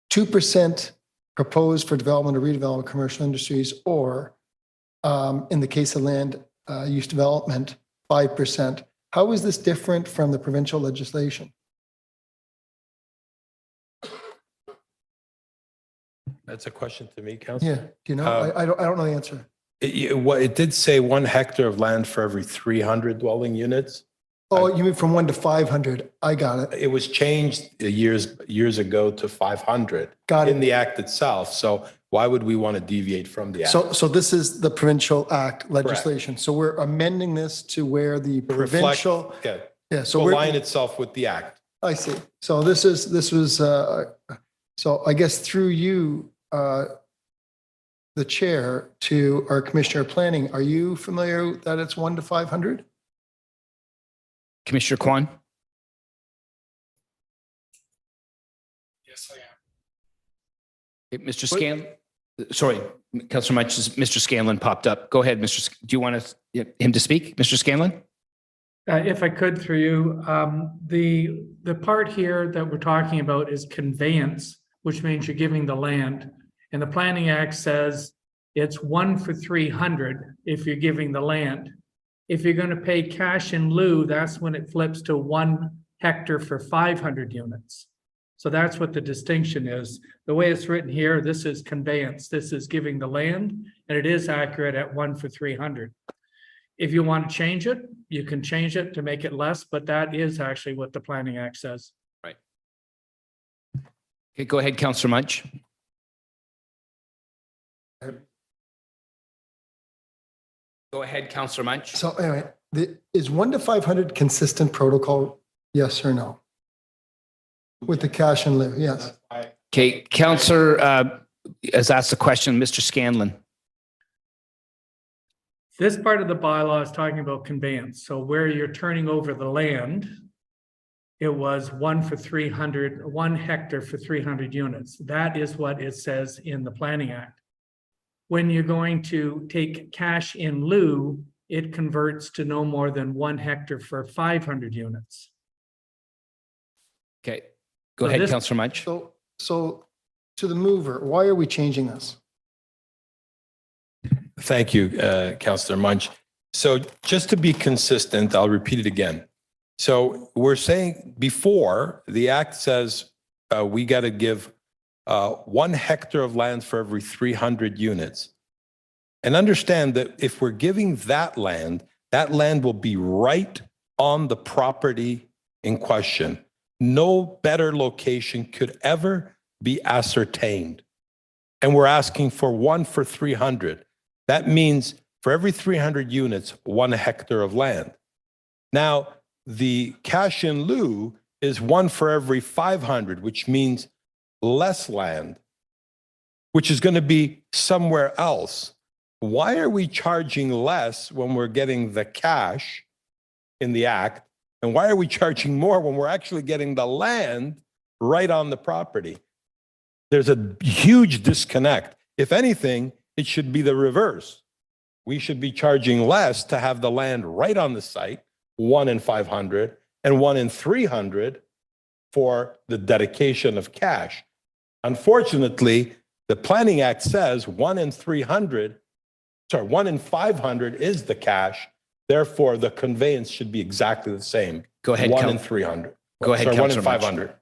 2% proposed for development or redevelopment of commercial industries, or in the case of land use development, 5%. How is this different from the provincial legislation? That's a question to me, Councillor. Yeah, do you know? I don't know the answer. It did say 1 hectare of land for every 300 dwelling units. Oh, you mean from 1 to 500? I got it. It was changed years ago to 500 Got in it. the act itself. So why would we want to deviate from the act? So this is the provincial act legislation. So we're amending this to where the To reflect- provincial, Yeah, yeah, to so we're, align itself with the act. I see. So this was, so I guess through you, the chair, to our Commissioner of Planning, are you familiar that it's 1 to 500? Commissioner Kwan? Yes, I am. Mr. Scanlon? Sorry, Councillor Mutch, Mr. Scanlon popped up. Go ahead, do you want him to speak? Mr. Scanlon? If I could through you, the part here that we're talking about is conveyance, which means you're giving the land. And the Planning Act says it's 1 for 300 if you're giving the land. If you're going to pay cash in lieu, that's when it flips to 1 hectare for 500 units. So that's what the distinction is. The way it's written here, this is conveyance. This is giving the land, and it is accurate at 1 for 300. If you want to change it, you can change it to make it less, but that is actually what the Planning Act says. Right. Okay, go ahead, Councillor Mutch. Go ahead, Councillor Mutch. So anyway, is 1 to 500 consistent protocol? Yes or no? With the cash and lieu, yes. Okay, Councillor has asked a question, Mr. Scanlon. This part of the bylaw is talking about conveyance. So where you're turning over the land, it was 1 for 300, 1 hectare for 300 units. That is what it says in the Planning Act. When you're going to take cash in lieu, it converts to no more than 1 hectare for 500 units. Okay, go So ahead, this- Councillor Mutch. So to the mover, why are we changing this? Thank you, Councillor Munch. So just to be consistent, I'll repeat it again. So we're saying before, the act says we got to give 1 hectare of land for every 300 units. And understand that if we're giving that land will be right on the property in question. No better location could ever be ascertained. And we're asking for 1 for 300. That means for every 300 units, 1 hectare of land. Now, the cash in lieu is 1 for every 500, which means less land, which is going to be somewhere else. Why are we charging less when we're getting the cash in the act? And why are we charging more when we're actually getting the land right on the property? There's a huge disconnect. If anything, it should be the reverse. We should be charging less to have the land right on the site, 1 in 500, and 1 in 300 for the dedication of cash. Unfortunately, the Planning Act says 1 in 500 is the cash. Therefore, the conveyance should be exactly the same. Go ahead, 1 in 300. Go ahead, 1 in Councillor Mutch. 500.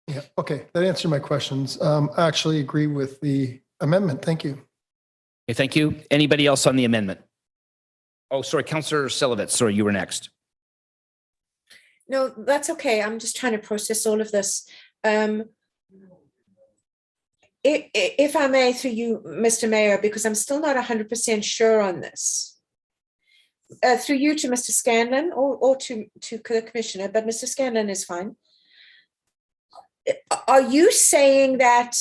Yeah, okay, that answered my questions. I actually agree with the amendment. Thank you. Okay, thank you. Anybody else on the amendment? Oh, sorry, Councillor Silovitz. Sorry, you were next. No, that's okay. I'm just trying to process all of this. If I may, through you, Mr. Mayor, because I'm still not 100% sure on this. Through you to Mr. Scanlon or to the Commissioner, but Mr. Scanlon is fine. Are you saying that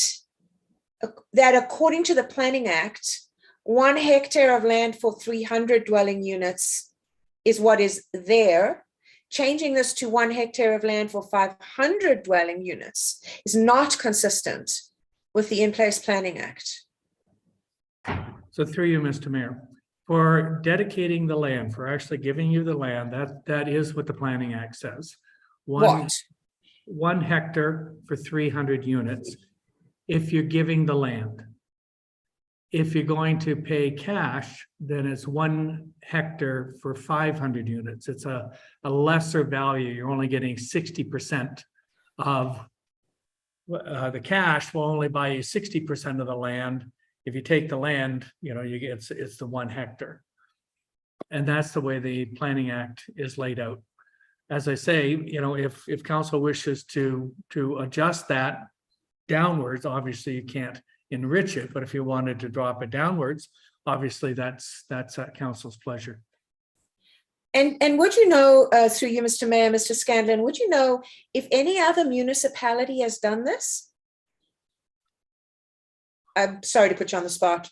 according to the Planning Act, 1 hectare of land for 300 dwelling units is what is there? Changing this to 1 hectare of land for 500 dwelling units is not consistent with the in-place Planning Act. So through you, Mr. Mayor, for dedicating the land, for actually giving you the land, that is what the Planning Act says. What? 1 hectare for 300 units, if you're giving the land. If you're going to pay cash, then it's 1 hectare for 500 units. It's a lesser value. You're only getting 60% of the cash will only buy you 60% of the land. If you take the land, you get, it's the 1 hectare. And that's the way the Planning Act is laid out. As I say, if council wishes to adjust that downwards, obviously you can't enrich it, but if you wanted to drop it downwards, obviously that's at council's pleasure. And would you know, through you, Mr. Mayor, Mr. Scanlon, would you know if any other municipality has done this? I'm sorry to put you on the spot.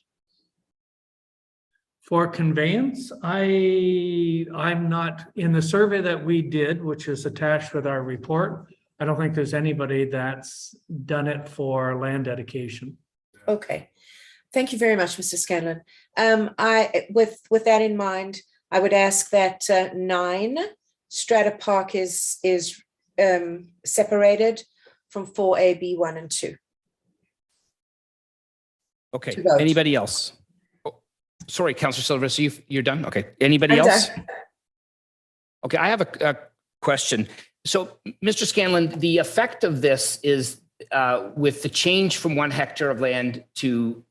For conveyance, I'm not, in the survey that we did, which is attached with our report, I don't think there's anybody that's done it for land dedication. Okay. Thank you very much, Mr. Scanlon. With that in mind, I would ask that 9 Strata Park is separated from 4A, B1 and 2. Okay, To vote. anybody else? Oh, sorry, Councillor Silvers, you're done? Okay, anybody I'm else? done. Okay, I have a question. So, Mr. Scanlon, the effect of this is with the change from 1 hectare of land to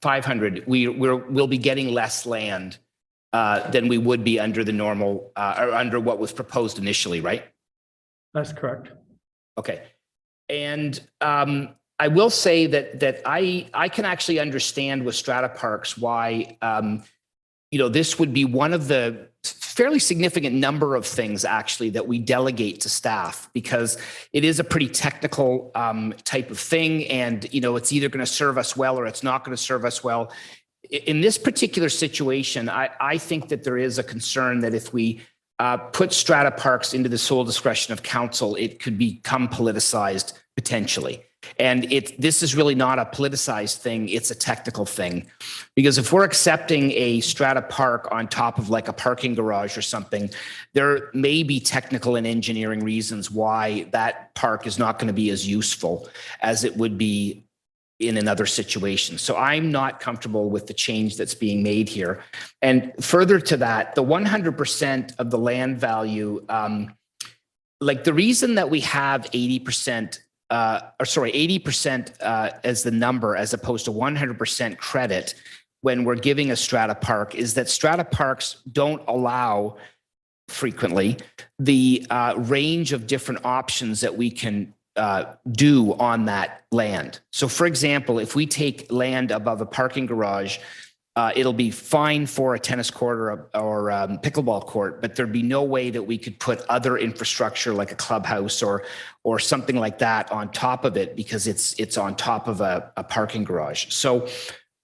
500, we'll be getting less land than we would be under the normal, or under what was proposed initially, right? That's correct. Okay. And I will say that I can actually understand with Strata Parks why, this would be one of the fairly significant number of things actually that we delegate to staff, because it is a pretty technical type of thing. And, it's either going to serve us well or it's not going to serve us well. In this particular situation, I think that there is a concern that if we put Strata Parks into the sole discretion of council, it could become politicized potentially. And this is really not a politicized thing, it's a technical thing. Because if we're accepting a Strata Park on top of like a parking garage or something, there may be technical and engineering reasons why that park is not going to be as useful as it would be in another situation. So I'm not comfortable with the change that's being made here. And further to that, the 100% of the land value, like the reason that we have 80% as the number as opposed to 100% credit when we're giving a Strata Park is that Strata Parks don't allow frequently the range of different options that we can do on that land. So for example, if we take land above a parking garage, it'll be fine for a tennis court or pickleball court, but there'd be no way that we could put other infrastructure like a clubhouse or something like that on top of it because it's on top of a parking garage. So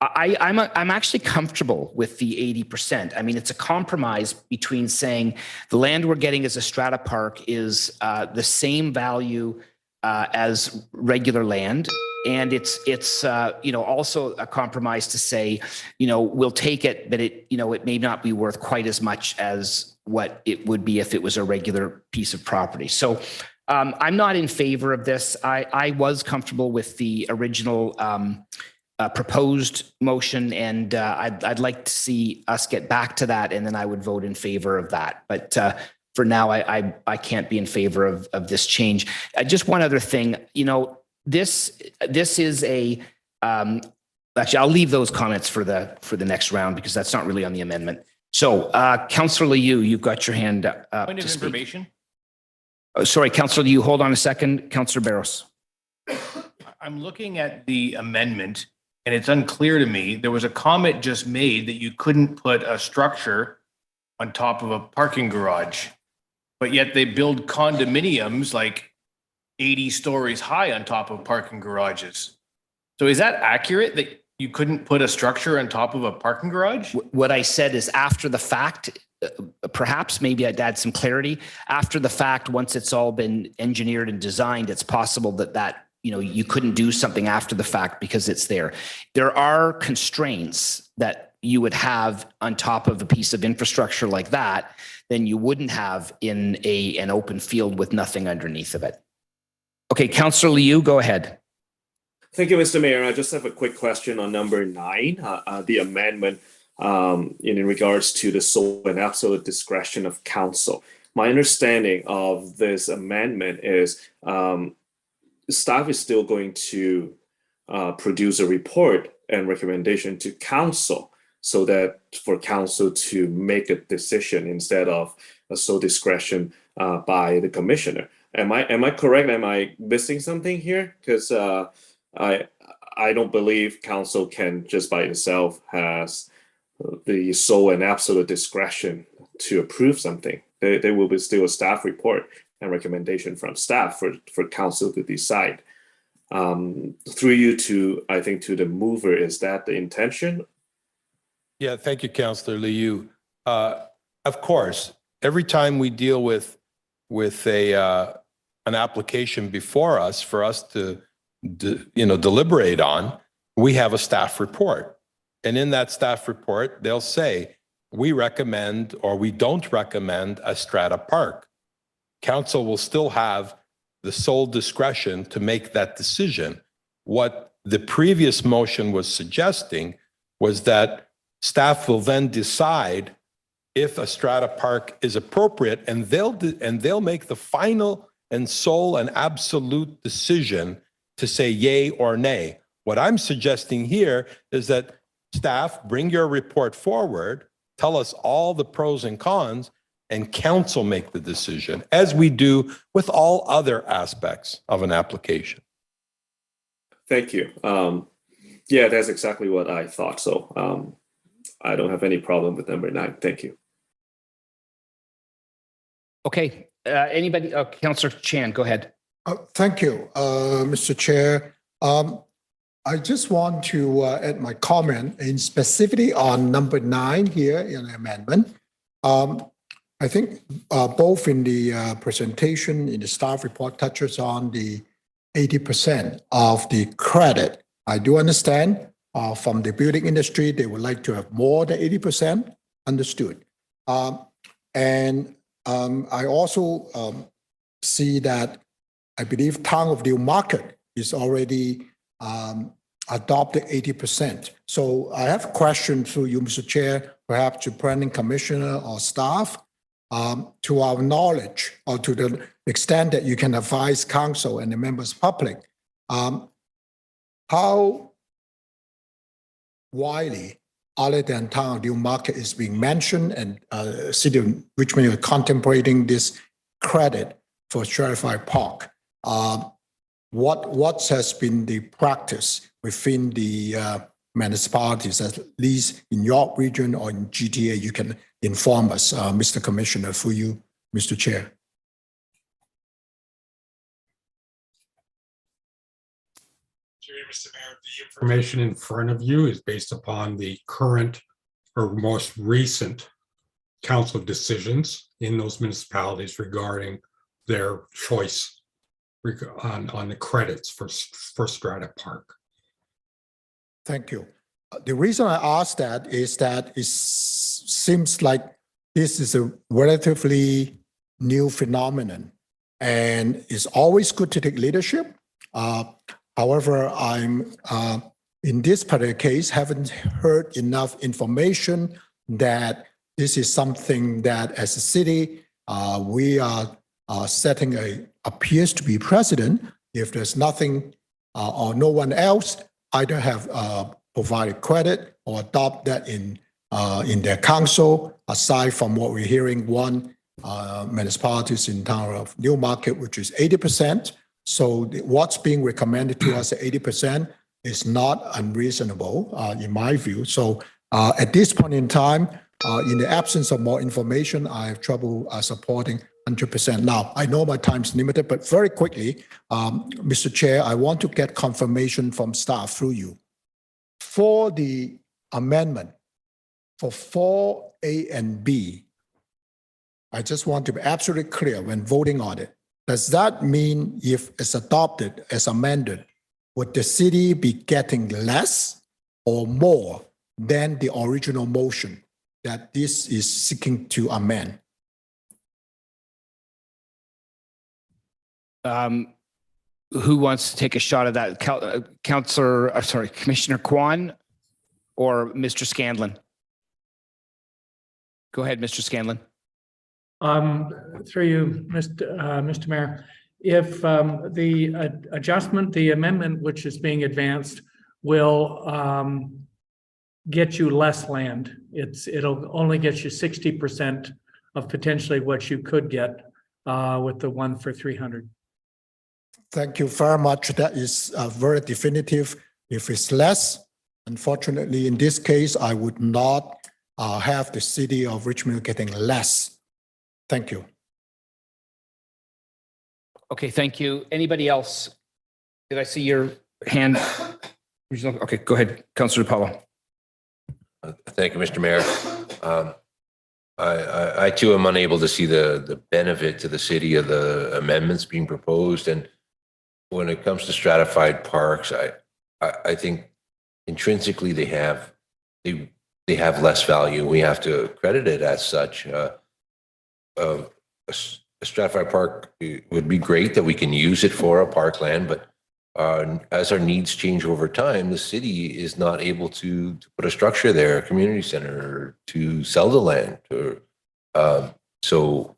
I'm actually comfortable with the 80%. I mean, it's a compromise between saying the land we're getting as a Strata Park is the same value as regular land. And it's also a compromise to say, we'll take it, but it may not be worth quite as much as what it would be if it was a regular piece of property. So I'm not in favor of this. I was comfortable with the original proposed motion, and I'd like to see us get back to that, and then I would vote in favor of that. But for now, I can't be in favor of this change. Just one other thing, this is a actually I'll leave those comments for the next round because that's not really on the amendment. So Councillor Liu, you've got your hand up. Point of information. Oh, sorry, Councillor Liu, hold on a second. Councillor Barros. I'm looking at the amendment and it's unclear to me. There was a comment just made that you couldn't put a structure on top of a parking garage, but yet they build condominiums like 80 stories high on top of parking garages. So is that accurate that you couldn't put a structure on top of a parking garage? What I said is after the fact, perhaps maybe I'd add some clarity. After the fact, once it's all been engineered and designed, it's possible that you couldn't do something after the fact because it's there. There are constraints that you would have on top of a piece of infrastructure like that than you wouldn't have in an open field with nothing underneath of it. Okay, Councillor Liu, go ahead. Thank you, Mr. Mayor. I just have a quick question on number 9, the amendment in regards to the sole and absolute discretion of council. My understanding of this amendment is staff is still going to produce a report and recommendation to council, so that for council to make a decision instead of a sole discretion by the commissioner. Am I correct? Am I missing something here? Because I don't believe council can just by itself has the sole and absolute discretion to approve something. There will be still a staff report and recommendation from staff for council to decide. Through you to, I think, to the mover, is that the intention? Yeah, thank you, Councillor Liu. Of course, every time we deal with an application before us for us to deliberate on, we have a staff report. And in that staff report, they'll say, we recommend or we don't recommend a strata park. Council will still have the sole discretion to make that decision. What the previous motion was suggesting was that staff will then decide if a strata park is appropriate, and they'll make the final and sole and absolute decision to say yay or nay. What I'm suggesting here is that staff, bring your report forward, tell us all the pros and cons, and council make the decision, as we do with all other aspects of an application. Thank you. Yeah, that's exactly what I thought. So I don't have any problem with number 9. Thank you. Okay, anybody, Councillor Chan, go ahead. Thank you, Mr. Chair. I just want to add my comment in specifically on number 9 here in the amendment. I think both in the presentation, in the staff report, touches on the 80% of the credit. I do understand from the building industry, they would like to have more than 80%, understood. And I also see that I believe Town of Newmarket is already adopted 80%. So I have a question through you, Mr. Chair, perhaps to planning commissioner or staff. To our knowledge, or to the extent that you can advise council and the members public, how widely, other than Town of Newmarket, is being mentioned, and City of Richmond is contemplating this credit for stratified park. What has been the practice within the municipalities, at least in your region or in GTA? You can inform us, Mr. Commissioner, for you, Mr. Chair. Mr. Mayor, the information in front of you is based upon the current or most recent council decisions in those municipalities regarding their choice on the credits for strata park. Thank you. The reason I ask that is that it seems like this is a relatively new phenomenon, and it's always good to take leadership. However, I'm in this particular case haven't heard enough information that this is something that, as a city, we are setting appears to be precedent. If there's nothing or no one else either have provided credit or adopt that in their council, aside from what we're hearing, one municipalities in Town of Newmarket, which is 80%. So what's being recommended to us at 80% is not unreasonable in my view. So at this point in time, in the absence of more information, I have trouble supporting 100%. Now, I know my time's limited, but very quickly, Mr. Chair, I want to get confirmation from staff through you. For the amendment for 4A and B, I just want to be absolutely clear when voting on it. Does that mean if it's adopted as amended, would the city be getting less or more than the original motion that this is seeking to amend? Who wants to take a shot at that? Commissioner Kwan or Mr. Scanlon? Go ahead, Mr. Scanlon. Through you, Mr. Mayor, if the adjustment, the amendment which is being advanced will get you less land. It'll only get you 60% of potentially what you could get with the one for 300. Thank you very much. That is very definitive. If it's less, unfortunately, in this case, I would not have the city of Richmond getting less. Thank you. Okay, thank you. Anybody else? Did I see your hand? Okay, go ahead, Councillor DiPaolo. Thank you, Mr. Mayor. I too am unable to see the benefit to the city of the amendments being proposed. And when it comes to stratified parks, I think intrinsically they have less value. We have to credit it as such. A stratified park would be great that we can use it for a parkland, but as our needs change over time, the city is not able to put a structure there, a community center, to sell the land. So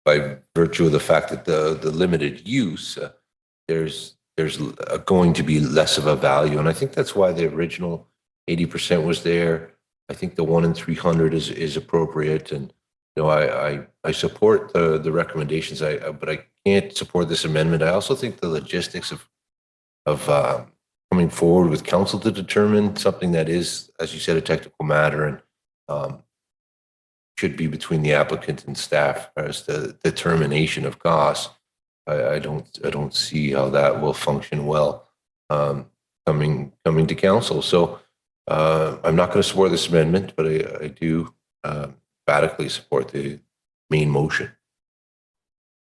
by virtue of the fact that the limited use, there's going to be less of a value. And I think that's why the original 80% was there. I think the 1 in 300 is appropriate. And you know, I support the recommendations, but I can't support this amendment. I also think the logistics of coming forward with council to determine something that is, as you said, a technical matter and should be between the applicant and staff as the determination of costs. I don't see how that will function well coming to council. So I'm not going to support this amendment, but I do emphatically support the main motion.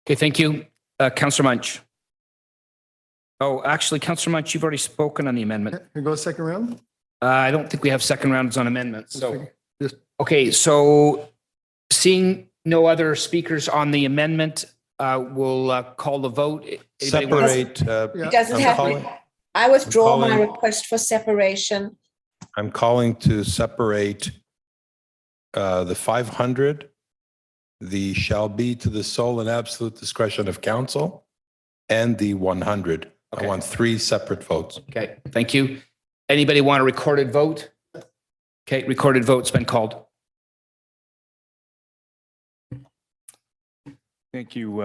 Okay, thank you. Councillor Munch. Oh, actually, Councillor Munch, you've already spoken on the amendment. Can we go second round? I don't think we have second rounds on amendments. So, Just- okay, so seeing no other speakers on the amendment, we'll call the vote. Anybody want to- Separate. It doesn't I'm have, calling- I withdraw my calling- request for separation. I'm calling to separate the 500, the shall be to the sole and absolute discretion of council, and the 100. Okay. I want 3 separate votes. Okay, thank you. Anybody want a recorded vote? Okay, recorded vote's been called. Thank you.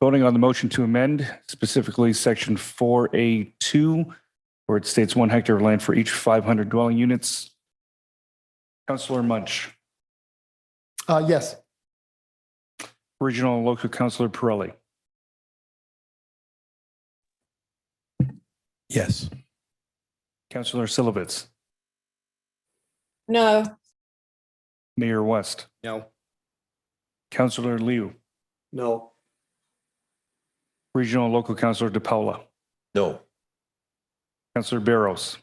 Voting on the motion to amend, specifically section 4A2, where it states 1 hectare of land for each 500 dwelling units. Councillor Munch, Yes. Regional and Local Councillor Pirelli, Yes. Councillor Silovitz, No, Mayor West, No. Councillor Liu, No. Regional and Local Councillor DePaula, No. Councillor Barros,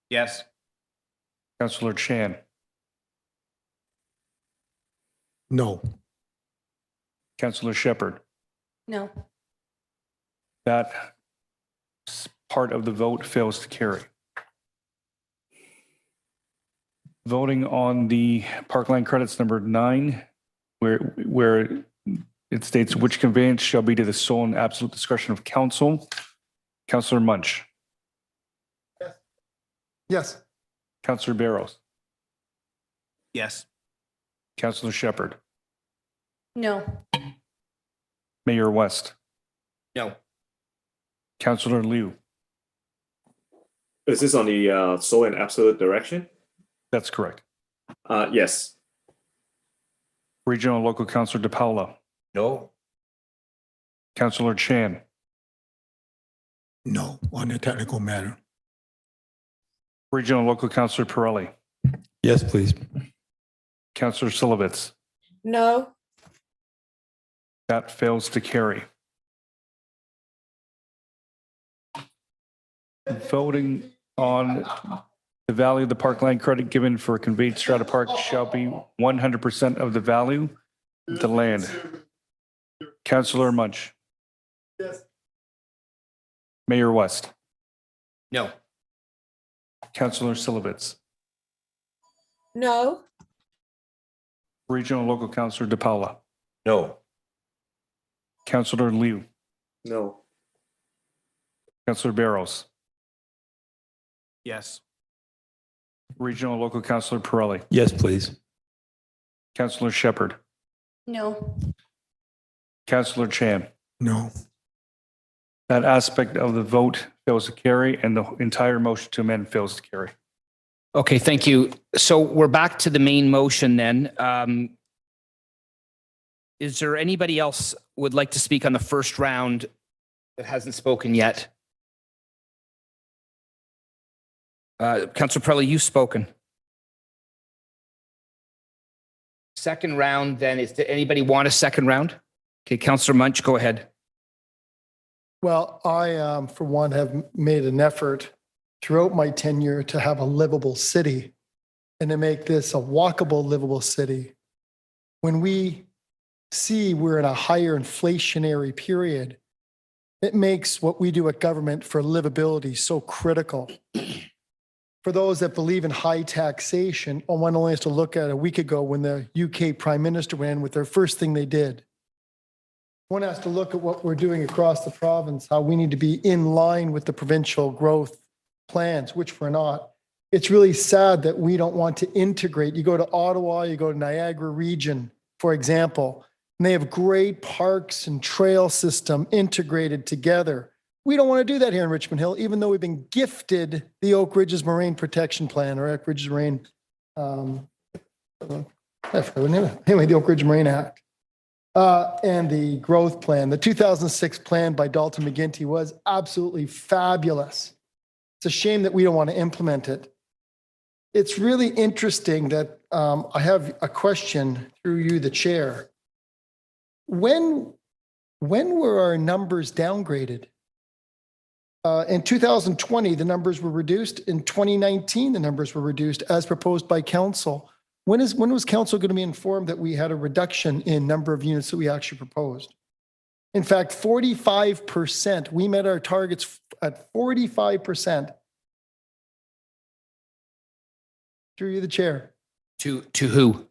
Yes. Councillor Chan, No. Councillor Shepherd. No. That part of the vote fails to carry. Voting on the Parkland credits number 9, where it states which conveyance shall be to the sole and absolute discretion of council. Councillor Munch, Yes. Councillor Barros, Yes. Councillor Shepherd, No. Mayor West, No. Councillor Liu. Is this on the sole and absolute direction? That's correct. Yes. Regional and Local Councillor DePaula, No. Councillor Chan, No, on a technical matter. Regional and Local Councillor Pirelli, Yes, please. Councillor Silovitz. no, That fails to carry. Voting on the value of the parkland credit given for a conveyed strata park shall be 100% of the value of the land. Councillor Munch. Yes. Mayor West. No. Councillor Silovitz. no, Regional and Local Councillor DePaula. No. Councillor Liu. No. Councillor Barros. Yes. Regional and Local Councillor Pirelli, Yes, please. Councillor Shepherd, No. Councillor Chan. No. That aspect of the vote fails to carry, and the entire motion to amend fails to carry. Okay, thank you. So we're back to the main motion then. Is there anybody else would like to speak on the first round that hasn't spoken yet? Councillor Pirelli, you've spoken. Second round then, is there anybody want a second round? Okay, Councillor Munch, go ahead. Well, I, for one, have made an effort throughout my tenure to have a livable city and to make this a walkable, livable city. When we see we're in a higher inflationary period, it makes what we do at government for livability so critical. For those that believe in high taxation, one only has to look at a week ago when the UK Prime Minister went in with their first thing they did. One has to look at what we're doing across the province, how we need to be in line with the provincial growth plans, which we're not. It's really sad that we don't want to integrate. You go to Ottawa, you go to Niagara region, for example, and they have great parks and trail system integrated together. We don't want to do that here in Richmond Hill, even though we've been gifted the Oak Ridges Moraine Protection Plan, or Oak Ridges Moraine, I forgot the name of it. Anyway, the Oak Ridge Moraine Act. And the growth plan. The 2006 plan by Dalton McGuinty was absolutely fabulous. It's a shame that we don't want to implement it. It's really interesting that I have a question through you, the chair. When were our numbers downgraded? In 2020, the numbers were reduced. In 2019, the numbers were reduced as proposed by council. When was council going to be informed that we had a reduction in number of units that we actually proposed? In fact, 45%, we met our targets at 45%. Through you, the chair. To who?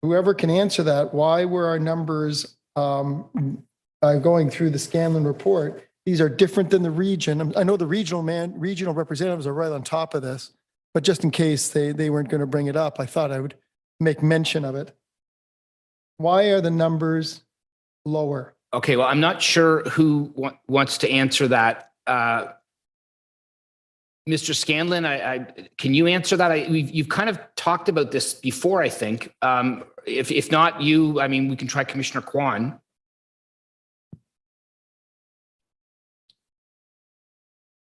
Whoever can answer that, why were our numbers going through the Scanlon report? These are different than the region. I know the regional representatives are right on top of this, but just in case they weren't going to bring it up, I thought I would make mention of it. Why are the numbers lower? Okay, well, I'm not sure who wants to answer that. Mr. Scanlon, can you answer that? You've kind of talked about this before, I think. If not you, I mean, we can try Commissioner Kwan.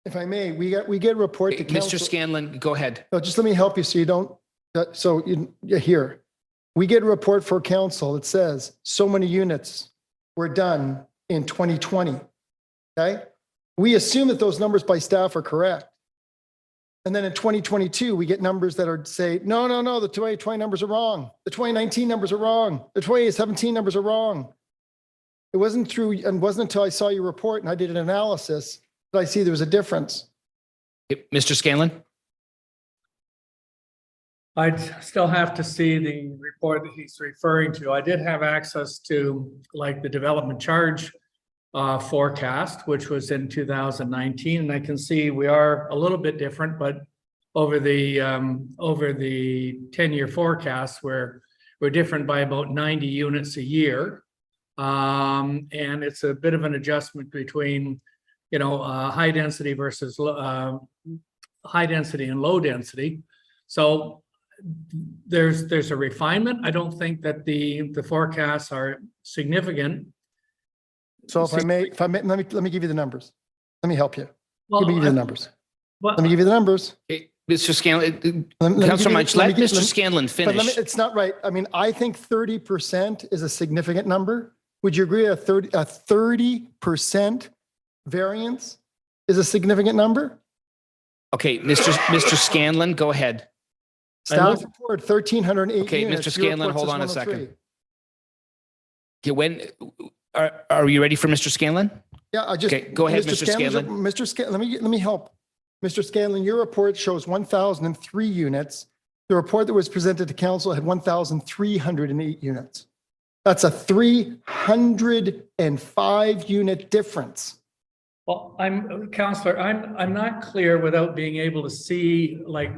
If I may, we get a report to council. Mr. Scanlon, go ahead. No, just let me help you so you don't. Here, we get a report for council that says so many units were done in 2020. Okay, we assume that those numbers by staff are correct, and then in 2022 we get numbers that are say no, the 2020 numbers are wrong. The 2019 numbers are wrong. The 2017 numbers are wrong. It wasn't until I saw your report and I did an analysis that I see there was a difference. Mr. Scanlon? I'd still have to see the report that he's referring to. I did have access to like the development charge forecast, which was in 2019. And I can see we are a little bit different, but over the 10-year forecast, we're different by about 90 units a year. And it's a bit of an adjustment between, high density versus high density and low density. So there's a refinement. I don't think that the forecasts are significant. So if I may, let me give you the numbers. Let me help you. Well, Let me give you the numbers. Let me give you the numbers. Okay, Mr. Scanlon, Let Councilor Munch, let Mr. Scanlon finish. It's not right. I mean, I think 30% is a significant number. Would you agree a 30% variance is a significant number? Okay, Mr. Scanlon, go ahead. Staff report 1,308 Okay, units. Mr. Your Scanlon, report hold says on a 103. second. Okay, are you ready for Mr. Scanlon? Yeah, Okay, go ahead, Mr. Scanlon. Mr. Scanlon, let me help. Mr. Scanlon, your report shows 1,003 units. The report that was presented to council had 1,308 units. That's a 305 unit difference. Well, Counselor, I'm not clear without being able to see, like,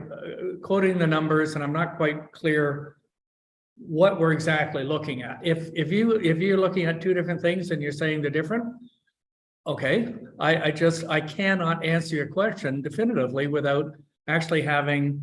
quoting the numbers, and I'm not quite clear what we're exactly looking at. If you're looking at two different things and you're saying they're different, okay, I cannot answer your question definitively without actually having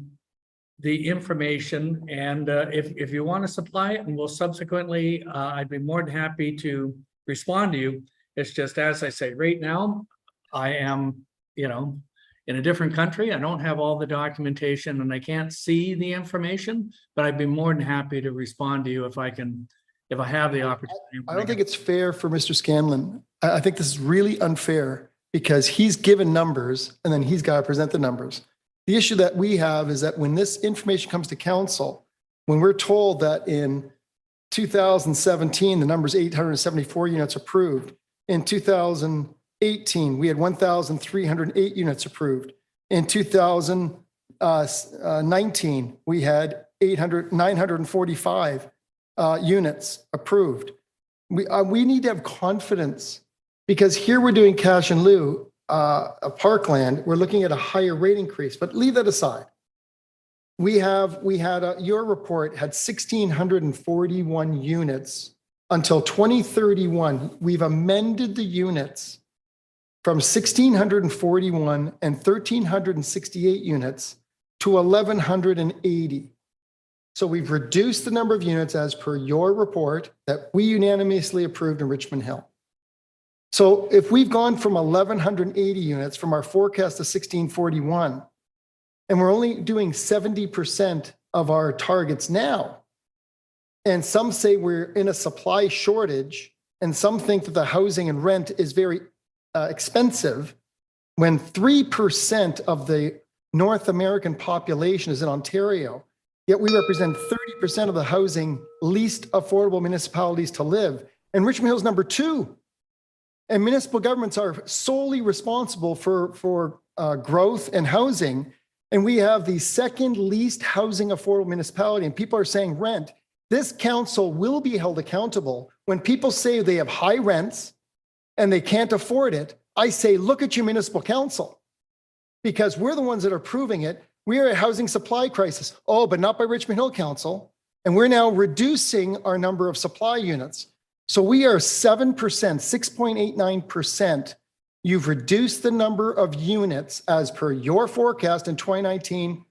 the information. And if you want to supply it, and we'll subsequently, I'd be more than happy to respond to you. It's just, as I say, right now, I am, in a different country. I don't have all the documentation and I can't see the information, but I'd be more than happy to respond to you if I have the opportunity. I don't think it's fair for Mr. Scanlon. I think this is really unfair because he's given numbers and then he's got to present the numbers. The issue that we have is that when this information comes to council, when we're told that in 2017, the number's 874 units approved. In 2018, we had 1,308 units approved. In 2019, we had 945 units approved. We need to have confidence because here we're doing cash in lieu. Parkland, we're looking at a higher rate increase, but leave that aside. Your report had 1,641 units until 2031. We've amended the units from 1,641 and 1,368 units to 1,180. So we've reduced the number of units as per your report that we unanimously approved in Richmond Hill. So if we've gone from 1,180 units from our forecast to 1,641, and we're only doing 70% of our targets now, and some say we're in a supply shortage, and some think that the housing and rent is very expensive, when 3% of the North American population is in Ontario, yet we represent 30% of the housing least affordable municipalities to live. And Richmond Hill's number 2. And municipal governments are solely responsible for growth and housing. And we have the second least housing affordable municipality. And people are saying rent. This council will be held accountable when people say they have high rents and they can't afford it. I say, look at your municipal council, because we're the ones that are proving it. We are a housing supply crisis. Oh, but not by Richmond Hill Council. And we're now reducing our number of supply units. So we are 7%, 6.89%. You've reduced the number of units as per your forecast in 2019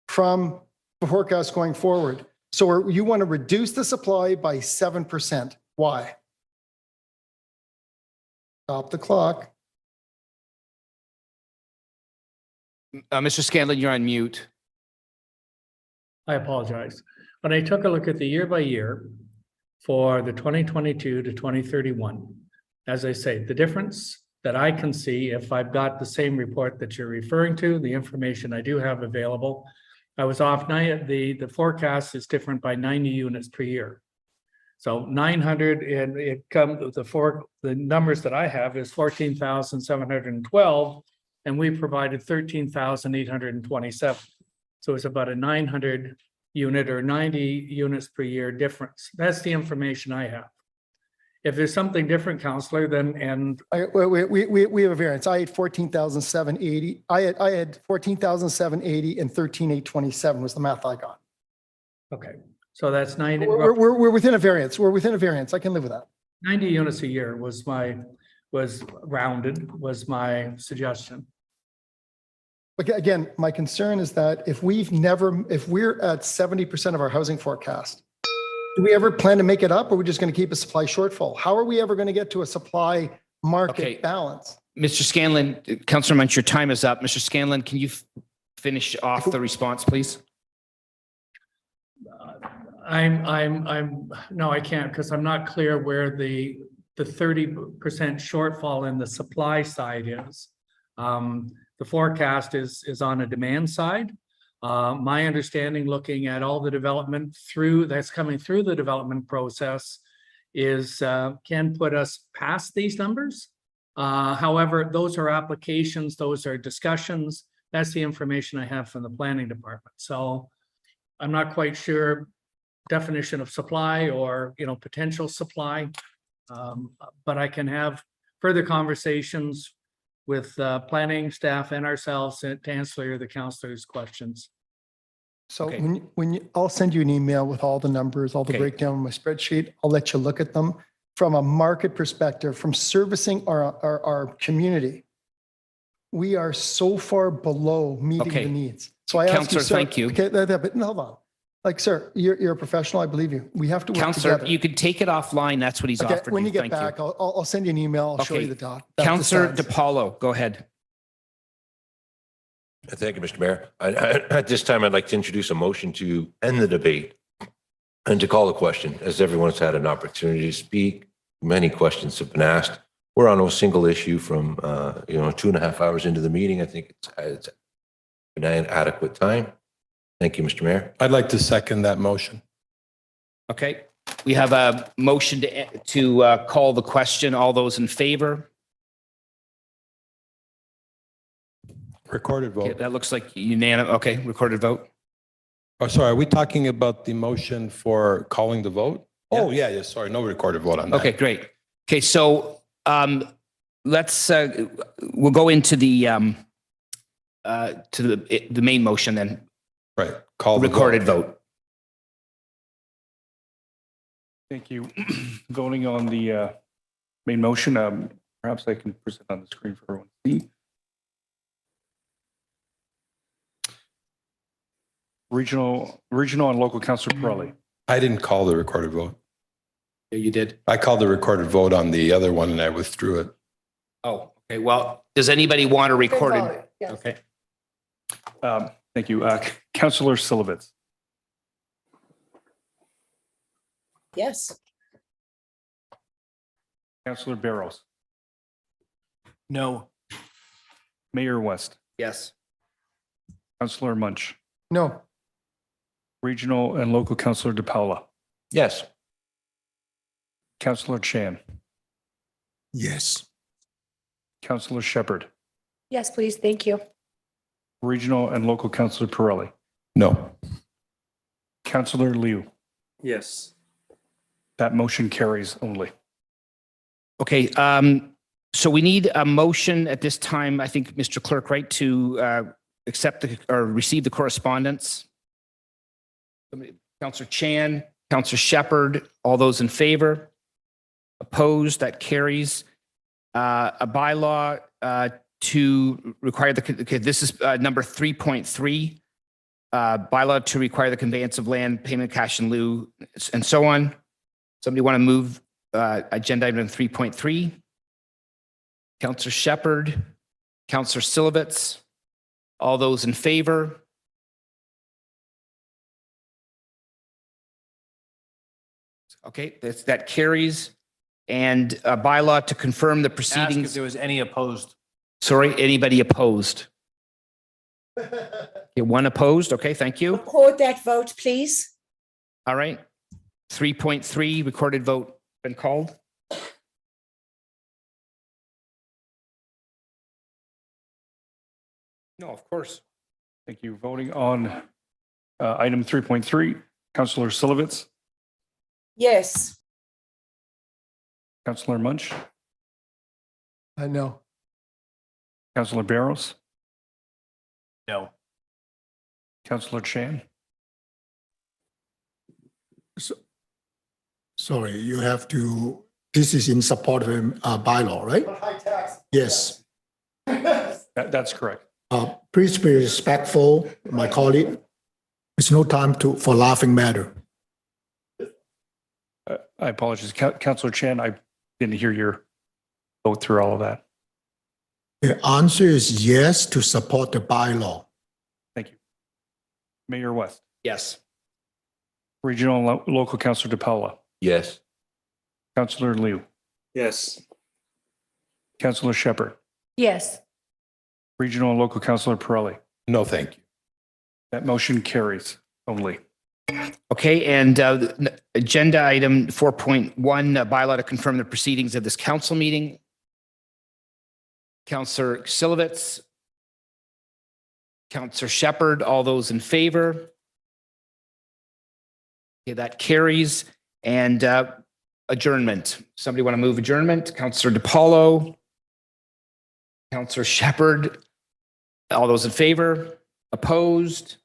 from the forecast going forward. So you want to reduce the supply by 7%. Why? Stop the clock. Mr. Scanlon, you're on mute. I apologize. When I took a look at the year by year for the 2022 to 2031, as I say, the difference that I can see, if I've got the same report that you're referring to, the information I do have available, I was off. The forecast is different by 90 units per year. So 900, and it comes, the numbers that I have is 14,712, and we provided 13,827. So it's about a 900 unit or 90 units per year difference. That's the information I have. If there's something different, Councillor, then we have a variance. I had 14,780. I had 14,780 and 13,827 was the math I got. Okay, so that's 90. We're within a variance. We're within a variance. I can live with that. 90 units a year was rounded, was my suggestion. But again, my concern is that if we're at 70% of our housing forecast, do we ever plan to make it up, or are we just going to keep a supply shortfall? How are we ever going to get to a supply market balance? Mr. Scanlon, Councillor Munch, your time is up. Mr. Scanlon, can you finish off the response, please? No, I can't, because I'm not clear where the 30% shortfall in the supply side is. The forecast is on a demand side. My understanding, looking at all the development that's coming through the development process, is can put us past these numbers. However, those are applications, those are discussions. That's the information I have from the planning department. So I'm not quite sure definition of supply or potential supply, but I can have further conversations with planning staff and ourselves to answer the counselors' questions. So Okay. I'll send you an email with all the numbers, all the Okay. breakdown in my spreadsheet. I'll let you look at them from a market perspective, from servicing our community. We are so far below meeting Okay. the needs. So I ask you, Counselor, sir. thank you. Okay, but hold on. Like, sir, you're a professional. I believe you. We have to work Counselor, together. you can take it offline. That's what he's Okay, offered when you. you get Thank back, I'll send you an email. I'll show Okay. you the doc. Counselor the stats. DiPaolo, go ahead. Thank you, Mr. Mayor. At this time, I'd like to introduce a motion to end the debate and to call the question, as everyone's had an opportunity to speak. Many questions have been asked. We're on a single issue from, 2.5 hours into the meeting. I think it's an adequate time. Thank you, Mr. Mayor. I'd like to second that motion. Okay. We have a motion to call the question. All those in favor? Recorded Okay, vote. that looks like unanimous. Okay, recorded vote. Oh, sorry, are we talking about the motion for calling the vote? Oh, yeah, sorry, no recorded vote on that. Okay, great. Okay, so let's we'll go into the main motion then. Right, call the vote. Recorded vote. Thank you. Voting on the main motion, perhaps I can present on the screen for everyone to see. Regional and local councillor Pirelli. I didn't call the recorded vote. Yeah, you did. I called the recorded vote on the other one and I withdrew it. Oh, okay. Well, does anybody want to record it? Yes. Okay. Thank you. Councillor Silovitz. Yes. Councillor Barrows. No. Mayor West. Yes. Councillor Munch. No, Regional and local councillor DePaula. Yes. Councillor Chan. Yes. Councillor Shepherd. Yes, please. Thank you. Regional and local councillor Pirelli. No. Councillor Liu. Yes. That motion carries only. Okay. So we need a motion at this time, I think, Mr. Clerk, right, to accept or receive the correspondence. Councillor Chan, Councillor Shepherd, all those in favor? Opposed? That carries. A bylaw to require this is number 3.3. Bylaw to require the conveyance of land, payment of cash in lieu, and so on. Somebody want to move agenda item 3.3? Councillor Shepherd, Councillor Silovitz, all those in favor? Okay, that carries. And a bylaw to confirm the Ask if proceedings. there was any opposed. Sorry, anybody opposed? Okay, one opposed. Okay, thank you. Record that vote, please. All right. 3.3 recorded vote been called. No, of course. Thank you. Voting on item 3.3, Councillor Silovitz, Yes. Councillor Munch, no. Councillor Barrows, No. Councillor Chan, Sorry, you have to, this is in support of bylaw, right? Yes. that's correct. Please be respectful, my colleague. It's no time for laughing matter. I apologize. Councillor Chan, I didn't hear your vote through all of that. The answer is yes to support the bylaw. Thank you. Mayor West, Yes. Regional and local councillor DePaula, Yes. Councillor Liu, Yes. Councillor Shepherd, Yes. Regional and local councillor Pirelli. No, thank you. That motion carries only. Okay, and agenda item 4.1, bylaw to confirm the proceedings of this council meeting. Councillor Silovitz, Councillor Shepherd, all those in favor? Okay, that carries. And adjournment. Somebody want to move adjournment? Councillor DePaulo, Counselor Shepherd. All those in favor? Opposed?